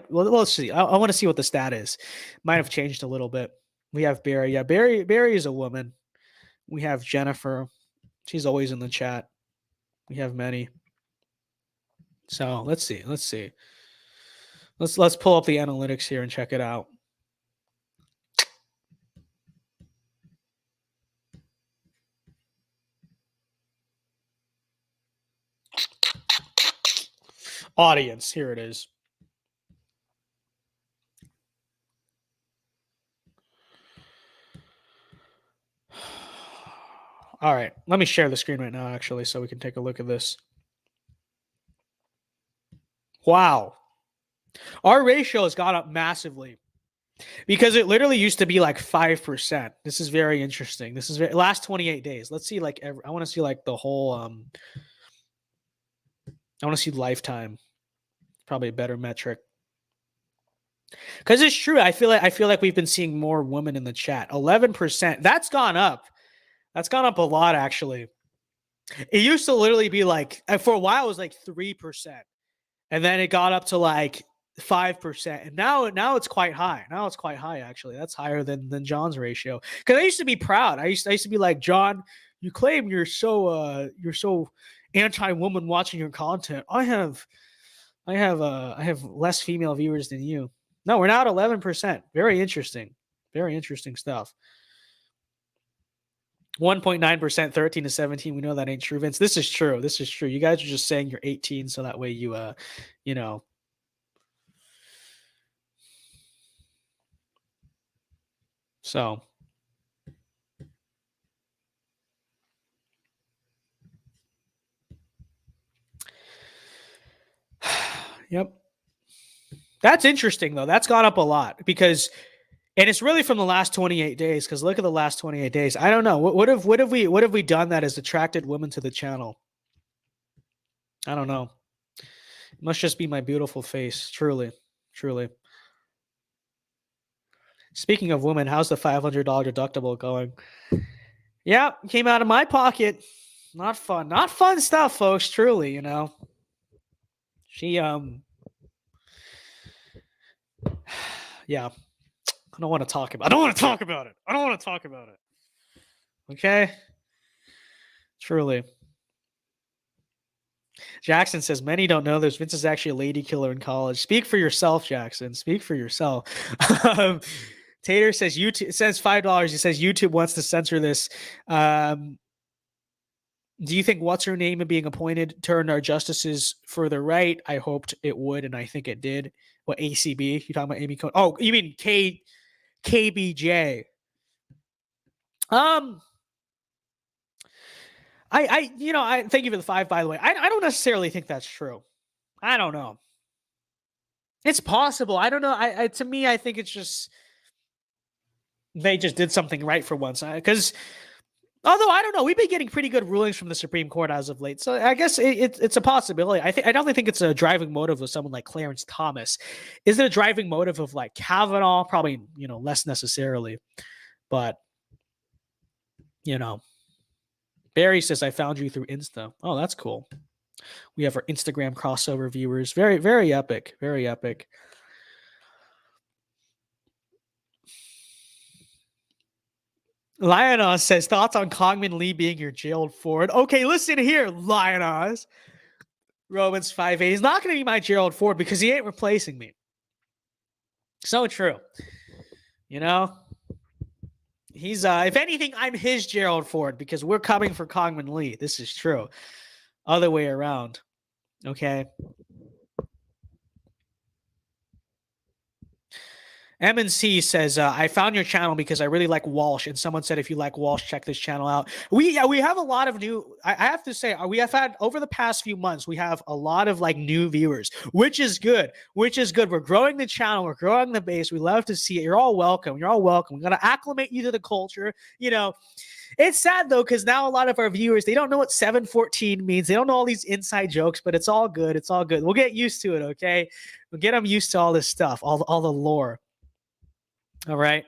Well, let's see. I want to see what the stat is. Might have changed a little bit. We have Barry. Yeah, Barry is a woman. We have Jennifer. She's always in the chat. We have many. So let's see. Let's pull up the analytics here and check it out. Audience, here it is. All right, let me share the screen right now, actually, so we can take a look at this. Wow. Our ratio has gone up massively because it literally used to be like 5%. This is very interesting. This is last 28 days. Let's see, like, I want to see like the whole, I want to see lifetime. Probably a better metric. Because it's true. I feel like we've been seeing more women in the chat. 11%. That's gone up. That's gone up a lot, actually. It used to literally be like, for a while, it was like 3%. And then it got up to like 5%. And now it's quite high. Now it's quite high, actually. That's higher than John's ratio. Because I used to be proud. I used to be like, John, you claim you're so anti-woman watching your content. I have less female viewers than you. No, we're now at 11%. Very interesting. Very interesting stuff. 1.9%, 13 to 17. We know that ain't true, Vince. This is true. You guys are just saying you're 18, so that way you So yep. That's interesting though. That's gone up a lot because, and it's really from the last 28 days. Because look at the last 28 days. I don't know. What have we done that has attracted women to the channel? I don't know. It must just be my beautiful face. Truly. Speaking of women, how's the $500 deductible going? Yeah, came out of my pocket. Not fun. Not fun stuff, folks. Truly, She yeah. I don't want to talk about it. Okay? Truly. Jackson says, many don't know this. Vince is actually a lady killer in college. Speak for yourself, Jackson. Speak for yourself. Tater says YouTube. It says $5. He says YouTube wants to censor this. Do you think what's her name being appointed turned our justices further right? I hoped it would, and I think it did. What, ACB? You talking about Amy Coney? Oh, you mean KBJ? I thank you for the 5, by the way. I don't necessarily think that's true. I don't know. It's possible. I don't know. To me, I think it's just they just did something right for once. Because although I don't know, we've been getting pretty good rulings from the Supreme Court as of late, so I guess it's a possibility. I don't think it's a driving motive of someone like Clarence Thomas. Is it a driving motive of like Kavanaugh? Probably, less necessarily. But Barry says I found you through Insta. Oh, that's cool. We have our Instagram crossover viewers. Very, very epic. Very epic. Lionos says, thoughts on Congman Lee being your Gerald Ford? Okay, listen here, Lionos. Romans 5:8. He's not going to be my Gerald Ford because he ain't replacing me. So true. He's, if anything, I'm his Gerald Ford because we're coming for Congman Lee. This is true. Other way around. Okay. MNC says, I found your channel because I really like Walsh. And someone said, if you like Walsh, check this channel out. We have a lot of new, I have to say, we have had over the past few months, we have a lot of like new viewers, which is good. We're growing the channel. We're growing the base. We love to see it. You're all welcome. We're going to acclimate you to the culture. It's sad though, because now a lot of our viewers, they don't know what 714 means. They don't know all these inside jokes, but it's all good. It's all good. We'll get used to it. Okay. We'll get them used to all this stuff, all the lore. All right.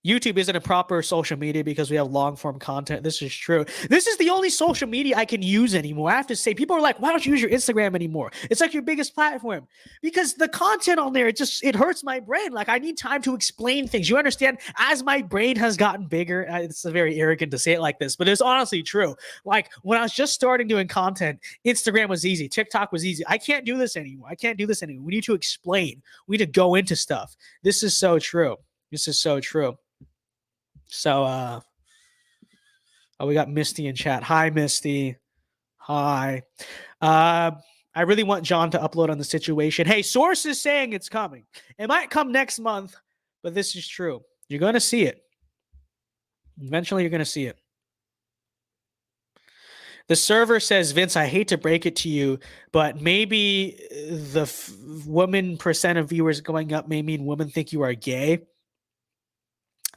YouTube isn't a proper social media because we have long form content. This is true. This is the only social media I can use anymore. I have to say, people are like, why don't you use your Instagram anymore? It's like your biggest platform because the content on there, it hurts my brain. Like I need time to explain things. You understand? As my brain has gotten bigger, it's very arrogant to say it like this, but it's honestly true. Like when I was just starting doing content, Instagram was easy. TikTok was easy. I can't do this anymore. We need to explain. We need to go into stuff. This is so true. So, we got Misty in chat. Hi, Misty. Hi. I really want John to upload on the situation. Hey, sources saying it's coming. It might come next month, but this is true. You're going to see it. Eventually, you're going to see it. The server says, Vince, I hate to break it to you, but maybe the woman percent of viewers going up may mean women think you are gay.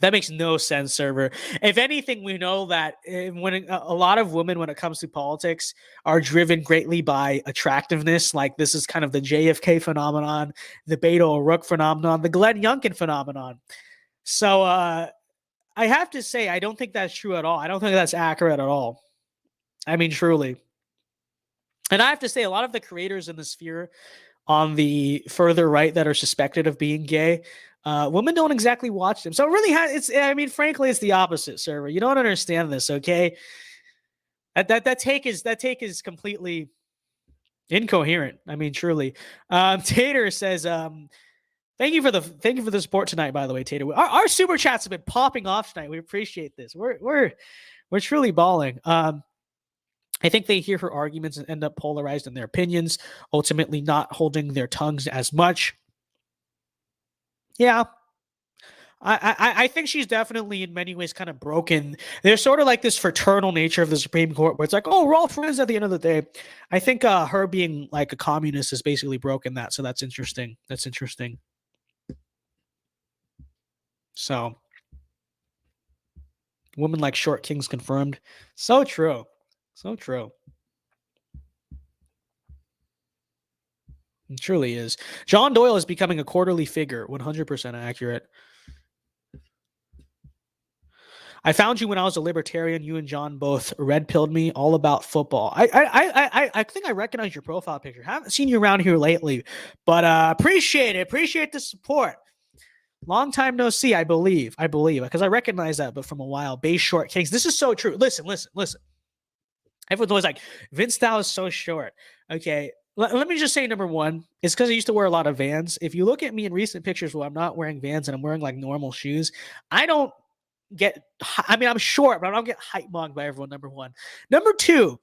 That makes no sense, server. If anything, we know that when a lot of women, when it comes to politics, are driven greatly by attractiveness. Like this is kind of the JFK phenomenon, the Beto O'Rourke phenomenon, the Glenn Youngkin phenomenon. So I have to say, I don't think that's true at all. I don't think that's accurate at all. I mean, truly. And I have to say, a lot of the creators in the sphere on the further right that are suspected of being gay, women don't exactly watch them. So it really frankly, it's the opposite, server. You don't understand this, okay? That take is completely incoherent. I mean, truly. Tater says, thank you for the support tonight, by the way, Tater. Our super chats have been popping off tonight. We appreciate this. We're truly balling. I think they hear her arguments and end up polarized in their opinions, ultimately not holding their tongues as much. Yeah. I think she's definitely in many ways kind of broken. There's sort of like this fraternal nature of the Supreme Court where it's like, oh, we're all friends at the end of the day. I think her being like a communist has basically broken that. So that's interesting. So women like short kings confirmed. So true. It truly is. John Doyle is becoming a quarterly figure. 100% accurate. I found you when I was a libertarian. You and John both red-pilled me all about football. I think I recognize your profile picture. Haven't seen you around here lately, but appreciate it. Appreciate the support. Long time no see, I believe, because I recognize that, but from a while. Base short kings. This is so true. Listen. Everyone's always like, Vince Dow is so short. Okay, let me just say number one, it's because I used to wear a lot of Vans. If you look at me in recent pictures where I'm not wearing Vans and I'm wearing like normal shoes, I don't get, I mean, I'm short, but I don't get height mugged by everyone, number one. Number two,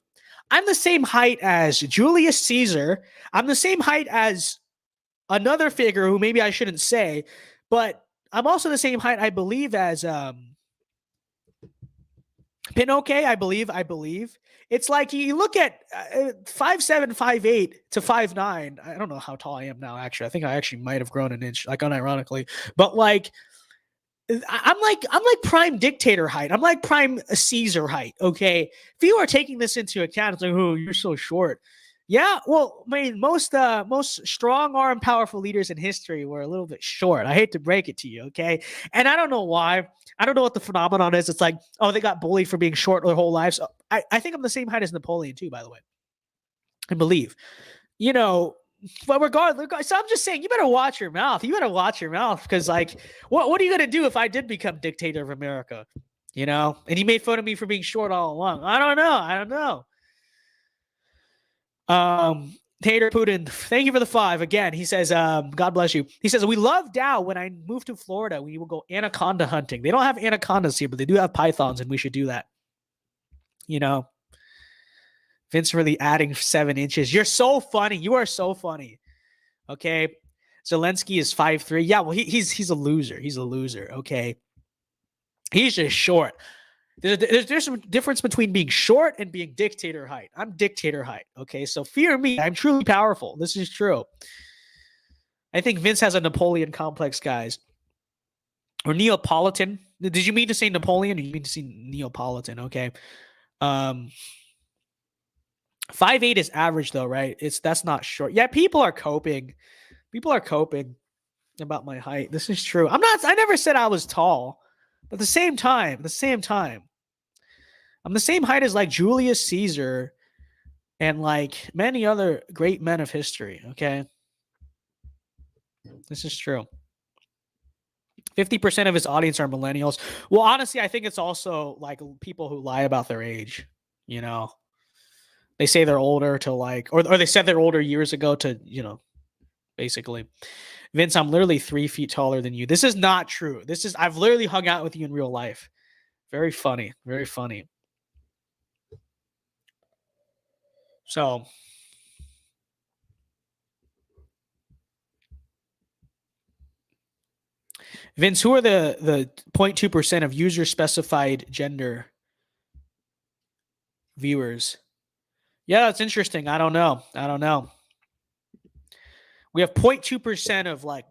I'm the same height as Julius Caesar. I'm the same height as another figure who maybe I shouldn't say, but I'm also the same height, I believe, as Pinocchio, I believe. It's like you look at 5'7", 5'8" to 5'9". I don't know how tall I am now, actually. I think I actually might have grown an inch, like unironically. But like, I'm like prime dictator height. I'm like prime Caesar height. Okay, if you are taking this into account, it's like, oh, you're so short. Yeah, well, I mean, most strong arm, powerful leaders in history were a little bit short. I hate to break it to you, okay? And I don't know why. I don't know what the phenomenon is. It's like, oh, they got bullied for being short their whole lives. I think I'm the same height as Napoleon too, by the way. I believe, you know. But regardless, so I'm just saying, you better watch your mouth. You better watch your mouth, because, like, what are you gonna do if I did become dictator of America? You know, and he made fun of me for being short all along. I don't know. Tater Putin, thank you for the 5 again. He says, God bless you. He says, we love Dow. When I move to Florida, we will go anaconda hunting. They don't have anacondas here, but they do have pythons, and we should do that. You know, Vince really adding 7 inches. You're so funny. You are so funny. Okay. Zelensky is 5'3". Yeah, well, he's a loser. He's a loser. Okay. He's just short. There's some difference between being short and being dictator height. I'm dictator height. Okay. So fear me. I'm truly powerful. This is true. I think Vince has a Napoleon complex, guys. Or Neapolitan. Did you mean to say Napoleon? Or you mean to say Neapolitan? Okay. 5'8" is average though, right? That's not short. Yeah, people are coping. People are coping about my height. This is true. I never said I was tall. But at the same time, I'm the same height as like Julius Caesar and like many other great men of history, okay? This is true. 50% of his audience are millennials. Well, honestly, I think it's also like people who lie about their age, you know? They say they're older to like, or they said they're older years ago to, you know, basically. Vince, I'm literally 3 feet taller than you. This is not true. I've literally hung out with you in real life. Very funny. Very funny. So, Vince, who are the 0.2% of user specified gender viewers? Yeah, that's interesting. I don't know. We have 0.2% of like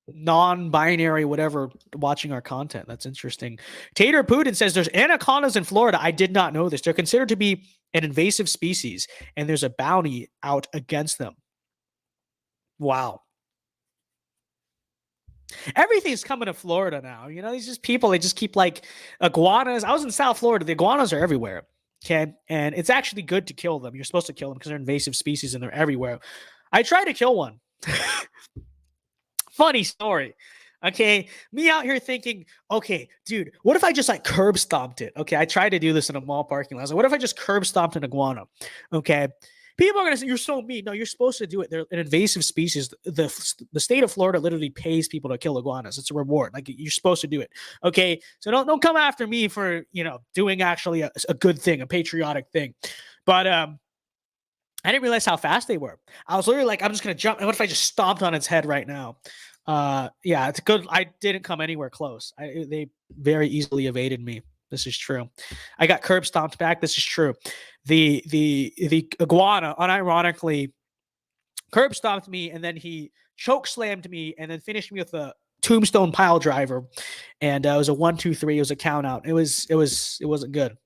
non-binary whatever watching our content. That's interesting. Tater Putin says there's anacondas in Florida. I did not know this. They're considered to be an invasive species, and there's a bounty out against them. Wow. Everything's coming to Florida now. You know, these just people, they just keep like iguanas. I was in South Florida. The iguanas are everywhere. Okay. And it's actually good to kill them. You're supposed to kill them because they're invasive species and they're everywhere. I tried to kill one. Funny story. Okay. Me out here thinking, okay, dude, what if I just like curb stomped it? Okay. I tried to do this in a mall parking lot. I was like, what if I just curb stomped an iguana? Okay. People are going to say, you're so mean. No, you're supposed to do it. They're an invasive species. The state of Florida literally pays people to kill iguanas. It's a reward. Like, you're supposed to do it. Okay. So don't come after me for, you know, doing actually a good thing, a patriotic thing. But I didn't realize how fast they were. I was literally like, I'm just going to jump. And what if I just stomped on its head right now? Yeah, it's good. I didn't come anywhere close. They very easily evaded me. This is true. I got curb stomped back. This is true. The iguana unironically curb stomped me, and then he choke slammed me, and then finished me with a tombstone pile driver. And it was a 1, 2, 3. It was a count out. It wasn't good.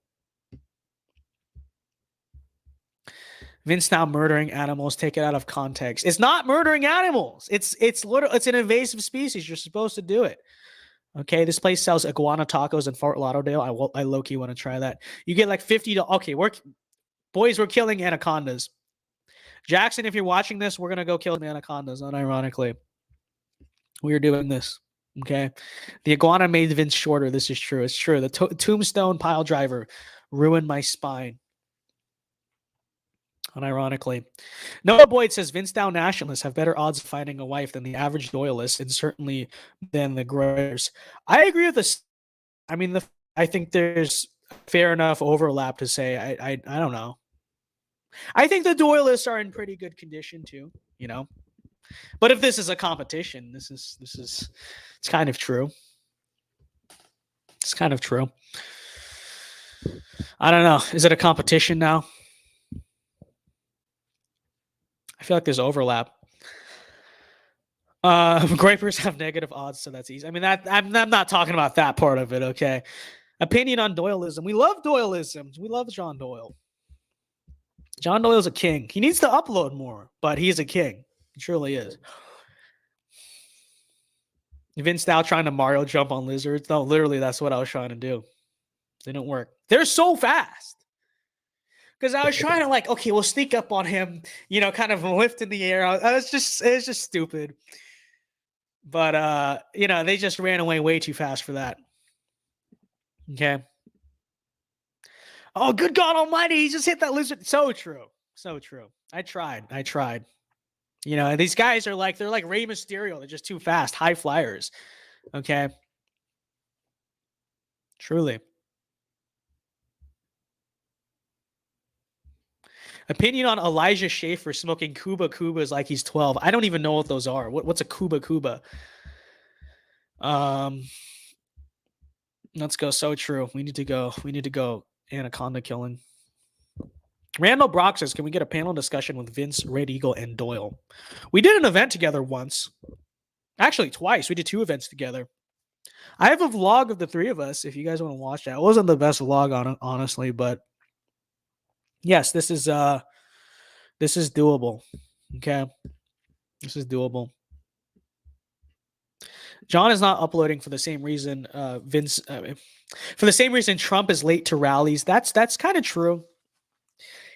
Vince now murdering animals. Take it out of context. It's not murdering animals. It's an invasive species. You're supposed to do it. Okay, this place sells iguana tacos in Fort Lauderdale. I low-key want to try that. You get like $50. Okay, we're killing anacondas. Jackson, if you're watching this, we're going to go kill anacondas, unironically. We are doing this, okay? The iguana made Vince shorter. This is true. It's true. The tombstone pile driver ruined my spine. unironically. Noah Boyd says Vince Dow nationalists have better odds of finding a wife than the average loyalist, and certainly than the growers. I agree with this. I mean, I think there's fair enough overlap to say I don't know. I think the Doylists are in pretty good condition too, you know. But if this is a competition, this is it's kind of true. It's kind of true. I don't know. Is it a competition now? I feel like there's overlap. Grapers have negative odds, so that's easy. I mean, I'm not talking about that part of it, okay? Opinion on Doyleism. We love Doyleism. We love John Doyle. John Doyle's a king. He needs to upload more, but he's a king. He truly is. Vince Dow trying to Mario jump on lizards. No, literally, that's what I was trying to do. Didn't work. They're so fast. Because I was trying to like, okay, we'll sneak up on him, you know, kind of lift in the air. It's just stupid. But you know, they just ran away way too fast for that. Okay. Oh, good God Almighty! He just hit that lizard. So true. So true. I tried. You know, these guys are like they're like Rey Mysterio. They're just too fast, high flyers. Okay. Truly. Opinion on Elijah Schaefer smoking Cuba Cubas like he's 12. I don't even know what those are. What's a Cuba Cuba? Let's go. So true. We need to go anaconda killing. Randall Brock says, can we get a panel discussion with Vince, Red Eagle, and Doyle? We did an event together once. Actually, twice. We did 2 events together. I have a vlog of the 3 of us if you guys want to watch that. It wasn't the best vlog, honestly, but yes, this is doable. Okay. This is doable. John is not uploading for the same reason for the same reason Trump is late to rallies. That's kind of true.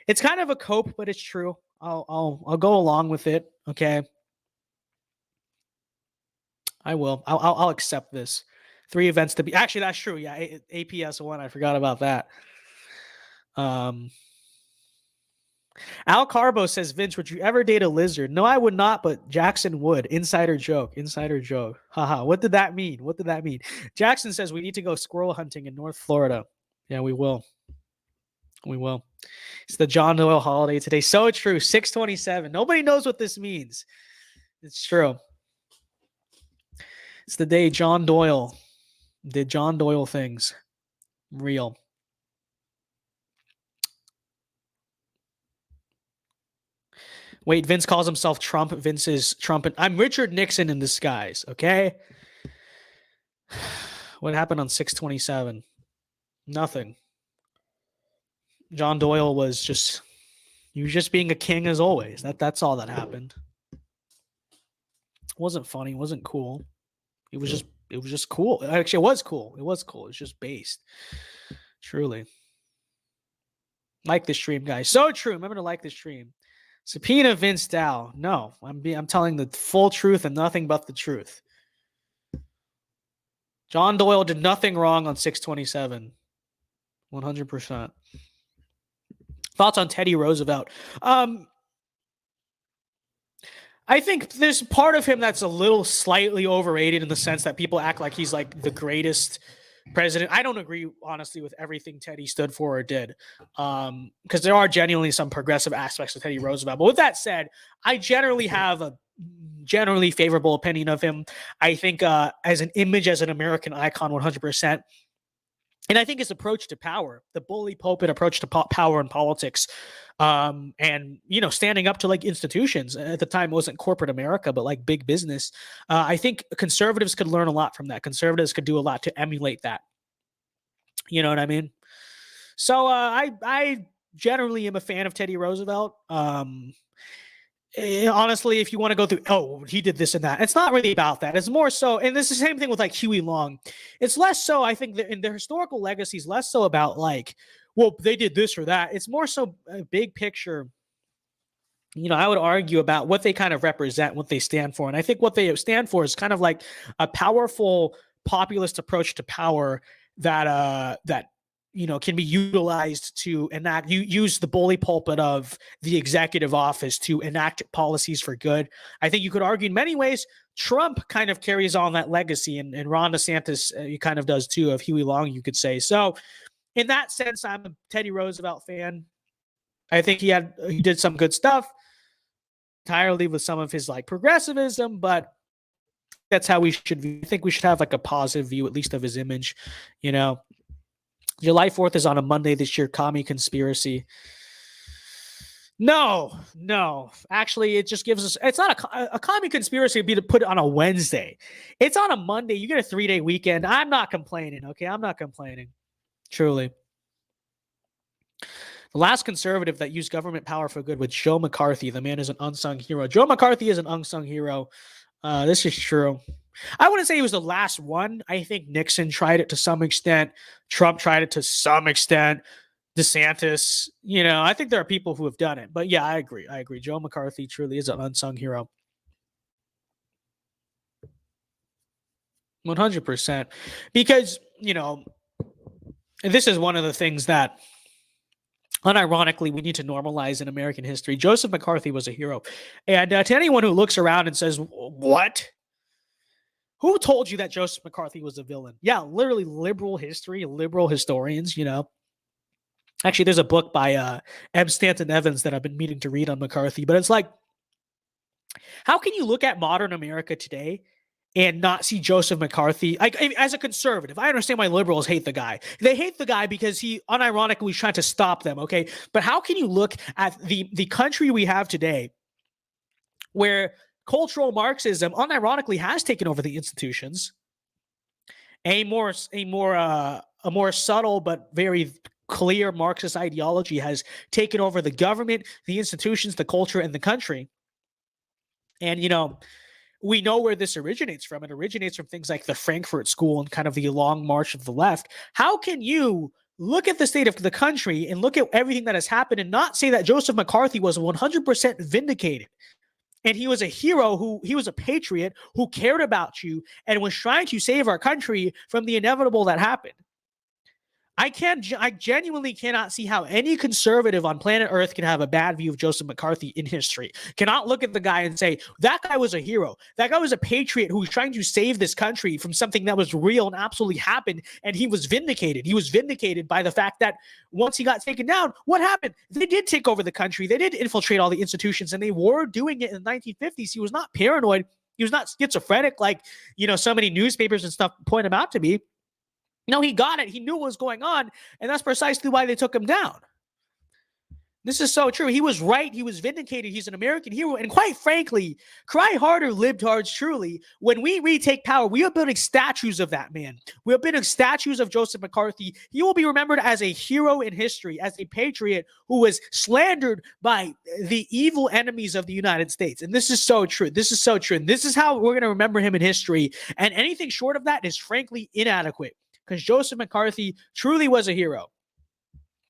It's kind of a cope, but it's true. I'll go along with it. Okay. I will. I'll accept this. 3 events to be. Actually, that's true. Yeah, APS 1. I forgot about that. Al Carbo says, Vince, would you ever date a lizard? No, I would not, but Jackson would. Insider joke. Haha. What did that mean? Jackson says we need to go squirrel hunting in North Florida. Yeah, we will. It's the John Doyle holiday today. So true. 627. Nobody knows what this means. It's true. It's the day John Doyle did John Doyle things. Real. Wait, Vince calls himself Trump. Vince is Trump. I'm Richard Nixon in disguise, okay? What happened on 627? Nothing. John Doyle was just being a king as always. That's all that happened. It wasn't funny. It wasn't cool. It was just cool. Actually, it was cool. It was just based. Truly. Like the stream, guys. So true. Remember to like the stream. Subpoena Vince Dow. No, I'm telling the full truth and nothing but the truth. John Doyle did nothing wrong on 627. 100%. Thoughts on Teddy Roosevelt? I think there's part of him that's a little slightly overrated in the sense that people act like he's like the greatest president. I don't agree, honestly, with everything Teddy stood for or did, because there are genuinely some progressive aspects of Teddy Roosevelt. But with that said, I generally have a generally favorable opinion of him. I think as an image, as an American icon, 100%. And I think his approach to power, the bully pulpit approach to power and politics, and, you know, standing up to like institutions at the time, it wasn't corporate America, but like big business. I think conservatives could learn a lot from that. Conservatives could do a lot to emulate that. You know what I mean? So I generally am a fan of Teddy Roosevelt. Honestly, if you want to go through, oh, he did this and that, it's not really about that. It's more so, and this is the same thing with like Huey Long. It's less so, I think, that in their historical legacies, less so about like, well, they did this or that. It's more so a big picture. You know, I would argue about what they kind of represent, what they stand for. And I think what they stand for is kind of like a powerful populist approach to power that can be utilized to use the bully pulpit of the executive office to enact policies for good. I think you could argue in many ways Trump kind of carries on that legacy, and Ron DeSantis he kind of does too, of Huey Long, you could say. So in that sense, I'm a Teddy Roosevelt fan. I think he did some good stuff, entirely with some of his like progressivism, but that's how we should view. I think we should have like a positive view, at least of his image. July 4th is on a Monday this year. Commie conspiracy. No. Actually, it just gives us. It's not a commie conspiracy would be to put it on a Wednesday. It's on a Monday. You get a 3-day weekend. I'm not complaining. Okay, I'm not complaining. Truly. The last conservative that used government power for good was Joe McCarthy. The man is an unsung hero. Joe McCarthy is an unsung hero. This is true. I wouldn't say he was the last one. I think Nixon tried it to some extent. Trump tried it to some extent. DeSantis, I think there are people who have done it. But yeah, I agree. Joe McCarthy truly is an unsung hero. 100%. Because, this is one of the things that unironically we need to normalize in American history. Joseph McCarthy was a hero. And to anyone who looks around and says, what? Who told you that Joseph McCarthy was a villain? Yeah, literally liberal history, liberal historians, Actually, there's a book by M. Stanton Evans that I've been meaning to read on McCarthy. But it's like, how can you look at modern America today and not see Joseph McCarthy? Like, as a conservative, I understand why liberals hate the guy. They hate the guy because he unironically was trying to stop them, okay? But how can you look at the country we have today where cultural Marxism unironically has taken over the institutions, a more subtle but very clear Marxist ideology has taken over the government, the institutions, the culture, and the country. And, we know where this originates from. It originates from things like the Frankfurt School and kind of the long march of the left. How can you look at the state of the country and look at everything that has happened and not say that Joseph McCarthy was 100% vindicated? And he was a hero he was a patriot who cared about you and was trying to save our country from the inevitable that happened. I genuinely cannot see how any conservative on planet Earth can have a bad view of Joseph McCarthy in history. Cannot look at the guy and say, that guy was a hero. That guy was a patriot who was trying to save this country from something that was real and absolutely happened, and he was vindicated. He was vindicated by the fact that once he got taken down, what happened? They did take over the country. They did infiltrate all the institutions, and they were doing it in the 1950s. He was not paranoid. He was not schizophrenic like, so many newspapers and stuff point him out to be. No, he got it. He knew what was going on, and that's precisely why they took him down. This is so true. He was right. He was vindicated. He's an American hero. And quite frankly, cry harder, libtards, truly. When we retake power, we are building statues of that man. We are building statues of Joseph McCarthy. He will be remembered as a hero in history, as a patriot who was slandered by the evil enemies of the United States. And this is so true. This is so true. And this is how we're going to remember him in history. And anything short of that is frankly inadequate. Because Joseph McCarthy truly was a hero.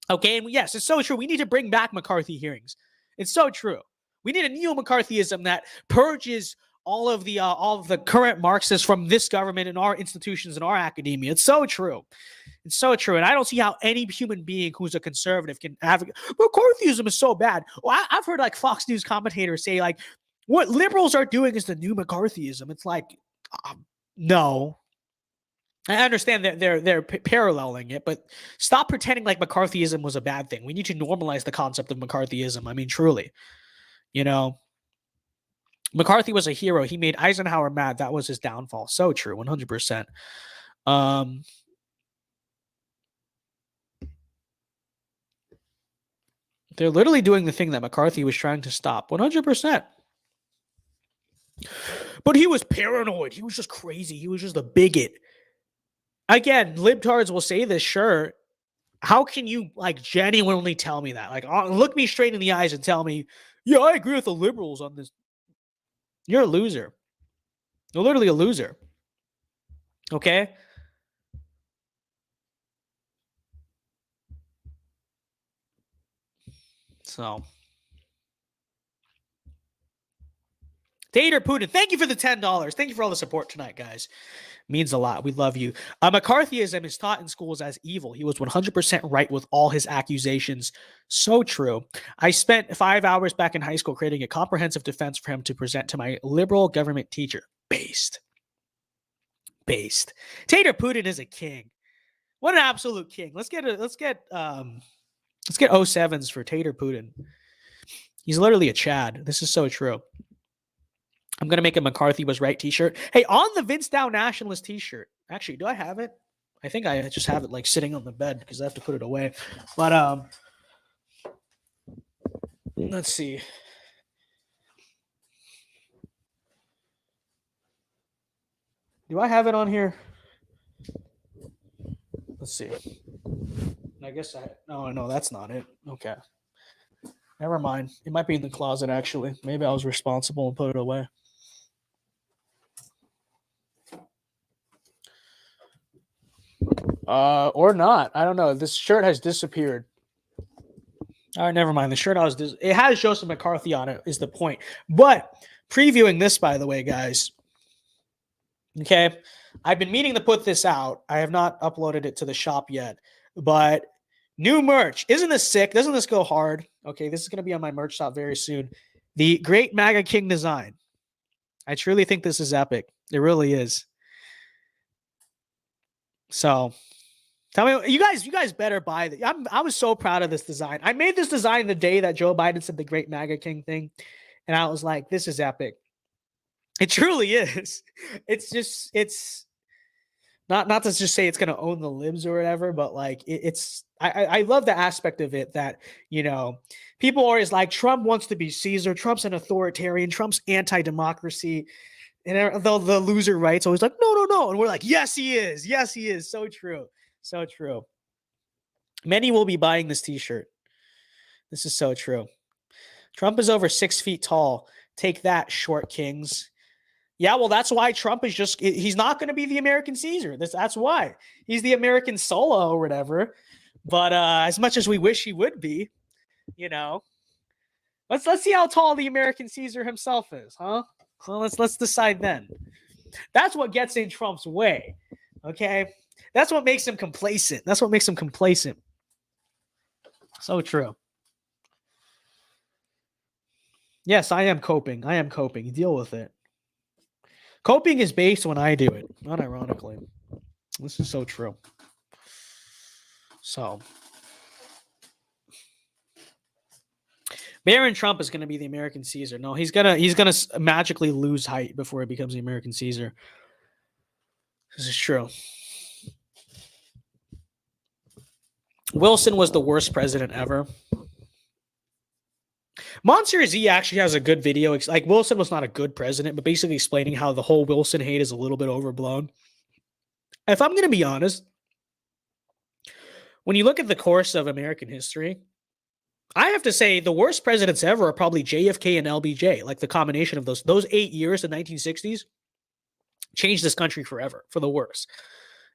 Okay, and yes, it's so true. We need to bring back McCarthy hearings. It's so true. We need a neo-McCarthyism that purges all of the current Marxists from this government and our institutions and our academia. It's so true. It's so true. And I don't see how any human being who's a conservative can advocate. McCarthyism is so bad. Well, I've heard like Fox News commentators say like, what liberals are doing is the new McCarthyism. It's like, no. I understand that they're paralleling it, but stop pretending like McCarthyism was a bad thing. We need to normalize the concept of McCarthyism. I mean, truly, McCarthy was a hero. He made Eisenhower mad. That was his downfall. So true, 100%. They're literally doing the thing that McCarthy was trying to stop, 100%. But he was paranoid. He was just crazy. He was just a bigot. Again, libtards will say this, sure. How can you like genuinely tell me that? Like, look me straight in the eyes and tell me, yeah, I agree with the liberals on this. You're a loser. You're literally a loser. Okay? So, Tater Putin, thank you for the $10. Thank you for all the support tonight, guys. Means a lot. We love you. McCarthyism is taught in schools as evil. He was 100% right with all his accusations. So true. I spent 5 hours back in high school creating a comprehensive defense for him to present to my liberal government teacher. Based. Tater Putin is a king. What an absolute king. Let's get 07s for Tater Putin. He's literally a Chad. This is so true. I'm going to make a McCarthy was right t-shirt. Hey, on the VinceDao Nationalist t-shirt. Actually, do I have it? I think I just have it like sitting on the bed because I have to put it away. But let's see. Do I have it on here? Let's see. I guess no, that's not it. Okay. Never mind. It might be in the closet, actually. Maybe I was responsible and put it away. Or not. I don't know. This shirt has disappeared. All right, never mind. The shirt it has Joseph McCarthy on it, is the point. But previewing this, by the way, guys. Okay. I've been meaning to put this out. I have not uploaded it to the shop yet. But new merch. Isn't this sick? Doesn't this go hard? Okay, this is going to be on my merch shop very soon. The Great MAGA King design. I truly think this is epic. It really is. So, tell me, you guys better buy this. I was so proud of this design. I made this design the day that Joe Biden said the Great MAGA King thing, and I was like, this is epic. It truly is. It's not to just say it's going to own the libs or whatever, but like I love the aspect of it that, you know, people are always like, Trump wants to be Caesar. Trump's an authoritarian. Trump's anti-democracy. And the loser right's always like, no. And we're like, yes, he is. Yes, he is. So true. So true. Many will be buying this t-shirt. This is so true. Trump is over 6 feet tall. Take that, short kings. Yeah, well, that's why Trump is he's not going to be the American Caesar. That's why. He's the American Solo or whatever. But as much as we wish he would be, you know, let's see how tall the American Caesar himself is, huh? Well, let's decide then. That's what gets in Trump's way, okay? That's what makes him complacent. So true. Yes, I am coping. Deal with it. Coping is based when I do it, not ironically. This is so true. So, Barron Trump is going to be the American Caesar. No, he's gonna magically lose height before he becomes the American Caesar. This is true. Wilson was the worst president ever. Monsieur Z actually has a good video. Like, Wilson was not a good president, but basically explaining how the whole Wilson hate is a little bit overblown. If I'm going to be honest, when you look at the course of American history, I have to say the worst presidents ever are probably JFK and LBJ. Like, the combination of those 8 years, the 1960s, changed this country forever for the worse.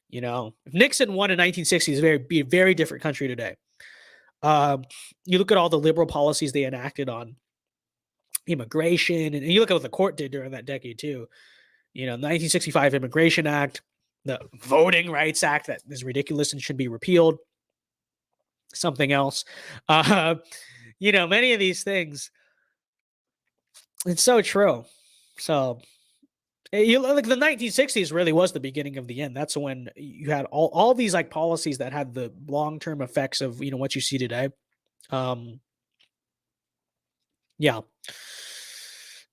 You know, if Nixon won in 1960s, it would be a very different country today. You look at all the liberal policies they enacted on immigration, and you look at what the court did during that decade too. You know, the 1965 Immigration Act, the Voting Rights Act that is ridiculous and should be repealed. Something else. You know, many of these things. It's so true. So, like, the 1960s really was the beginning of the end. That's when you had all these like policies that had the long-term effects of, you know, what you see today. Yeah.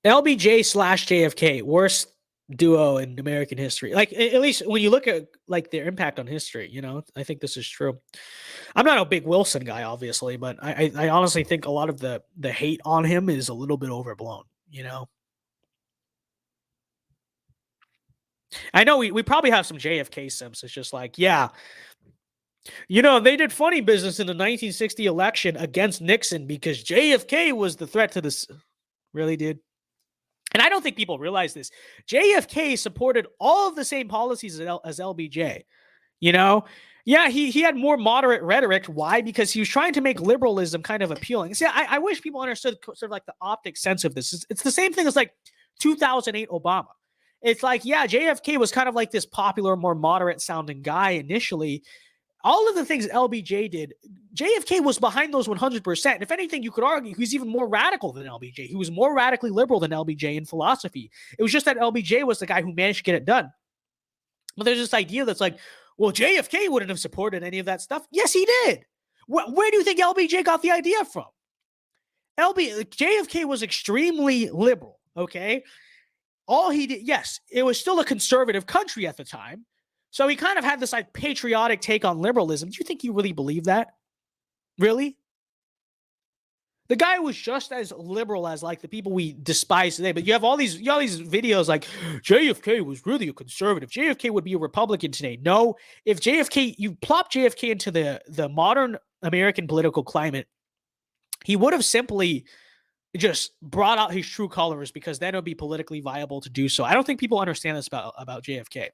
LBJ / JFK, worst duo in American history. Like, at least when you look at like their impact on history, you know, I think this is true. I'm not a big Wilson guy, obviously, but I honestly think a lot of the hate on him is a little bit overblown, you know. I know we probably have some JFK sims. It's just like, yeah, you know, they did funny business in the 1960 election against Nixon because JFK was the threat to this. Really, dude? And I don't think people realize this. JFK supported all of the same policies as LBJ. You know? Yeah, he had more moderate rhetoric. Why? Because he was trying to make liberalism kind of appealing. See, I wish people understood sort of like the optic sense of this. It's the same thing as like 2008 Obama. It's like, yeah, JFK was kind of like this popular, more moderate sounding guy initially. All of the things LBJ did, JFK was behind those 100%. And if anything, you could argue he's even more radical than LBJ. He was more radically liberal than LBJ in philosophy. It was just that LBJ was the guy who managed to get it done. But there's this idea that's like, well, JFK wouldn't have supported any of that stuff. Yes, he did. Where do you think LBJ got the idea from? JFK was extremely liberal, okay? All he did, yes, it was still a conservative country at the time. So he kind of had this like patriotic take on liberalism. Do you think he really believed that? Really? The guy was just as liberal as like the people we despise today. But you have all these videos like JFK was really a conservative. JFK would be a Republican today. No, if JFK, you plop JFK into the modern American political climate, he would have simply just brought out his true colors because then it would be politically viable to do so. I don't think people understand this about JFK,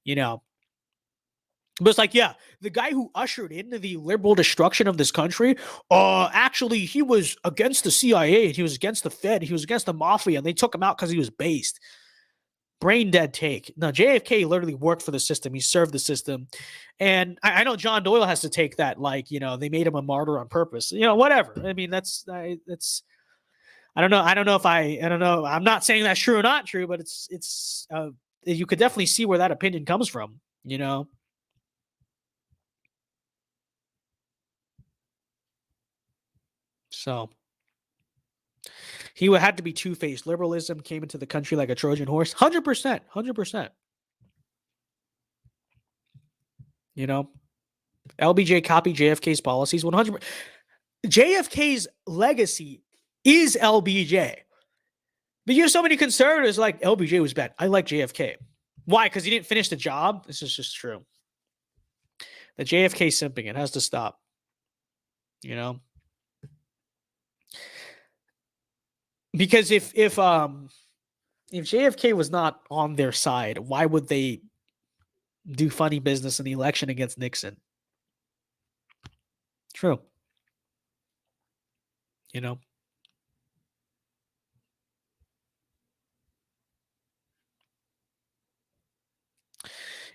you know. But it's like, yeah, the guy who ushered in the liberal destruction of this country, actually, he was against the CIA, and he was against the Fed, he was against the mafia, and they took him out because he was based. Brain dead take. No, JFK literally worked for the system. He served the system. And I know John Doyle has to take that, like, you know, they made him a martyr on purpose. You know, whatever. I mean, that's I don't know. I don't know. I'm not saying that's true or not true, but it's you could definitely see where that opinion comes from, you know. So he had to be two-faced. Liberalism came into the country like a Trojan horse. 100%. 100%. You know, LBJ copied JFK's policies 100%. JFK's legacy is LBJ. But you have so many conservatives like LBJ was bad. I like JFK. Why? Because he didn't finish the job? This is just true. The JFK simping, it has to stop. You know? Because if JFK was not on their side, why would they do funny business in the election against Nixon? True. You know?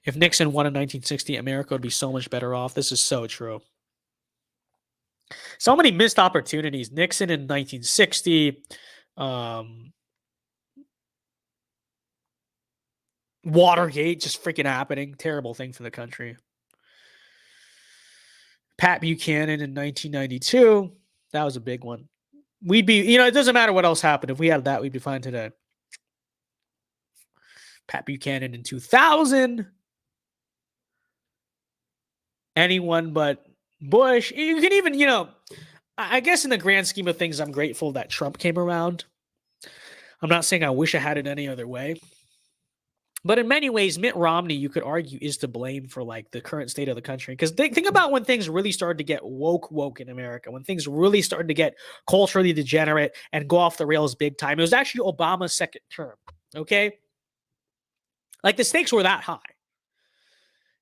If Nixon won in 1960, America would be so much better off. This is so true. So many missed opportunities. Nixon in 1960. Watergate just freaking happening. Terrible thing for the country. Pat Buchanan in 1992. That was a big one. We'd be, you know, it doesn't matter what else happened. If we had that, we'd be fine today. Pat Buchanan in 2000. Anyone but Bush. You can even, you know, I guess in the grand scheme of things, I'm grateful that Trump came around. I'm not saying I wish I had it any other way. But in many ways, Mitt Romney, you could argue, is to blame for like the current state of the country. Because think about when things really started to get woke in America, when things really started to get culturally degenerate and go off the rails big time. It was actually Obama's second term. Okay. Like the stakes were that high.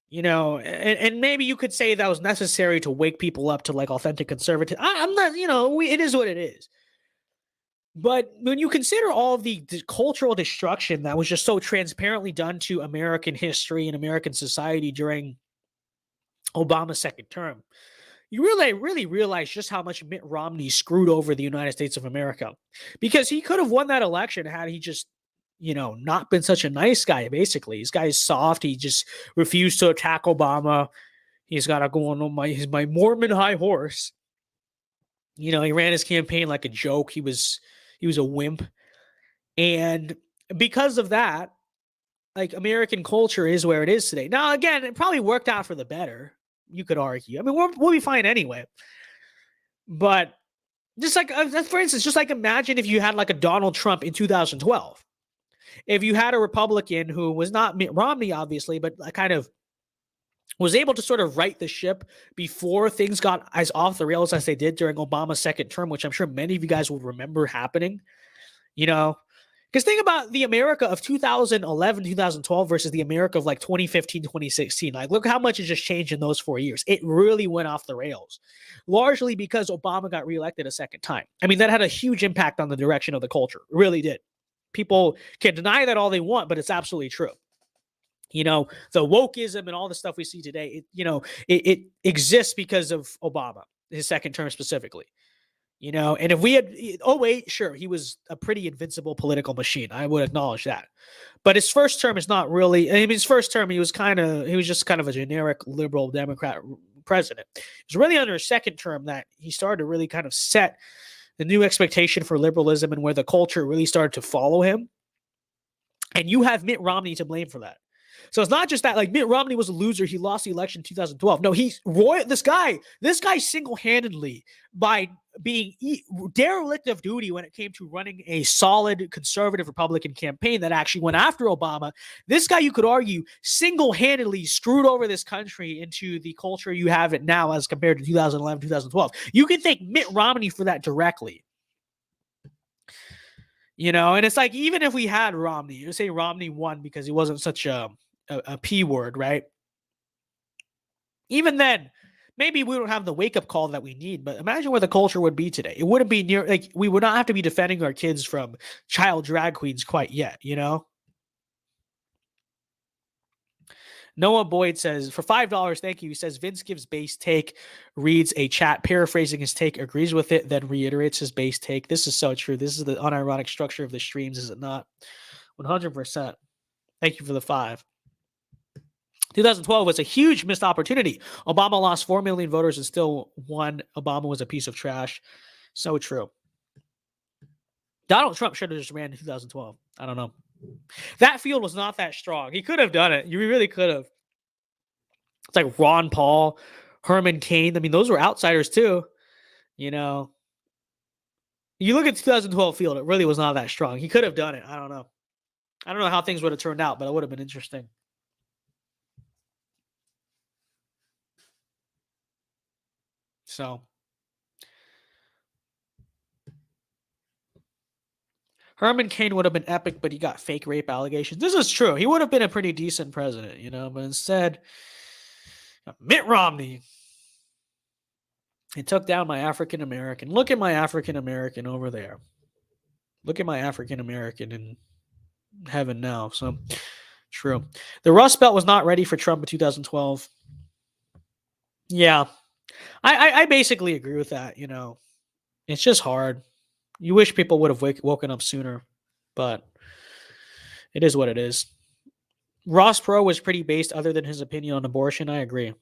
You know, and maybe you could say that was necessary to wake people up to like authentic conservatism. I'm not, you know, it is what it is. But when you consider all of the cultural destruction that was just so transparently done to American history and American society during Obama's second term, you really realize just how much Mitt Romney screwed over the United States of America. Because he could have won that election had he just, you know, not been such a nice guy, basically. This guy is soft. He just refused to attack Obama. He's got to go on my Mormon high horse. You know, he ran his campaign like a joke. He was a wimp. And because of that, like, American culture is where it is today. Now, again, it probably worked out for the better, you could argue. I mean, we'll be fine anyway. But just like, for instance, just like imagine if you had like a Donald Trump in 2012. If you had a Republican who was not Mitt Romney, obviously, but kind of was able to sort of right the ship before things got as off the rails as they did during Obama's second term, which I'm sure many of you guys will remember happening, you know, because think about the America of 2011, 2012 versus the America of like 2015, 2016. Like, look how much has just changed in those 4 years. It really went off the rails, largely because Obama got reelected a second time. I mean, that had a huge impact on the direction of the culture. It really did. People can deny that all they want, but it's absolutely true. The wokeism and all the stuff we see today, it exists because of Obama, his second term specifically. And if we had, oh wait, sure, he was a pretty invincible political machine. I would acknowledge that. But his first term is not really, his first term, he was just kind of a generic liberal Democrat president. It was really under his second term that he started to really kind of set the new expectation for liberalism and where the culture really started to follow him. And you have Mitt Romney to blame for that. So it's not just that, like, Mitt Romney was a loser. He lost the election in 2012. No, this guy single-handedly, by being derelict of duty when it came to running a solid conservative Republican campaign that actually went after Obama, this guy, you could argue, single-handedly screwed over this country into the culture you have it now as compared to 2011, 2012. You can thank Mitt Romney for that directly. And it's like, even if we had Romney, you say Romney won because he wasn't such a P word, right? Even then, maybe we don't have the wake-up call that we need, but imagine where the culture would be today. It wouldn't be near, like, we would not have to be defending our kids from child drag queens quite yet, Noah Boyd says, for $5, thank you. He says, Vince gives base take, reads a chat, paraphrasing his take, agrees with it, then reiterates his base take. This is so true. This is the unironic structure of the streams, is it not? 100%. Thank you for the 5. 2012 was a huge missed opportunity. Obama lost 4 million voters and still won. Obama was a piece of trash. So true. Donald Trump should have just ran in 2012. I don't know. That field was not that strong. He could have done it. You really could have. It's like Ron Paul, Herman Cain. I mean, those were outsiders too. You look at 2012 field, it really was not that strong. He could have done it. I don't know. I don't know how things would have turned out, but it would have been interesting. So, Herman Cain would have been epic, but he got fake rape allegations. This is true. He would have been a pretty decent president, but instead, Mitt Romney, he took down my African American. Look at my African American over there. Look at my African American in heaven now. So, true. The Rust Belt was not ready for Trump in 2012. Yeah. I basically agree with that. It's just hard. You wish people would have woken up sooner, but it is what it is. Ross Perot was pretty based other than his opinion on abortion. I agree.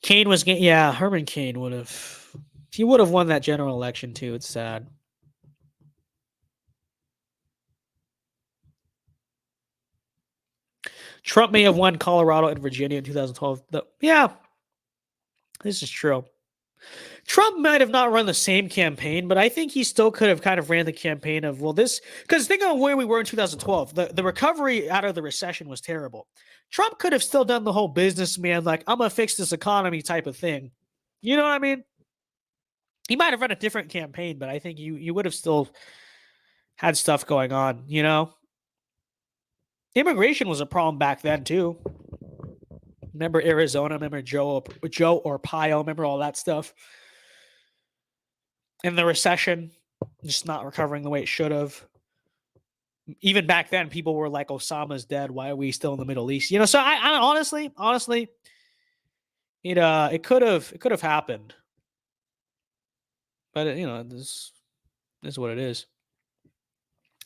Cain was, Herman Cain would have won that general election too. It's sad. Trump may have won Colorado and Virginia in 2012. Yeah, this is true. Trump might have not run the same campaign, but I think he still could have kind of ran the campaign of, because think of where we were in 2012. The recovery out of the recession was terrible. Trump could have still done the whole businessman, like, I'm going to fix this economy type of thing. You know what I mean? He might have run a different campaign, but I think you would have still had stuff going on, Immigration was a problem back then too. Remember Arizona? Remember Joe Arpaio? Remember all that stuff? And the recession, just not recovering the way it should have. Even back then, people were like, "Osama's dead. Why are we still in the Middle East?" So I honestly, it could have happened, but this is what it is.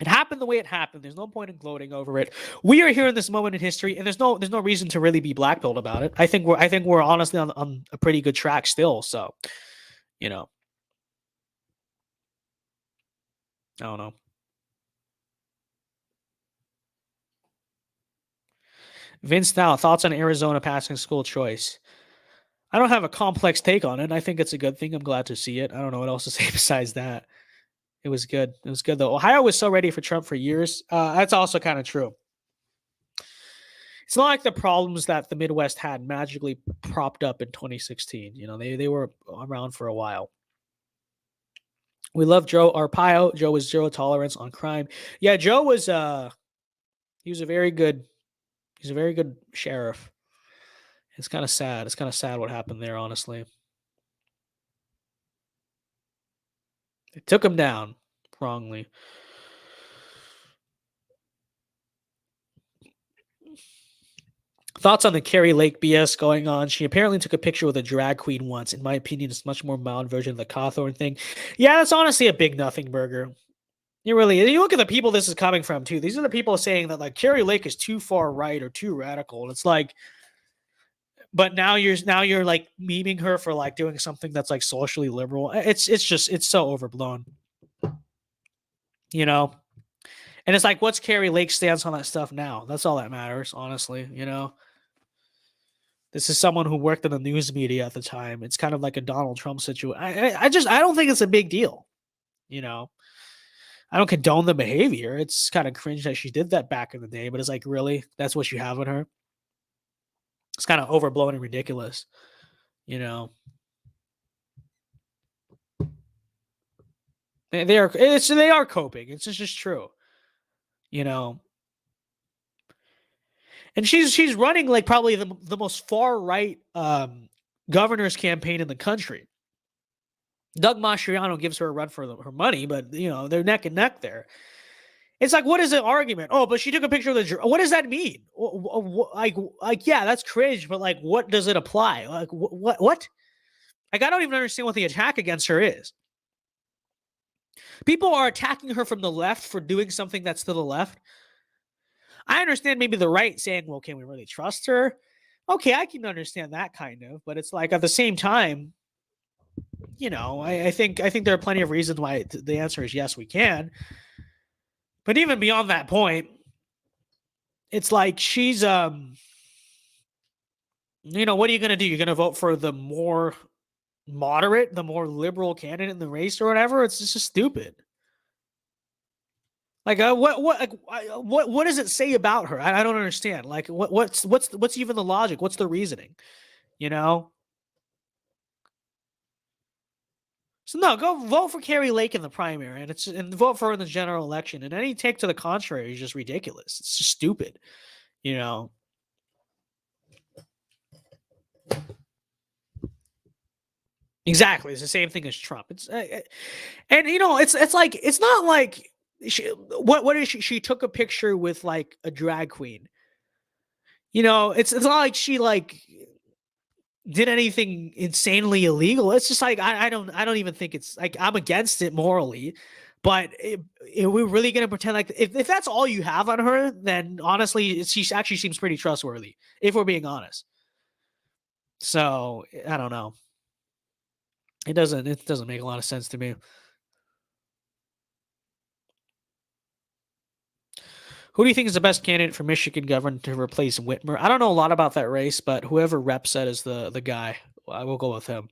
It happened the way it happened. There's no point in gloating over it. We are here in this moment in history, and there's no reason to really be blackpilled about it. I think we're honestly on a pretty good track still. So, I don't know. VinceDao, thoughts on Arizona passing school choice? I don't have a complex take on it. I think it's a good thing. I'm glad to see it. I don't know what else to say besides that. It was good. It was good, though. Ohio was so ready for Trump for years. That's also kind of true. It's not like the problems that the Midwest had magically propped up in 2016. They were around for a while. We love Joe Arpaio. Joe was zero tolerance on crime. Yeah, Joe was he was a very good sheriff. It's kind of sad. It's kind of sad what happened there, honestly. They took him down wrongly. Thoughts on the Carrie Lake BS going on? She apparently took a picture with a drag queen once. In my opinion, it's a much more mild version of the Cawthorn thing. Yeah, that's honestly a big nothing burger. It really is. You look at the people this is coming from, too. These are the people saying that, like, Carrie Lake is too far right or too radical. And it's like, but now you're like memeing her for like doing something that's like socially liberal. It's so overblown. You know? And it's like, what's Carrie Lake's stance on that stuff now? That's all that matters, honestly, you know? This is someone who worked in the news media at the time. It's kind of like a Donald Trump situation. I don't think it's a big deal, you know? I don't condone the behavior. It's kind of cringe that she did that back in the day, but it's like, really? That's what you have on her? It's kind of overblown and ridiculous, you know? They are coping. It's just true, you know? And she's running like probably the most far right governor's campaign in the country. Doug Mastriano gives her a run for her money, but you know they're neck and neck there. It's like, what is the argument? Oh, but she took a picture of the. What does that mean? Like, yeah, that's cringe, but like, what does it apply? Like, what? Like, I don't even understand what the attack against her is. People are attacking her from the left for doing something that's to the left. I understand maybe the right saying, well, can we really trust her? Okay, I can understand that kind of, but it's like at the same time, you know, I think there are plenty of reasons why the answer is yes, we can. But even beyond that point, it's like she's, you know, what are you going to do? You're going to vote for the more moderate, the more liberal candidate in the race or whatever? It's just stupid. Like, what does it say about her? I don't understand. Like, what's even the logic? What's the reasoning? You know? So no, go vote for Carrie Lake in the primary, and vote for her in the general election. And any take to the contrary is just ridiculous. It's just stupid, you know. Exactly, it's the same thing as Trump. It's and you know, it's like it's not like what is she? She took a picture with like a drag queen. You know, it's not like she like did anything insanely illegal. It's just like I don't even think it's like I'm against it morally, but we're really gonna pretend like if that's all you have on her, then honestly, she actually seems pretty trustworthy. If we're being honest, so I don't know. It doesn't make a lot of sense to me. Who do you think is the best candidate for Michigan governor to replace Whitmer? I don't know a lot about that race, but whoever Rep said is the guy. I will go with him.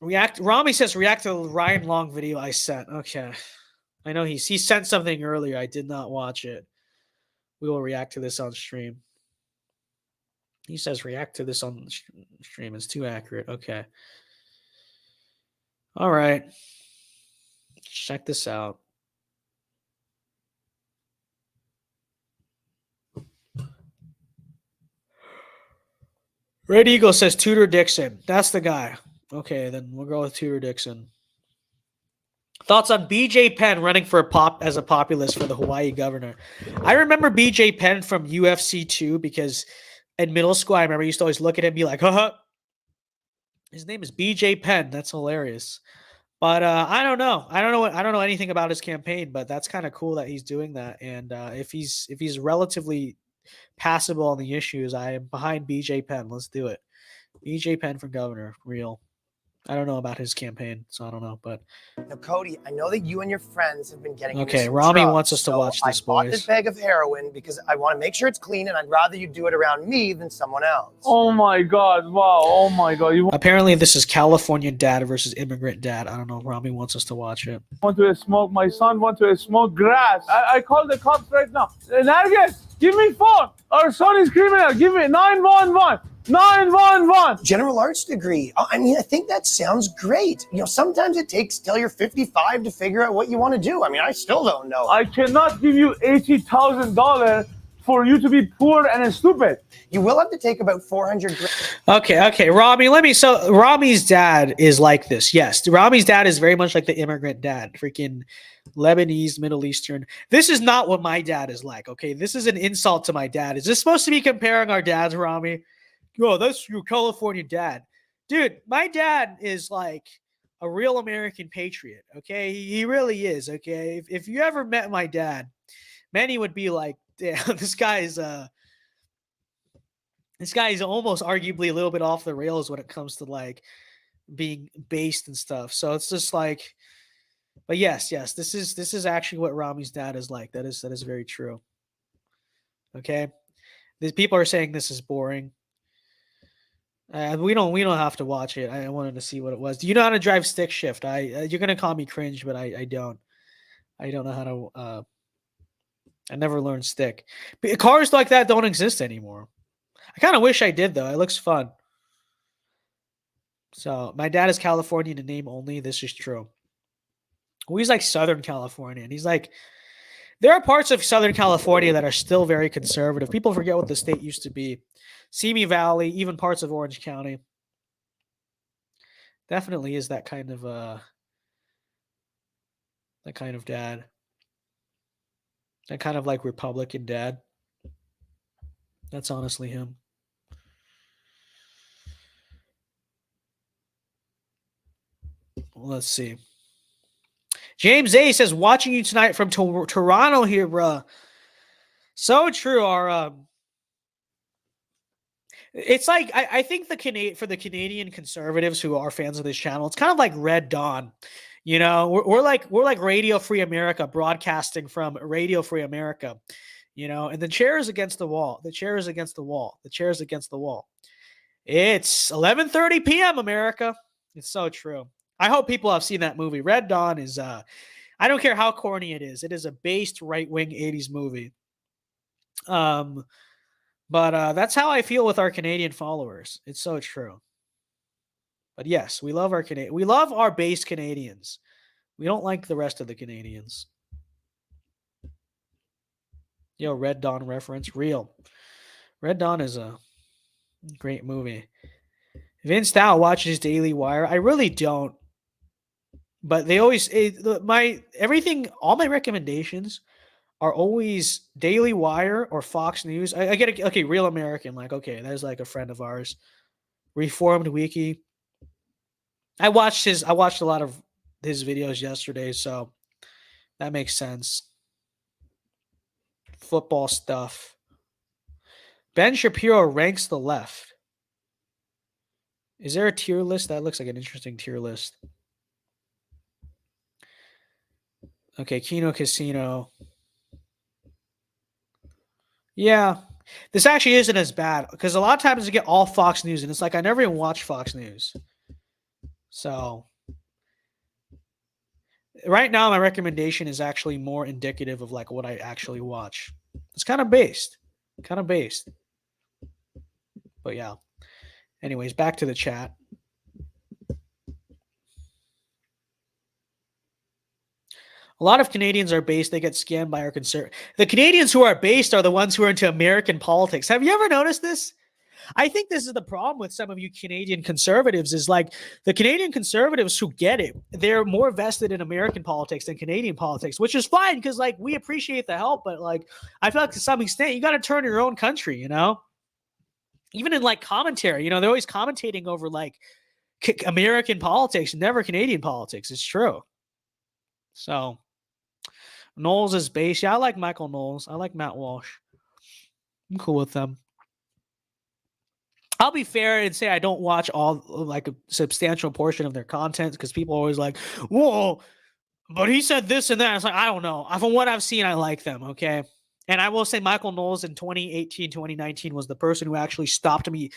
Rami says react to the Ryan Long video I sent. Okay. I know he sent something earlier. I did not watch it. We will react to this on stream. He says react to this on stream. It's too accurate. Okay. All right. Check this out. Red Eagle says Tudor Dixon. That's the guy. Okay, then we'll go with Tudor Dixon. Thoughts on BJ Penn running for as a populist for the Hawaii governor? I remember BJ Penn from UFC 2 because in middle school, I remember I used to always look at him and be like, haha. His name is BJ Penn. That's hilarious. But I don't know. I don't know anything about his campaign, but that's kind of cool that he's doing that. And if he's relatively passable on the issues, I am behind BJ Penn. Let's do it. BJ Penn for governor, real. I don't know about his campaign, so I don't know. But now, Cody, I know that you and your friends have been getting okay. Rami wants us to watch this, boys. I bought this bag of heroin because I want to make sure it's clean, and I'd rather you do it around me than someone else. Oh my God! Wow! Oh my God! Apparently, this is Californian dad versus immigrant dad. I don't know. Rami wants us to watch it. Want to smoke? My son wants to smoke grass. I call the cops right now. Nargis, give me phone. Our son is criminal. Give me 911. 911. General arts degree. I mean, I think that sounds great. You know, sometimes it takes till you're 55 to figure out what you want to do. I mean, I still don't know. I cannot give you $80,000 for you to be poor and stupid. You will have to take about 400 grand. Okay, Rami, so Rami's dad is like this. Yes, Rami's dad is very much like the immigrant dad, freaking Lebanese, Middle Eastern. This is not what my dad is like, okay? This is an insult to my dad. Is this supposed to be comparing our dads, Rami? Oh, that's your California dad. Dude, my dad is like a real American patriot, okay? He really is, okay? If you ever met my dad, many would be like, damn, this guy is almost arguably a little bit off the rails when it comes to like being based and stuff. So it's just like, but yes, this is actually what Rami's dad is like. That is very true. Okay, these people are saying this is boring. We don't have to watch it. I wanted to see what it was. Do you know how to drive stick shift? You're gonna call me cringe, but I don't. I don't know how to. I never learned stick. But cars like that don't exist anymore. I kind of wish I did though. It looks fun. So my dad is Californian in name only. This is true. Well, he's like Southern California, and he's like, there are parts of Southern California that are still very conservative. People forget what the state used to be. Simi Valley, even parts of Orange County. Definitely is that kind of dad. That kind of like Republican dad. That's honestly him. Let's see. James A says, watching you tonight from Toronto here, bruh. So true. It's like I think for the Canadian conservatives who are fans of this channel, it's kind of like Red Dawn. You know, we're like Radio Free America, broadcasting from Radio Free America. You know, and the chair is against the wall. The chair is against the wall. The chair is against the wall. It's 11:30 p.m. America. It's so true. I hope people have seen that movie. Red Dawn is I don't care how corny it is. It is a based right-wing 80s movie. But that's how I feel with our Canadian followers. It's so true. But yes, we love our base Canadians. We don't like the rest of the Canadians. Yo, Red Dawn reference, real. Red Dawn is a great movie. Vince Dow watches Daily Wire. I really don't. But they always all my recommendations are always Daily Wire or Fox News. I get okay, Real American, like, okay, there's like a friend of ours. Reformed Wiki. I watched a lot of his videos yesterday, so that makes sense. Football stuff. Ben Shapiro ranks the left. Is there a tier list? That looks like an interesting tier list. Okay, Kino Casino. Yeah, this actually isn't as bad because a lot of times I get all Fox News, and it's like I never even watch Fox News. So right now, my recommendation is actually more indicative of like what I actually watch. It's kind of based. But yeah. Anyways, back to the chat. A lot of Canadians are based. They get scammed by our The Canadians who are based are the ones who are into American politics. Have you ever noticed this? I think this is the problem with some of you Canadian conservatives is like the Canadian conservatives who get it, they're more vested in American politics than Canadian politics, which is fine because like we appreciate the help, but like I feel like to some extent you got to turn your own country, you know? Even in like commentary, you know, they're always commentating over like American politics, never Canadian politics. It's true. So Knowles is base. Yeah, I like Michael Knowles. I like Matt Walsh. I'm cool with them. I'll be fair and say I don't watch all like a substantial portion of their content because people are always like, whoa, but he said this and that. It's like, I don't know. From what I've seen, I like them. Okay. And I will say Michael Knowles in 2018, 2019 was the person who actually snapped me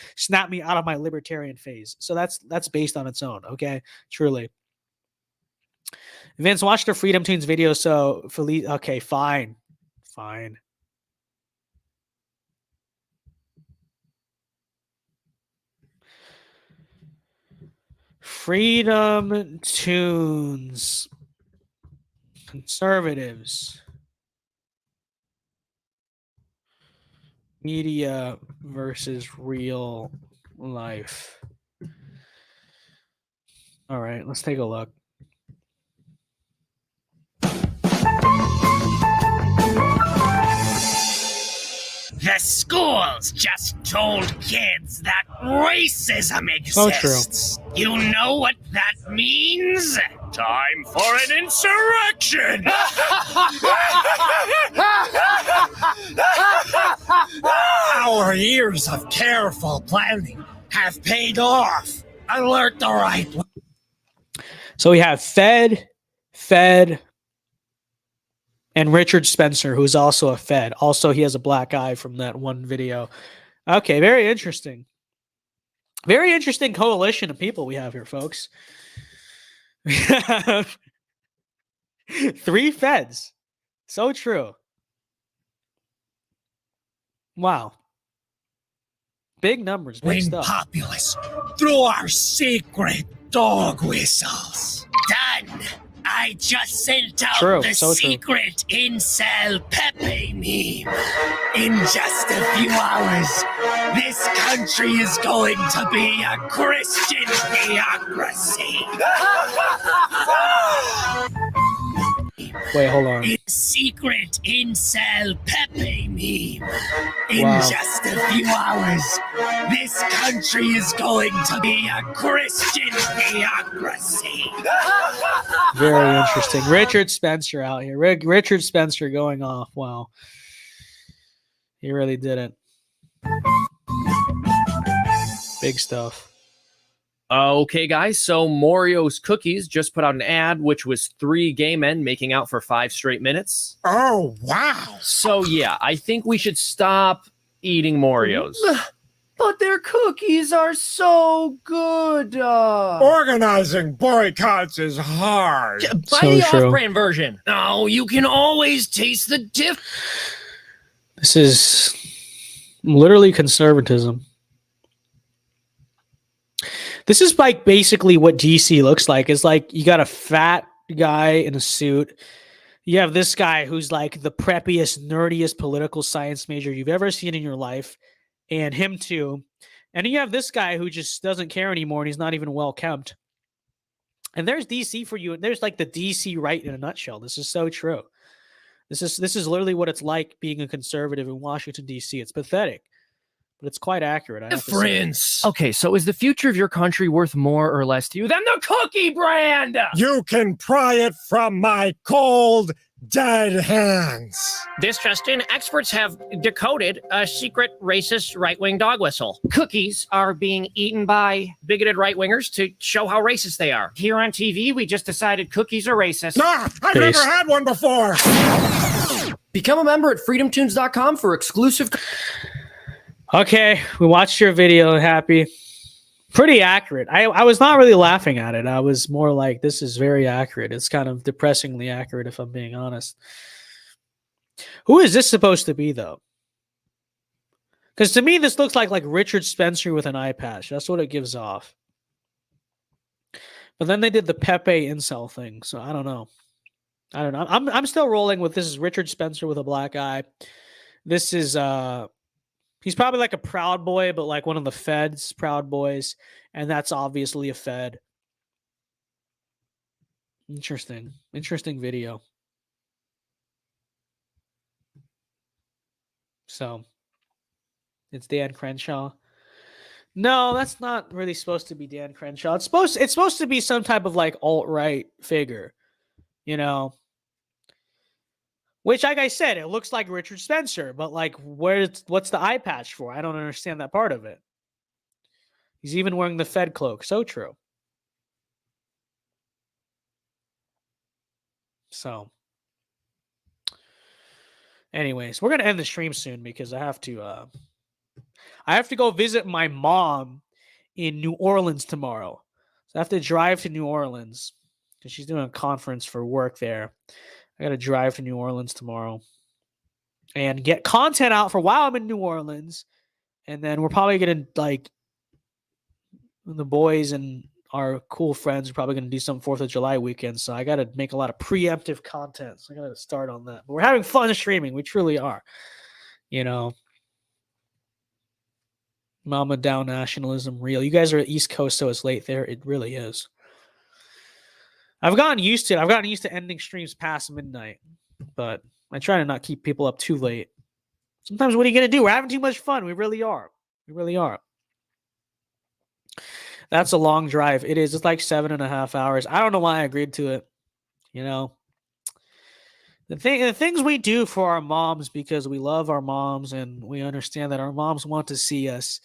out of my libertarian phase. So that's based on its own. Okay. Truly. Vince, watch the Freedom Tunes video. So Felice, okay, fine. Freedom Tunes. Conservatives. Media versus real life. All right, let's take a look. The schools just told kids that racism So true. exists. You know what that means? Time for an insurrection! Our years of careful planning have paid off. Alert the right. So we have Fed, and Richard Spencer, who's also a Fed. Also, he has a black eye from that one video. Okay, very interesting. Very interesting coalition of people we have here, folks. We have 3 Feds. So true. Wow. Big numbers, big Win stuff. populace through our secret dog whistles. Done. I just sent out True, the so true. secret incel Pepe meme. In just a few hours, this country is going to be a Christian theocracy. Wait, hold on. Secret incel Pepe meme. In Wow. just a few hours, this country is going to be a Christian theocracy. Very interesting. Richard Spencer out here. Richard Spencer going off. Wow. He really did it. Big stuff. Okay, guys, so Morio's Cookies just put out an ad, which was 3 gay men making out for 5 straight minutes. Oh, wow. So, yeah, I think we should stop eating Morio's. But their cookies are so good. Organizing boycotts is hard. Buy So the true. off-brand version. No, you can always taste the difference. This is literally conservatism. This is like basically what DC looks like. It's like you got a fat guy in a suit. You have this guy who's like the preppiest, nerdiest political science major you've ever seen in your life, and him too. And you have this guy who just doesn't care anymore, and he's not even well kept. And there's DC for you. And there's like the DC right in a nutshell. This is so true. This is literally what it's like being a conservative in Washington, DC. It's pathetic, but it's quite accurate. I have to say. Difference. Okay, so is the future of your country worth more or less to you than the cookie brand? You can pry it from my cold, dead hands. This, Justin, experts have decoded a secret racist right-wing dog whistle. Cookies are being eaten by bigoted right-wingers to show how racist they are. Here on TV, we just decided cookies are racist. Nah, I've Peace. never had one before. Become a member at freedomtunes.com for exclusive. Okay, we watched your video. Happy. Pretty accurate. I was not really laughing at it. I was more like, this is very accurate. It's kind of depressingly accurate, if I'm being honest. Who is this supposed to be, though? Because to me, this looks like Richard Spencer with an eye patch. That's what it gives off. But then they did the Pepe incel thing, so I don't know. I'm still rolling with this is Richard Spencer with a black eye. This is he's probably like a Proud Boy, but like one of the Fed's Proud Boys, and that's obviously a Fed. Interesting video. So it's Dan Crenshaw. No, that's not really supposed to be Dan Crenshaw. It's supposed to be some type of like alt-right figure, you know. Which, like I said, it looks like Richard Spencer, but like, what's the eye patch for? I don't understand that part of it. He's even wearing the Fed cloak. So true. So, anyways, we're gonna end the stream soon because I have to go visit my mom in New Orleans tomorrow. So I have to drive to New Orleans because she's doing a conference for work there. I got to drive to New Orleans tomorrow and get content out for while I'm in New Orleans. And then we're probably going to, like, the boys and our cool friends are probably going to do some 4th of July weekend. So I got to make a lot of preemptive content. So I got to start on that. But we're having fun streaming. We truly are. You know, Mama Dow nationalism real. You guys are East Coast, so it's late there. It really is. I've gotten used to it. I've gotten used to ending streams past midnight, but I try to not keep people up too late. Sometimes what are you going to do? We're having too much fun. We really are. We really are. That's a long drive. It is. It's like 7.5 hours. I don't know why I agreed to it. You know, the things we do for our moms because we love our moms and we understand that our moms want to see us.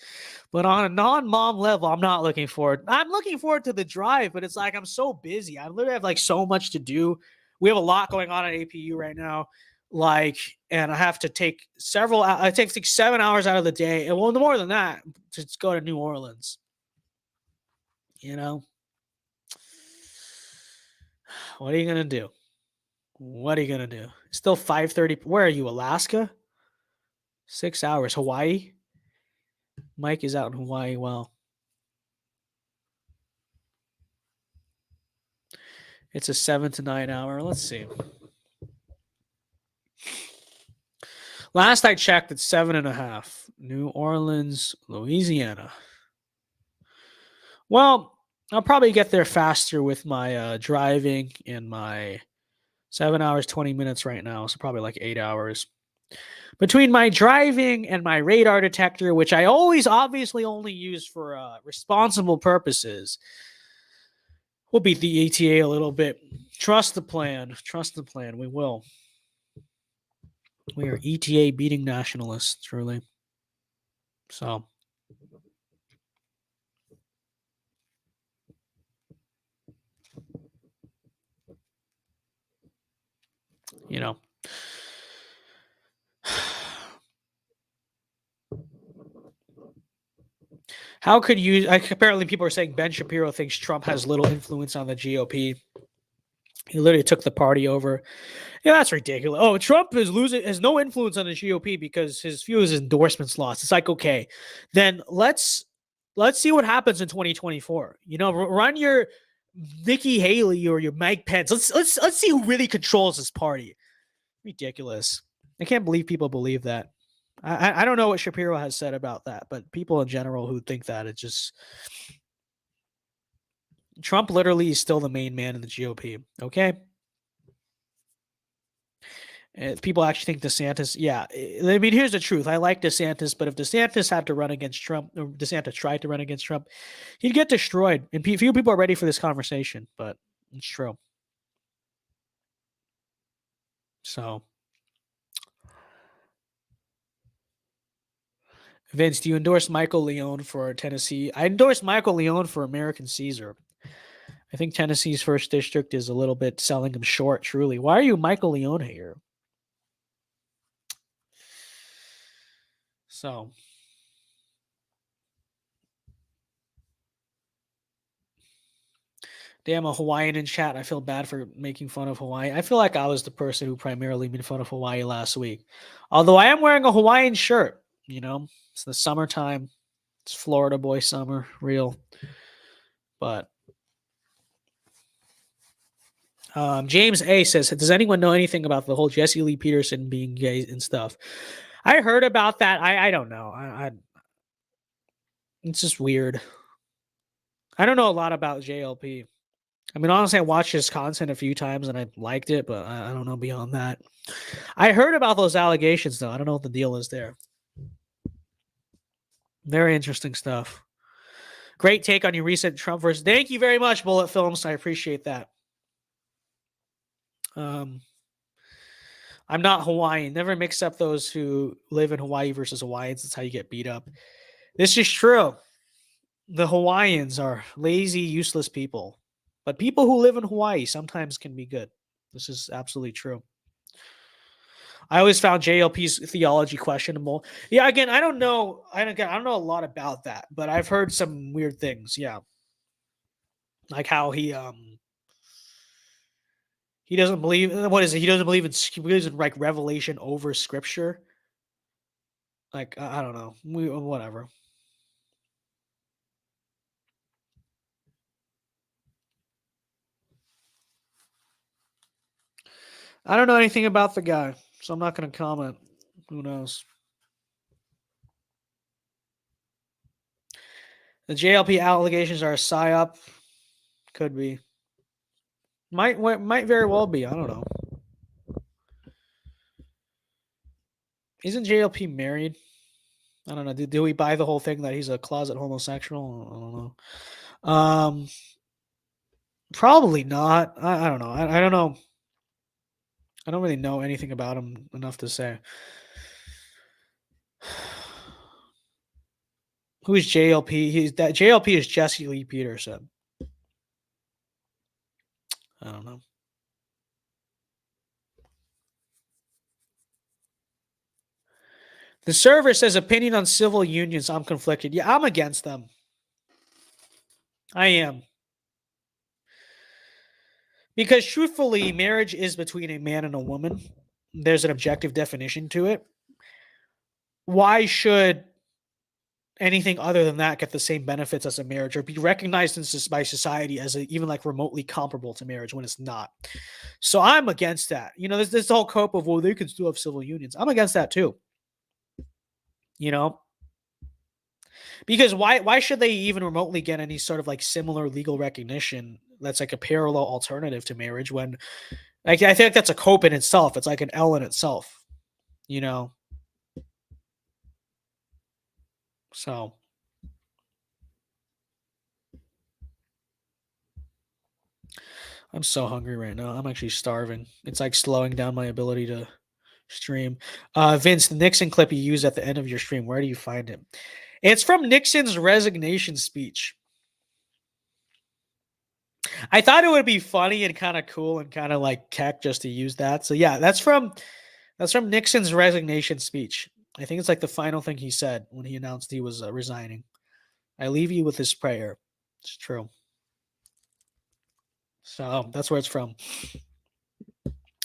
But on a non-mom level, I'm not looking forward. I'm looking forward to the drive, but it's like I'm so busy. I literally have like so much to do. We have a lot going on at APU right now. And I have to take I take 7 hours out of the day, and well, more than that, to go to New Orleans. You know, what are you gonna do? What are you gonna do? It's still 5:30. Where are you, Alaska? 6 hours. Hawaii. Mike is out in Hawaii. Well, it's a 7 to 9 hour. Let's see. Last I checked, it's 7.5. New Orleans, Louisiana. Well, I'll probably get there faster with my driving and my 7 hours, 20 minutes right now. So probably like 8 hours. Between my driving and my radar detector, which I always obviously only use for responsible purposes, we'll beat the ETA a little bit. Trust the plan. Trust the plan. We will. We are ETA beating nationalists, truly. So, you know. How could you? Apparently, people are saying Ben Shapiro thinks Trump has little influence on the GOP. He literally took the party over. Yeah, that's ridiculous. Oh, Trump has no influence on the GOP because his few his endorsements lost. It's like, okay, then let's see what happens in 2024. You know, run your Nikki Haley or your Mike Pence. Let's see who really controls this party. Ridiculous. I can't believe people believe that. I don't know what Shapiro has said about that, but people in general who think that, it's just Trump literally is still the main man in the GOP. Okay. And people actually think DeSantis, yeah. I mean, here's the truth. I like DeSantis, but if DeSantis had to run against Trump, or DeSantis tried to run against Trump, he'd get destroyed. And few people are ready for this conversation, but it's true. So, Vince, do you endorse Michael Leone for Tennessee? I endorse Michael Leone for American Caesar. I think Tennessee's first district is a little bit selling him short, truly. Why are you Michael Leone here? So, damn, a Hawaiian in chat. I feel bad for making fun of Hawaii. I feel like I was the person who primarily made fun of Hawaii last week. Although I am wearing a Hawaiian shirt, you know. It's the summertime. It's Florida boy summer, real. But James A says, does anyone know anything about the whole Jesse Lee Peterson being gay and stuff? I heard about that. I don't know. It's just weird. I don't know a lot about JLP. I mean, honestly, I watched his content a few times and I liked it, but I don't know beyond that. I heard about those allegations, though. I don't know what the deal is there. Very interesting stuff. Great take on your recent Trump versus. Thank you very much, Bullet Films. I appreciate that. I'm not Hawaiian. Never mix up those who live in Hawaii versus Hawaiians. That's how you get beat up. This is true. The Hawaiians are lazy, useless people. But people who live in Hawaii sometimes can be good. This is absolutely true. I always found JLP's theology questionable. Yeah, again, I don't know. I don't know a lot about that, but I've heard some weird things. Yeah, like how he doesn't believe. What is it? He doesn't believe he believes in like revelation over scripture. Like I don't know. Whatever. I don't know anything about the guy, so I'm not going to comment. Who knows? The JLP allegations are a psyop. Could be. Might very well be. I don't know. Isn't JLP married? I don't know. Do we buy the whole thing that he's a closet homosexual? I don't know. Probably not. I don't know. I don't know. I don't really know anything about him enough to say. Who is JLP? JLP is Jesse Lee Peterson. I don't know. The server says opinion on civil unions. I'm conflicted. Yeah, I'm against them. I am. Because truthfully, marriage is between a man and a woman. There's an objective definition to it. Why should anything other than that get the same benefits as a marriage or be recognized by society as even like remotely comparable to marriage when it's not? So I'm against that. You know, there's this whole cope of, well, they can still have civil unions. I'm against that too. You know, because why should they even remotely get any sort of like similar legal recognition that's like a parallel alternative to marriage when like I think that's a cope in itself. It's like an L in itself, you know. So I'm so hungry right now. I'm actually starving. It's like slowing down my ability to stream. Vince, the Nixon clip you used at the end of your stream, where do you find it? It's from Nixon's resignation speech. I thought it would be funny and kind of cool and kind of like keck just to use that. So yeah, that's from Nixon's resignation speech. I think it's like the final thing he said when he announced he was resigning. I leave you with this prayer. It's true. So that's where it's from.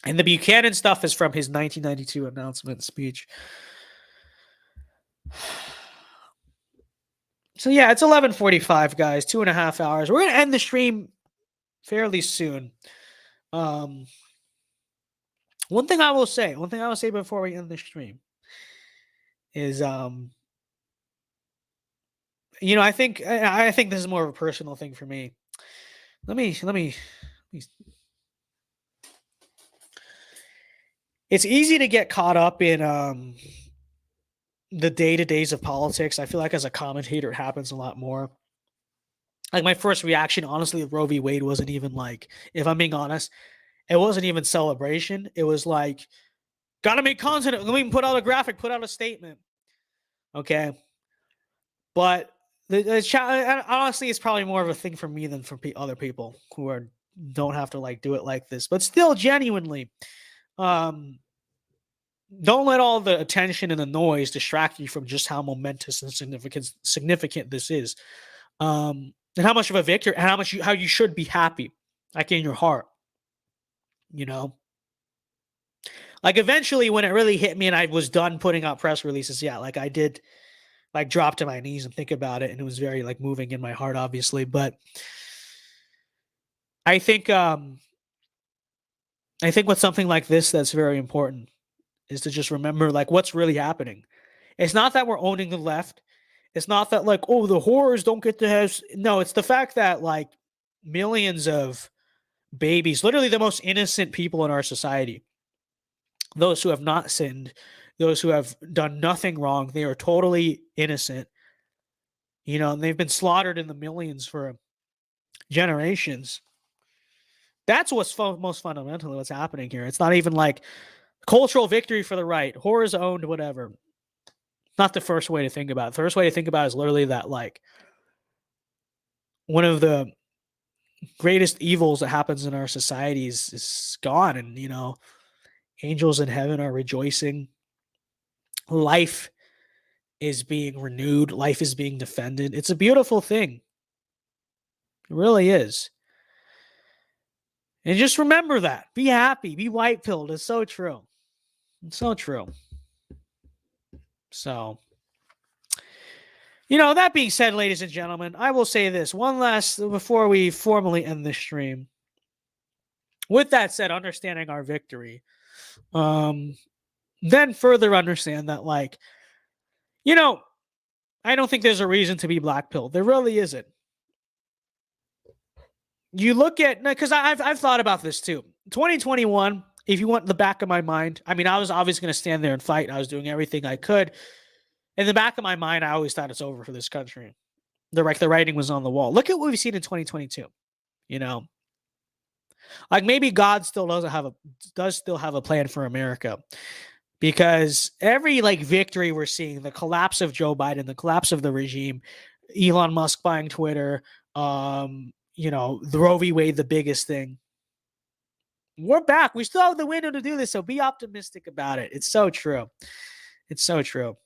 And the Buchanan stuff is from his 1992 announcement speech. So yeah, it's 11:45, guys. 2.5 hours. We're gonna end the stream fairly soon. One thing I will say before we end the stream is, you know, I think this is more of a personal thing for me. Let me. It's easy to get caught up in the day-to-days of politics. I feel like as a commentator, it happens a lot more. Like my first reaction, honestly, with Roe v. Wade wasn't even like, if I'm being honest, it wasn't even celebration. It was like, gotta make content. Let me put out a graphic, put out a statement. Okay. But honestly, it's probably more of a thing for me than for other people who don't have to like do it like this. But still, genuinely, don't let all the attention and the noise distract you from just how momentous and significant this is, and how much of a victory, and how you should be happy, like in your heart. You know, like eventually when it really hit me and I was done putting out press releases, yeah, like I did, like drop to my knees and think about it, and it was very like moving in my heart, obviously. But I think with something like this, that's very important, is to just remember like what's really happening. It's not that we're owning the left. It's not that like, oh, the horrors don't get to have. No, it's the fact that like millions of babies, literally the most innocent people in our society, those who have not sinned, those who have done nothing wrong, they are totally innocent. You know, and they've been slaughtered in the millions for generations. That's what's most fundamentally what's happening here. It's not even like cultural victory for the right, horrors owned, whatever. Not the first way to think about it. The first way to think about it is literally that like one of the greatest evils that happens in our societies is gone, and you know, angels in heaven are rejoicing. Life is being renewed. Life is being defended. It's a beautiful thing. It really is. And just remember that. Be happy. Be white-pilled. It's so true. It's so true. So, you know, that being said, ladies and gentlemen, I will say this one last before we formally end the stream. With that said, understanding our victory, then further understand that, like, you know, I don't think there's a reason to be blackpilled. There really isn't. You look at, because I've thought about this too. 2021, if you want the back of my mind, I mean, I was obviously going to stand there and fight. I was doing everything I could. In the back of my mind, I always thought it's over for this country. The writing was on the wall. Look at what we've seen in 2022. You know, like maybe God still does still have a plan for America, because every like victory we're seeing, the collapse of Joe Biden, the collapse of the regime, Elon Musk buying Twitter, you know, the Roe v. Wade, the biggest thing. We're back. We still have the window to do this, so be optimistic about it. It's so true. It's so true.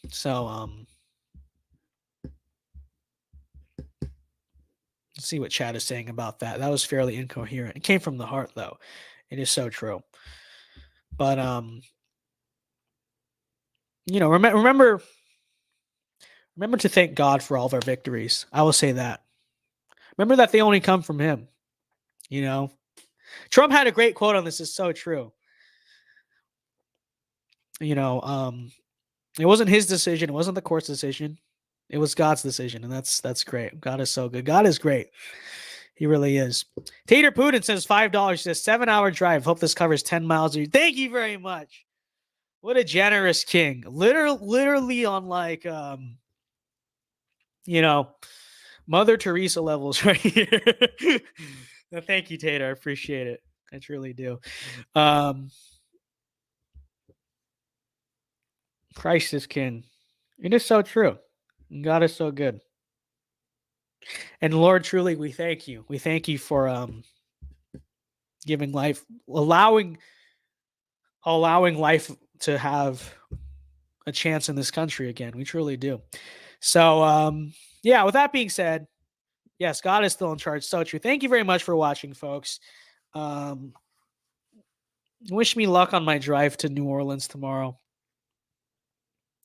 So, let's see what Chad is saying about that. That was fairly incoherent. It came from the heart, though. It is so true. But, you know, remember to thank God for all of our victories. I will say that. Remember that they only come from him. You know, Trump had a great quote on this. It's so true. You know, it wasn't his decision. It wasn't the court's decision. It was God's decision. And that's great. God is so good. God is great. He really is. Tater Putin says $5. Says 7-hour drive. Hope this covers 10 miles. Thank you very much. What a generous king. Literally on like, you know, Mother Teresa levels right here. No, thank you, Tater. I appreciate it. I truly do. Christ is king. It is so true. God is so good. And Lord, truly, we thank you. We thank you for giving life, allowing life to have a chance in this country again. We truly do. So, yeah, with that being said, yes, God is still in charge. So true. Thank you very much for watching, folks. Wish me luck on my drive to New Orleans tomorrow.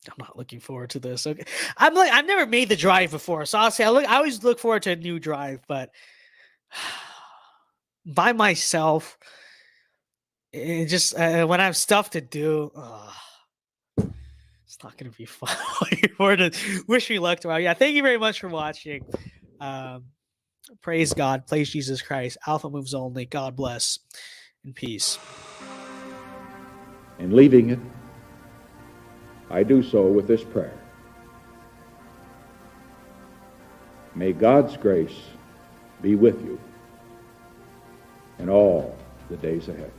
I'm not looking forward to this. Okay, I've never made the drive before, so I'll say I always look forward to a new drive, but by myself, it just when I have stuff to do, it's not going to be fun. Wish me luck tomorrow. Yeah, thank you very much for watching. Praise God, praise Jesus Christ. Alpha moves only. God bless and peace. In leaving it, I do so with this prayer. May God's grace be with you in all the days ahead.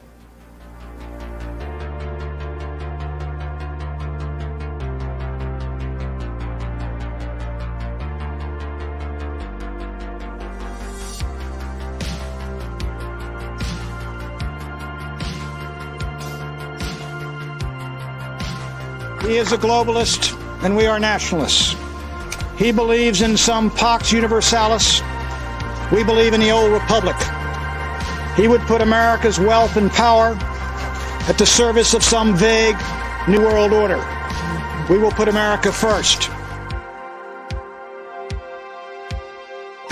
He is a globalist, and we are nationalists. He believes in some Pax Universalis. We believe in the old republic. He would put America's wealth and power at the service of some vague New World Order. We will put America first.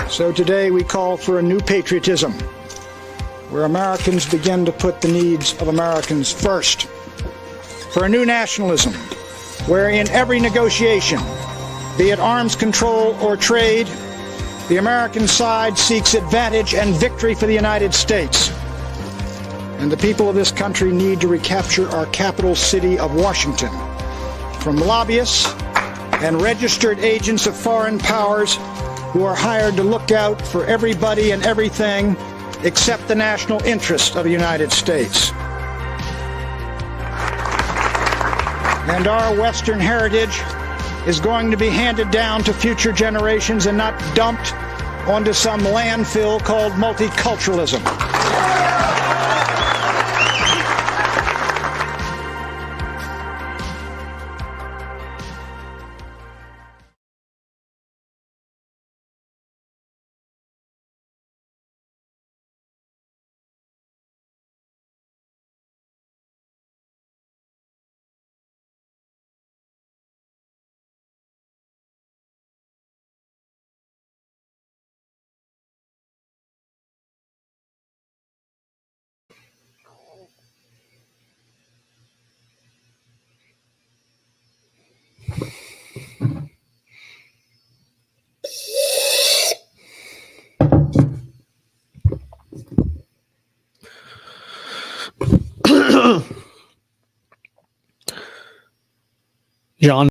So today we call for a new patriotism, where Americans begin to put the needs of Americans first. For a new nationalism, where in every negotiation, be it arms control or trade, the American side seeks advantage and victory for the United States. And the people of this country need to recapture our capital city of Washington from lobbyists and registered agents of foreign powers who are hired to look out for everybody and everything except the national interest of the United States. And our Western heritage is going to be handed down to future generations and not dumped onto some landfill called multiculturalism. John